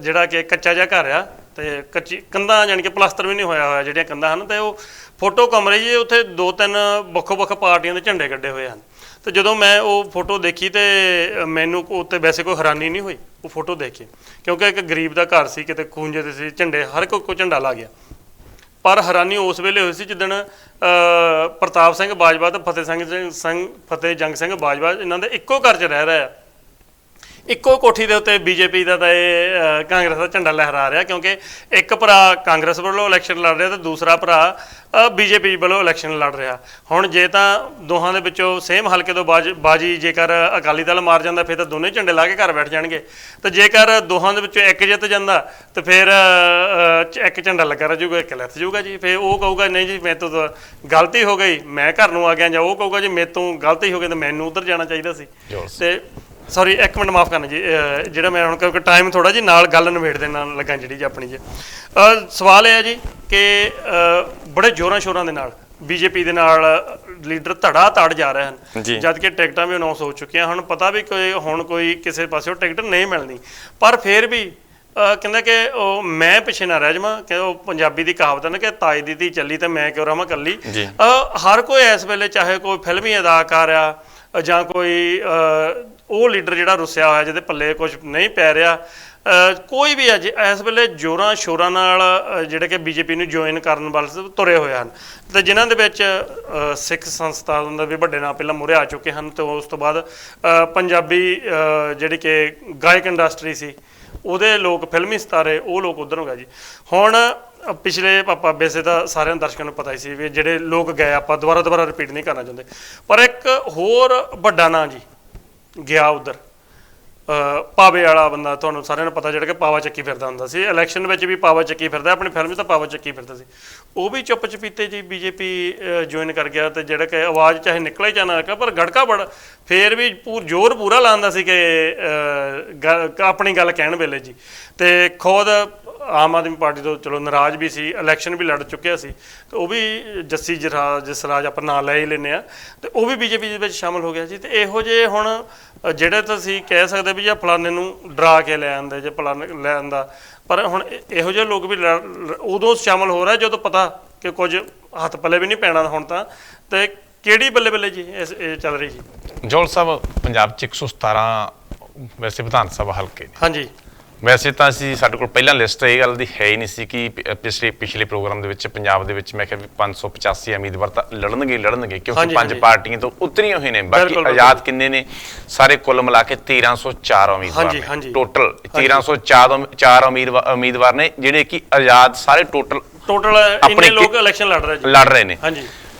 ਜਿਹੜਾ ਕਿ ਕੱਚਾ ਜਿਹਾ ਘਰ ਆ ਤੇ ਕੱਚੀ ਕੰਧਾਂ ਜਾਣੀ ਕਿ ਪਲਾਸਟਰ ਵੀ ਨਹੀਂ ਹੋਇਆ ਜਿਹੜੀਆਂ ਕੰਧਾਂ ਹਨ, ਤੇ ਉਹ ਫੋਟੋ ਘੁੰਮ ਰਹੀ ਜੀ। ਉੱਥੇ 2-3 ਵੱਖੋ-ਵੱਖ ਪਾਰਟੀਆਂ ਦੇ ਝੰਡੇ ਕੱਢੇ ਹੋਏ ਹਨ। ਤੇ ਜਦੋਂ ਮੈਂ ਉਹ ਫੋਟੋ ਦੇਖੀ ਤੇ ਮੈਨੂੰ ਉੱਤੇ ਵੈਸੇ ਕੋਈ ਹੈਰਾਨੀ ਨਹੀਂ ਹੋਈ ਉਹ ਫੋਟੋ ਦੇਖ ਕੇ, ਕਿਉਂਕਿ ਇੱਕ ਗਰੀਬ ਦਾ ਘਰ ਸੀ, ਕਿਤੇ ਖੂੰਜੇ ਤੇ ਸੀ, ਝੰਡੇ ਹਰ ਕੋਈ ਝੰਡਾ ਲਾ ਗਿਆ। ਪਰ ਹੈਰਾਨੀ ਉਸ ਵੇਲੇ ਹੋਈ ਸੀ ਜਿੱਦਣ ਪ੍ਰਤਾਪ ਸਿੰਘ ਬਾਜਵਾ ਤੇ ਫਤਿਹ ਜੰਗ ਸਿੰਘ ਬਾਜਵਾ ਇਹਨਾਂ ਦੇ ਇੱਕੋ ਘਰ 'ਚ ਰਹਿ ਰਹੇ ਆ। ਇੱਕੋ ਕੋਠੀ ਦੇ ਉੱਤੇ ਬੀਜੇਪੀ ਦਾ ਤਾਂ ਇਹ ਕਾਂਗਰਸ ਦਾ ਝੰਡਾ ਲਹਿਰਾ ਰਿਹਾ, ਕਿਉਂਕਿ ਇੱਕ ਭਰਾ ਕਾਂਗਰਸ ਵੱਲੋਂ ਇਲੈਕਸ਼ਨ ਲੜ ਰਿਹਾ ਤੇ ਦੂਸਰਾ ਭਰਾ ਬੀਜੇਪੀ ਵੱਲੋਂ ਇਲੈਕਸ਼ਨ ਲੜ ਰਿਹਾ। ਹੁਣ ਜੇ ਤਾਂ ਦੋਹਾਂ ਦੇ ਵਿੱਚੋਂ ਸੇਮ ਹਲਕੇ ਤੋਂ ਬਾਜੀ ਜੇਕਰ ਅਕਾਲੀ ਦਲ ਮਾਰ ਜਾਂਦਾ ਫਿਰ ਤਾਂ ਦੋਨੇ ਝੰਡੇ ਲਾ ਕੇ ਘਰ ਬੈਠ ਜਾਣਗੇ, ਤੇ ਜੇਕਰ ਦੋਹਾਂ ਦੇ ਵਿੱਚੋਂ ਇੱਕ ਜਿੱਤ ਜਾਂਦਾ ਤੇ ਫਿਰ ਇੱਕ ਝੰਡਾ ਲੱਗਾ ਰਹਿ ਜਾਊਗਾ, ਇੱਕ ਲੱਥ ਜਾਊਗਾ ਜੀ। ਫਿਰ ਉਹ ਕਹੂਗਾ ਨਹੀਂ ਜੀ ਮੇਰੇ ਤੋਂ ਗਲਤੀ ਹੋ ਗਈ, ਮੈਂ ਘਰ ਨੂੰ ਆ ਗਿਆ, ਜਾਂ ਉਹ ਕਹੂਗਾ ਜੀ ਮੇਰੇ ਤੋਂ ਗਲਤੀ ਹੋ ਗਈ ਤਾਂ ਮੈਨੂੰ ਉੱਧਰ ਜਾਣਾ ਚਾਹੀਦਾ ਸੀ। ਤੇ ਸੌਰੀ, ਇੱਕ ਮਿੰਟ ਮਾਫ ਕਰਨਾ ਜੀ, ਜਿਹੜਾ ਮੈਂ ਹੁਣ ਕਿਉਂਕਿ ਟਾਈਮ ਥੋੜਾ ਜੀ ਨਾਲ ਗੱਲ ਨਿਬੇੜ ਦੇਣਾ ਲੱਗਾ ਜਿਹੜੀ ਜੀ ਆਪਣੀ ਜੀ। ਸਵਾਲ ਇਹ ਹੈ ਜੀ ਕਿ ਬੜੇ ਜ਼ੋਰਾਂ ਸ਼ੋਰਾਂ ਦੇ ਨਾਲ ਬੀਜੇਪੀ ਦੇ ਨਾਲ ਲੀਡਰ ਧੜਾ ਧੜ ਜਾ ਰਹੇ ਹਨ, ਜਦ ਕਿ ਟਿਕਟਾਂ ਵੀ ਅਨਾਉਂਸ ਹੋ ਚੁੱਕੀਆਂ। ਹੁਣ ਪਤਾ ਵੀ ਹੁਣ ਕੋਈ ਕਿਸੇ ਪਾਸਿਓਂ ਟਿਕਟ ਨਹੀਂ ਮਿਲਣੀ, ਪਰ ਫਿਰ ਵੀ ਕਹਿੰਦਾ ਕਿ ਉਹ ਮੈਂ ਪਿੱਛੇ ਨਾ ਰਹਿ ਜਾਵਾਂ, ਕਿ ਉਹ ਪੰਜਾਬੀ ਦੀ ਕਹਾਵਤ ਹੈ ਨਾ ਕਿ ਤਾਈ ਦੀ ਧੀ ਚੱਲੀ ਤੇ ਮੈਂ ਕਿਉਂ ਰਹਾਂ ਇਕੱਲੀ। ਹਰ ਕੋਈ ਇਸ ਵੇਲੇ ਚਾਹੇ ਕੋਈ ਫਿਲਮੀ ਅਦਾਕਾਰ ਆ ਜਾਂ ਕੋਈ ਉਹ ਲੀਡਰ ਜਿਹੜਾ ਰੁੱਸਿਆ ਹੋਇਆ ਜਿਹਦੇ ਪੱਲੇ ਕੁਝ ਨਹੀਂ ਪੈ ਰਿਹਾ, ਕੋਈ ਵੀ ਅੱਜ ਇਸ ਵੇਲੇ ਜ਼ੋਰਾਂ ਸ਼ੋਰਾਂ ਨਾਲ ਜਿਹੜੇ ਕਿ ਬੀਜੇਪੀ ਨੂੰ ਜੁਆਇਨ ਕਰਨ ਵੱਲ ਤੁਰੇ ਹੋਏ ਹਨ। ਤੇ ਜਿਨ੍ਹਾਂ ਦੇ ਵਿੱਚ ਸਿੱਖ ਸੰਸਥਾ ਦੇ ਵੀ ਵੱਡੇ ਨਾਂ ਪਹਿਲਾਂ ਮੂਹਰੇ ਆ ਚੁੱਕੇ ਹਨ, ਤੇ ਉਸ ਤੋਂ ਬਾਅਦ ਪੰਜਾਬੀ ਜਿਹੜੀ ਕਿ ਗਾਇਕ ਇੰਡਸਟਰੀ ਸੀ ਉਹਦੇ ਲੋਕ, ਫਿਲਮੀ ਸਿਤਾਰੇ ਉਹ ਲੋਕ ਉੱਧਰ ਹੋ ਗਏ ਜੀ। ਹੁਣ ਪਿਛਲੇ ਵੈਸੇ ਤਾਂ ਸਾਰਿਆਂ ਦਰਸ਼ਕਾਂ ਨੂੰ ਪਤਾ ਹੀ ਸੀ ਵੀ ਜਿਹੜੇ ਲੋਕ ਗਏ, ਆਪਾਂ ਦੁਬਾਰਾ ਰਿਪੀਟ ਨਹੀਂ ਕਰਨਾ ਚਾਹੁੰਦੇ, ਪਰ ਇੱਕ ਹੋਰ ਵੱਡਾ ਨਾਂ ਜੀ ਗਿਆ ਉੱਧਰ, ਪਾਵੇ ਵਾਲਾ ਬੰਦਾ, ਤੁਹਾਨੂੰ ਸਾਰਿਆਂ ਨੂੰ ਪਤਾ, ਜਿਹੜਾ ਕਿ ਪਾਵਾ ਚੱਕੀ ਫਿਰਦਾ ਹੁੰਦਾ ਸੀ। ਇਲੈਕਸ਼ਨ ਵਿੱਚ ਵੀ ਪਾਵਾ ਚੱਕੀ ਫਿਰਦਾ, ਆਪਣੀ ਫਿਲਮ 'ਚ ਤਾਂ ਪਾਵਾ ਚੱਕੀ ਫਿਰਦਾ ਸੀ। ਉਹ ਵੀ ਚੁੱਪ ਚਪੀਤੇ ਜੀ ਬੀਜੇਪੀ ਜੁਆਇਨ ਕਰ ਗਿਆ, ਤੇ ਜਿਹੜਾ ਕਿ ਆਵਾਜ਼ ਚਾਹੇ ਨਿਕਲੇ ਜਾਂ ਨਾ, ਪਰ ਗੜਕਾ ਬੜਾ ਫੇਰ ਵੀ ਜ਼ੋਰ ਪੂਰਾ ਲਾਉਂਦਾ ਸੀ ਕਿ ਆਪਣੀ ਗੱਲ ਕਹਿਣ ਵੇਲੇ ਜੀ। ਤੇ ਖੁਦ ਆਮ ਆਦਮੀ ਪਾਰਟੀ ਤੋਂ ਚਲੋ ਨਾਰਾਜ਼ ਵੀ ਸੀ, ਇਲੈਕਸ਼ਨ ਵੀ ਲੜ ਚੁੱਕਿਆ ਸੀ, ਤੇ ਉਹ ਵੀ ਜਸਰਾਜ ਆਪਾਂ ਨਾਂ ਲੈ ਹੀ ਲੈਂਦੇ ਆ, ਤੇ ਉਹ ਵੀ ਬੀਜੇਪੀ ਦੇ ਵਿੱਚ ਸ਼ਾਮਲ ਹੋ ਗਿਆ ਜੀ। ਤੇ ਇਹੋ ਜਿਹੇ ਹੁਣ ਜਿਹੜੇ ਤੁਸੀਂ ਕਹਿ ਸਕਦੇ ਵੀ ਜਾਂ ਫਲਾਣੇ ਨੂੰ ਡਰਾ ਕੇ ਲੈ ਆਉਂਦੇ ਜੇ ਫਲਾਣੇ ਲੈ ਆਉਂਦਾ, ਪਰ ਹੁਣ ਇਹੋ ਜਿਹੇ ਲੋਕ ਵੀ ਉਦੋਂ ਸ਼ਾਮਲ ਹੋ ਰਹੇ ਜਦੋਂ ਪਤਾ ਕਿ ਕੁਝ ਹੱਥ ਪੱਲੇ ਵੀ ਨਹੀਂ ਪੈਣਾ ਹੁਣ ਤਾਂ। ਤੇ ਕਿਹੜੀ ਬੱਲੇ ਬੱਲੇ ਜੀ ਇਹ ਚੱਲ ਰਹੀ ਜੀ। ਜੋਹਲ ਸਾਹਿਬ, ਪੰਜਾਬ 'ਚ 117 ਵੈਸੇ ਵਿਧਾਨ ਸਭਾ ਹਲਕੇ ਨੇ। ਹਾਂਜੀ, ਵੈਸੇ ਤਾਂ ਸਾਡੇ ਕੋਲ ਪਹਿਲਾਂ ਲਿਸਟ ਇਹ ਗੱਲ ਦੀ ਹੈ ਹੀ ਨਹੀਂ ਸੀ ਕਿ ਪਿਛਲੇ ਪ੍ਰੋਗਰਾਮ ਦੇ ਵਿੱਚ ਪੰਜਾਬ ਦੇ ਵਿੱਚ ਮੈਂ ਕਿਹਾ ਵੀ 585 ਉਮੀਦਵਾਰ ਤਾਂ ਲੜਨਗੇ ਕਿਉਂਕਿ 5 ਪਾਰਟੀਆਂ ਤੋਂ ਉਤਰੀਆਂ ਹੋਈਆਂ ਨੇ। ਬਾਕੀ ਆਜ਼ਾਦ ਕਿੰਨੇ ਨੇ ਸਾਰੇ ਕੁੱਲ ਮਿਲਾ ਕੇ 1304 ਉਮੀਦਵਾਰ ਨੇ ਟੋਟਲ। 1304 ਉਮੀਦਵਾਰ ਨੇ ਜਿਹੜੇ ਕਿ ਆਜ਼ਾਦ ਸਾਰੇ ਟੋਟਲ ਇੰਨੇ ਲੋਕ ਇਲੈਕਸ਼ਨ ਲੜ ਰਹੇ ਨੇ। ਹਾਂਜੀ,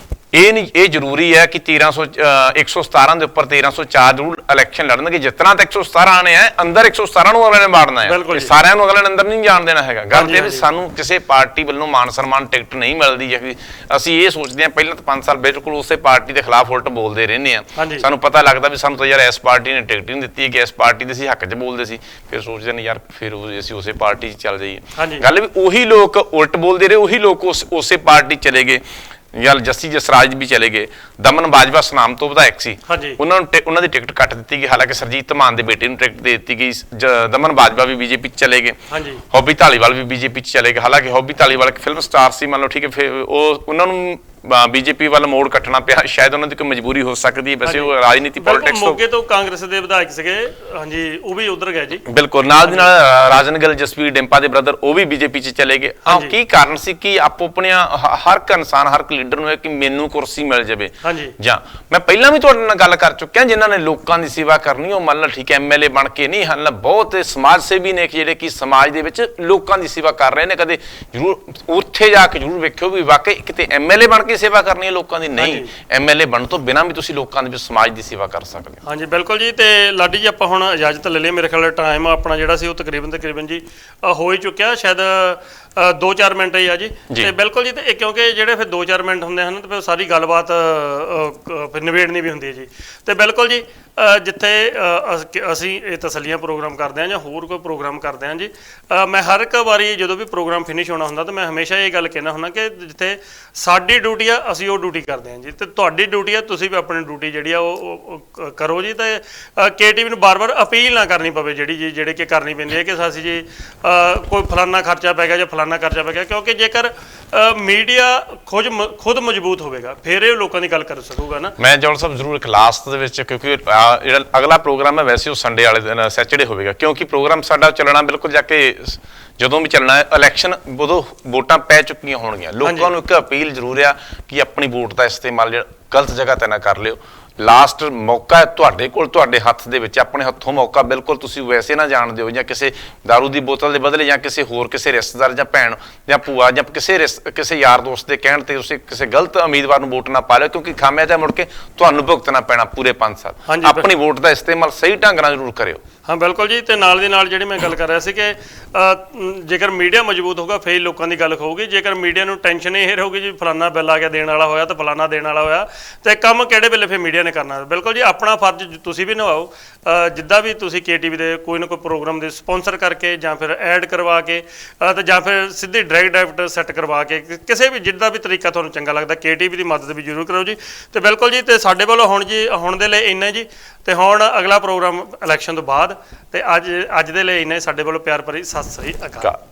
ਇਹ ਨਹੀਂ, ਇਹ ਜ਼ਰੂਰੀ ਹੈ ਕਿ 117 ਦੇ ਉੱਪਰ 1304 ਜ਼ਰੂਰ ਇਲੈਕਸ਼ਨ ਲੜਨਗੇ। ਜਿੱਤਣਾ ਤਾਂ 117 ਆਣੇ ਆ, ਅੰਦਰ 117 ਨੂੰ ਅਗਲੇ ਨੇ ਬਾੜਨਾ ਹੈ, ਇਹ ਸਾਰਿਆਂ ਨੂੰ ਅਗਲੇ ਨੇ ਅੰਦਰ ਨਹੀਂ ਜਾਣ ਦੇਣਾ ਹੈਗਾ। ਗੱਲ ਤੇ ਵੀ ਸਾਨੂੰ ਕਿਸੇ ਪਾਰਟੀ ਵੱਲੋਂ ਮਾਨ ਸਨਮਾਨ ਟਿਕਟ ਨਹੀਂ ਮਿਲਦੀ ਜਾਂ ਅਸੀਂ ਇਹ ਸੋਚਦੇ ਹਾਂ, ਪਹਿਲਾਂ ਤਾਂ 5 ਸਾਲ ਬਿਲਕੁਲ ਉਸੇ ਪਾਰਟੀ ਦੇ ਖਿਲਾਫ ਉਲਟ ਬੋਲਦੇ ਰਹਿੰਦੇ ਆ, ਸਾਨੂੰ ਪਤਾ ਲੱਗਦਾ ਵੀ ਸਾਨੂੰ ਤਾਂ ਯਾਰ ਇਸ ਪਾਰਟੀ ਨੇ ਟਿਕਟ ਨਹੀਂ ਦਿੱਤੀ, ਕਿ ਇਸ ਪਾਰਟੀ ਦੇ ਅਸੀਂ ਹੱਕ 'ਚ ਬੋਲਦੇ ਸੀ, ਫਿਰ ਸੋਚਦੇ ਨੇ ਯਾਰ ਫਿਰ ਅਸੀਂ ਉਸੇ ਪਾਰਟੀ 'ਚ ਚੱਲ ਜਾਈਏ। ਗੱਲ ਵੀ ਉਹੀ ਲੋਕ ਉਲਟ ਬੋਲਦੇ ਰਹੇ, ਉਹੀ ਲੋਕ ਉਸੇ ਪਾਰਟੀ ਚਲੇ ਗਏ। ਯਾਰ ਜੱਸੀ ਜਸਰਾਜ ਵੀ ਚਲੇ ਗਏ, ਦਮਨ ਬਾਜਵਾ ਸੁਨਾਮ ਤੋਂ ਵਿਧਾਇਕ ਸੀ, ਉਹਨਾਂ ਦੀ ਟਿਕਟ ਕੱਟ ਦਿੱਤੀ ਗਈ, ਹਾਲਾਂਕਿ ਸਰਜੀਤ ਧਮਾਨ ਦੇ ਬੇਟੇ ਨੂੰ ਟਿਕਟ ਦੇ ਦਿੱਤੀ ਗਈ। ਦਮਨ ਬਾਜਵਾ ਵੀ ਬੀਜੇਪੀ 'ਚ ਚਲੇ ਗਏ, ਹੌਬੀ ਧਾਲੀਵਾਲ ਵੀ ਬੀਜੇਪੀ 'ਚ ਚਲੇ ਗਏ, ਹਾਲਾਂਕਿ ਹੌਬੀ ਧਾਲੀਵਾਲ ਇੱਕ ਫਿਲਮ ਸਟਾਰ ਸੀ, ਮੰਨ ਲਓ ਠੀਕ ਹੈ, ਫਿਰ ਉਹਨਾਂ ਨੂੰ ਬੀਜੇਪੀ ਵੱਲ ਮੋੜ ਕੱਟਣਾ ਪਿਆ, ਸ਼ਾਇਦ ਉਹਨਾਂ ਦੀ ਕੋਈ ਮਜਬੂਰੀ ਹੋ ਸਕਦੀ ਹੈ, ਵੈਸੇ ਉਹ ਰਾਜਨੀਤੀ ਪੋਲਿਟਿਕਸ ਮੋਗੇ ਤੋਂ ਕਾਂਗਰਸ ਦੇ ਵਿਧਾਇਕ ਸੀਗੇ, ਹਾਂਜੀ ਉਹ ਵੀ ਉਧਰ ਗਏ ਜੀ, ਬਿਲਕੁਲ ਨਾਲ ਦੀ ਨਾਲ ਰਾਜਨ ਗਿੱਲ ਜਸਵੀਰ ਡਿੰਪਾ ਦੇ ਬ੍ਰਦਰ ਉਹ ਵੀ ਬੀਜੇਪੀ 'ਚ ਚਲੇ ਗਏ। ਹਾਂ, ਕੀ ਕਾਰਨ ਸੀ ਕਿ ਆਪੋ ਆਪਣੀਆਂ ਹਰ ਇੱਕ ਇਨਸਾਨ ਹਰ ਇੱਕ ਲੀਡਰ ਨੂੰ ਹੈ ਕਿ ਮੈਨੂੰ ਕੁਰਸੀ ਮਿਲ ਜਾਵੇ, ਜਾਂ ਮੈਂ ਪਹਿਲਾਂ ਵੀ ਤੁਹਾਡੇ ਨਾਲ ਗੱਲ ਕਰ ਚੁੱਕਿਆ, ਜਿਨ੍ਹਾਂ ਨੇ ਲੋਕਾਂ ਦੀ ਸੇਵਾ ਕਰਨੀ ਉਹ ਮੰਨ ਲਾ ਠੀਕ ਹੈ ਐਮਐਲਏ ਬਣ ਕੇ ਨਹੀਂ, ਹਨ ਬਹੁਤ ਸਮਾਜ ਸੇਵੀ ਨੇ ਜਿਹੜੇ ਕਿ ਸਮਾਜ ਦੇ ਵਿੱਚ ਲੋਕਾਂ ਦੀ ਸੇਵਾ ਕਰ ਰਹੇ ਨੇ। ਕਦੇ ਜ਼ਰੂਰ ਉੱਥੇ ਜਾ ਕੇ ਜ਼ਰੂਰ ਵੇਖਿਓ ਵੀ ਵਾਕਈ ਕਿਤੇ ਐਮਐਲਏ ਬਣ ਕੇ ਸੇਵਾ ਕਰਨੀ ਹੈ ਲੋਕਾਂ ਦੀ, ਨਹੀਂ ਐਮਐਲਏ ਬਣਨ ਤੋਂ ਬਿਨਾਂ ਵੀ ਤੁਸੀਂ ਲੋਕਾਂ ਦੇ ਵਿੱਚ ਸਮਾਜ ਦੀ ਸੇਵਾ ਕਰ ਸਕਦੇ ਹੋ। ਹਾਂਜੀ ਬਿਲਕੁਲ ਜੀ। ਤੇ ਲਾਡੀ ਜੀ ਆਪਾਂ ਹੁਣ ਇਜਾਜ਼ਤ ਲੈ ਲਈਏ, ਮੇਰੇ ਖਿਆਲ ਟਾਈਮ ਆਪਣਾ ਜਿਹੜਾ ਸੀ ਉਹ ਤਕਰੀਬਨ ਜੀ ਹੋ ਹੀ ਚੁੱਕਿਆ, ਸ਼ਾਇਦ 2-4 ਮਿੰਟ ਹੀ ਆ ਜੀ। ਤੇ ਬਿਲਕੁਲ ਜੀ, ਤੇ ਕਿਉਂਕਿ ਜਿਹੜੇ ਫਿਰ 2-4 ਮਿੰਟ ਹੁੰਦੇ ਹਨ ਤੇ ਫਿਰ ਸਾਰੀ ਗੱਲਬਾਤ ਫਿਰ ਨਿਬੇੜਨੀ ਵੀ ਹੁੰਦੀ ਹੈ ਜੀ। ਤੇ ਬਿਲਕੁਲ ਜੀ, ਜਿੱਥੇ ਅਸੀਂ ਇਹ ਤਸੱਲੀਆਂ ਪ੍ਰੋਗਰਾਮ ਕਰਦੇ ਹਾਂ ਜਾਂ ਹੋਰ ਕੋਈ ਪ੍ਰੋਗਰਾਮ ਕਰਦੇ ਹਾਂ ਜੀ, ਮੈਂ ਹਰ ਇੱਕ ਵਾਰੀ ਜਦੋਂ ਵੀ ਪ੍ਰੋਗਰਾਮ ਫਿਨਿਸ਼ ਹੋਣਾ ਹੁੰਦਾ ਤਾਂ ਮੈਂ ਹਮੇਸ਼ਾ ਇਹ ਗੱਲ ਕਹਿਣਾ ਹੁੰਦਾ ਕਿ ਜਿੱਥੇ ਸਾਡੀ ਡਿਊਟੀ ਆ ਅਸੀਂ ਉਹ ਡਿਊਟੀ ਕਰਦੇ ਹਾਂ ਜੀ, ਤੇ ਤੁਹਾਡੀ ਡਿਊਟੀ ਆ ਤੁਸੀਂ ਵੀ ਆਪਣੀ ਡਿਊਟੀ ਜਿਹੜੀ ਆ ਉਹ ਕਰੋ ਜੀ। ਤੇ KTV ਨੂੰ ਬਾਰ-ਬਾਰ ਅਪੀਲ ਨਾ ਕਰਨੀ ਪਵੇ ਜਿਹੜੇ ਕਿ ਕਰਨੀ ਪੈਂਦੀ ਹੈ ਕਿ ਅਸੀਂ ਜੀ ਕੋਈ ਫਲਾਨਾ ਖਰਚਾ ਪੈ ਗਿਆ ਜਾਂ ਫਲਾਨਾ ਖਰਚਾ ਪੈ ਗਿਆ, ਕਿਉਂਕਿ ਜੇਕਰ ਮੀਡੀਆ ਖੁਦ ਮਜ਼ਬੂਤ ਹੋਵੇਗਾ ਫਿਰ ਇਹ ਲੋਕਾਂ ਦੀ ਗੱਲ ਕਰ ਸਕੂਗਾ ਨਾ। ਮੈਂ ਜੌਲ ਸਾਹਿਬ ਜ਼ਰੂਰ ਇੱਕ ਲਾਸਟ ਦੇ ਵਿੱਚ, ਕਿਉਂਕਿ ਜਿਹੜਾ ਅਗਲਾ ਪ੍ਰੋਗਰਾਮ ਹੈ ਵੈਸੇ ਉਹ ਸੰਡੇ ਵਾਲੇ ਦਿਨ ਸੈਚਰਡੇ ਹੋਵੇਗਾ, ਕਿਉਂਕਿ ਪ੍ਰੋਗਰਾਮ ਸਾਡਾ ਚੱਲਣਾ ਬਿਲਕੁਲ ਜਾ ਕੇ ਜਦੋਂ ਵੀ ਚੱਲਣਾ ਹੈ ਇਲੈਕਸ਼ਨ ਉਦੋਂ ਵੋਟਾਂ ਪੈ ਚੁੱਕੀਆਂ ਹੋਣਗੀਆਂ। ਲੋਕਾਂ ਨੂੰ ਇੱਕ ਅਪੀਲ ਜ਼ਰੂਰ ਆ ਕਿ ਆਪਣੀ ਵੋਟ ਦਾ ਇਸਤੇਮਾਲ ਗਲਤ ਜਗ੍ਹਾ ਤੇ ਨਾ ਕਰ ਲਿਓ। ਲਾਸਟ ਮੌਕਾ ਹੈ ਤੁਹਾਡੇ ਕੋਲ, ਤੁਹਾਡੇ ਹੱਥ ਦੇ ਵਿੱਚ, ਆਪਣੇ ਹੱਥੋਂ ਮੌਕਾ, ਬਿਲਕੁਲ ਤੁਸੀਂ ਵੈਸੇ ਨਾ ਜਾਣ ਦਿਓ ਜਾਂ ਕਿਸੇ ਦਾਰੂ ਦੀ ਬੋਤਲ ਦੇ ਬਦਲੇ ਜਾਂ ਕਿਸੇ ਹੋਰ ਕਿਸੇ ਰਿਸ਼ਤੇਦਾਰ ਜਾਂ ਭੈਣ ਜਾਂ ਭੂਆ ਜਾਂ ਕਿਸੇ ਯਾਰ ਦੋਸਤ ਦੇ ਕਹਿਣ ਤੇ ਤੁਸੀਂ ਕਿਸੇ ਗਲਤ ਉਮੀਦਵਾਰ ਨੂੰ ਵੋਟ ਨਾ ਪਾ ਲਿਓ, ਕਿਉਂਕਿ ਖਾਮਿਆਜਾ ਮੁੜ ਕੇ ਤੁਹਾਨੂੰ ਭੁਗਤਣਾ ਪੈਣਾ ਪੂਰੇ 5 ਸਾਲ। ਆਪਣੀ ਵੋਟ ਦਾ ਇਸਤੇਮਾਲ ਸਹੀ ਢੰਗ ਨਾਲ ਜ਼ਰੂਰ ਕਰਿਓ। ਹਾਂ ਬਿਲਕੁਲ ਜੀ। ਤੇ ਨਾਲ ਦੀ ਨਾਲ ਜਿਹੜੀ ਮੈਂ ਗੱਲ ਕਰ ਰਿਹਾ ਸੀ ਕਿ ਜੇਕਰ ਮੀਡੀਆ ਮਜ਼ਬੂਤ ਹੋਊਗਾ ਫਿਰ ਲੋਕਾਂ ਦੀ ਗੱਲ ਹੋਊਗੀ। ਜੇਕਰ ਮੀਡੀਆ ਨੂੰ ਟੈਨਸ਼ਨ ਇਹ ਰਹੂਗੀ ਜੀ ਫਲਾਨਾ ਬਿੱਲ ਆ ਗਿਆ ਦੇਣ ਵਾਲਾ ਹੋਇਆ ਤਾਂ ਫਲਾਨਾ ਦੇਣ ਵਾਲਾ ਹੋਇਆ, ਤੇ ਕੰਮ ਕਿਹੜੇ ਵੇਲੇ ਫਿਰ ਮੀਡੀਆ ਨੇ ਕਰਨਾ। ਬਿਲਕੁਲ ਜੀ, ਆਪਣਾ ਫਰਜ਼ ਤੁਸੀਂ ਵੀ ਨਿਭਾਓ। ਜਿੱਦਾਂ ਵੀ ਤੁਸੀਂ KTV ਦੇ ਕੋਈ ਨਾ ਕੋਈ ਪ੍ਰੋਗਰਾਮ ਦੇ ਸਪਾਂਸਰ ਕਰਕੇ ਜਾਂ ਫਿਰ ਐਡ ਕਰਵਾ ਕੇ ਤੇ ਜਾਂ ਫਿਰ ਸਿੱਧੀ ਡਾਇਰੈਕਟ ਡੈਬਿਟ ਸੈੱਟ ਕਰਵਾ ਕੇ, ਕਿਸੇ ਵੀ ਜਿੱਦਾਂ ਵੀ ਤਰੀਕਾ ਤੁਹਾਨੂੰ ਚੰਗਾ ਲੱਗਦਾ KTV ਦੀ ਮਦਦ ਵੀ ਜ਼ਰੂਰ ਕਰੋ ਜੀ। ਤੇ ਬਿਲਕੁਲ ਜੀ, ਤੇ ਸਾਡੇ ਵੱਲੋਂ ਹੁਣ ਦੇ ਲਈ ਇੰਨਾ ਜੀ। ਤੇ ਹੁਣ ਅਗਲਾ ਪ੍ਰੋਗਰਾਮ ਇਲੈਕਸ਼ਨ ਤੋਂ ਬਾਅਦ, ਤੇ ਅੱਜ ਦੇ ਲਈ ਇੰਨਾ। ਸਾਡੇ ਵੱਲੋਂ ਪਿਆਰ ਭਰੀ ਸਤਿ ਸ੍ਰੀ ਅਕਾਲ।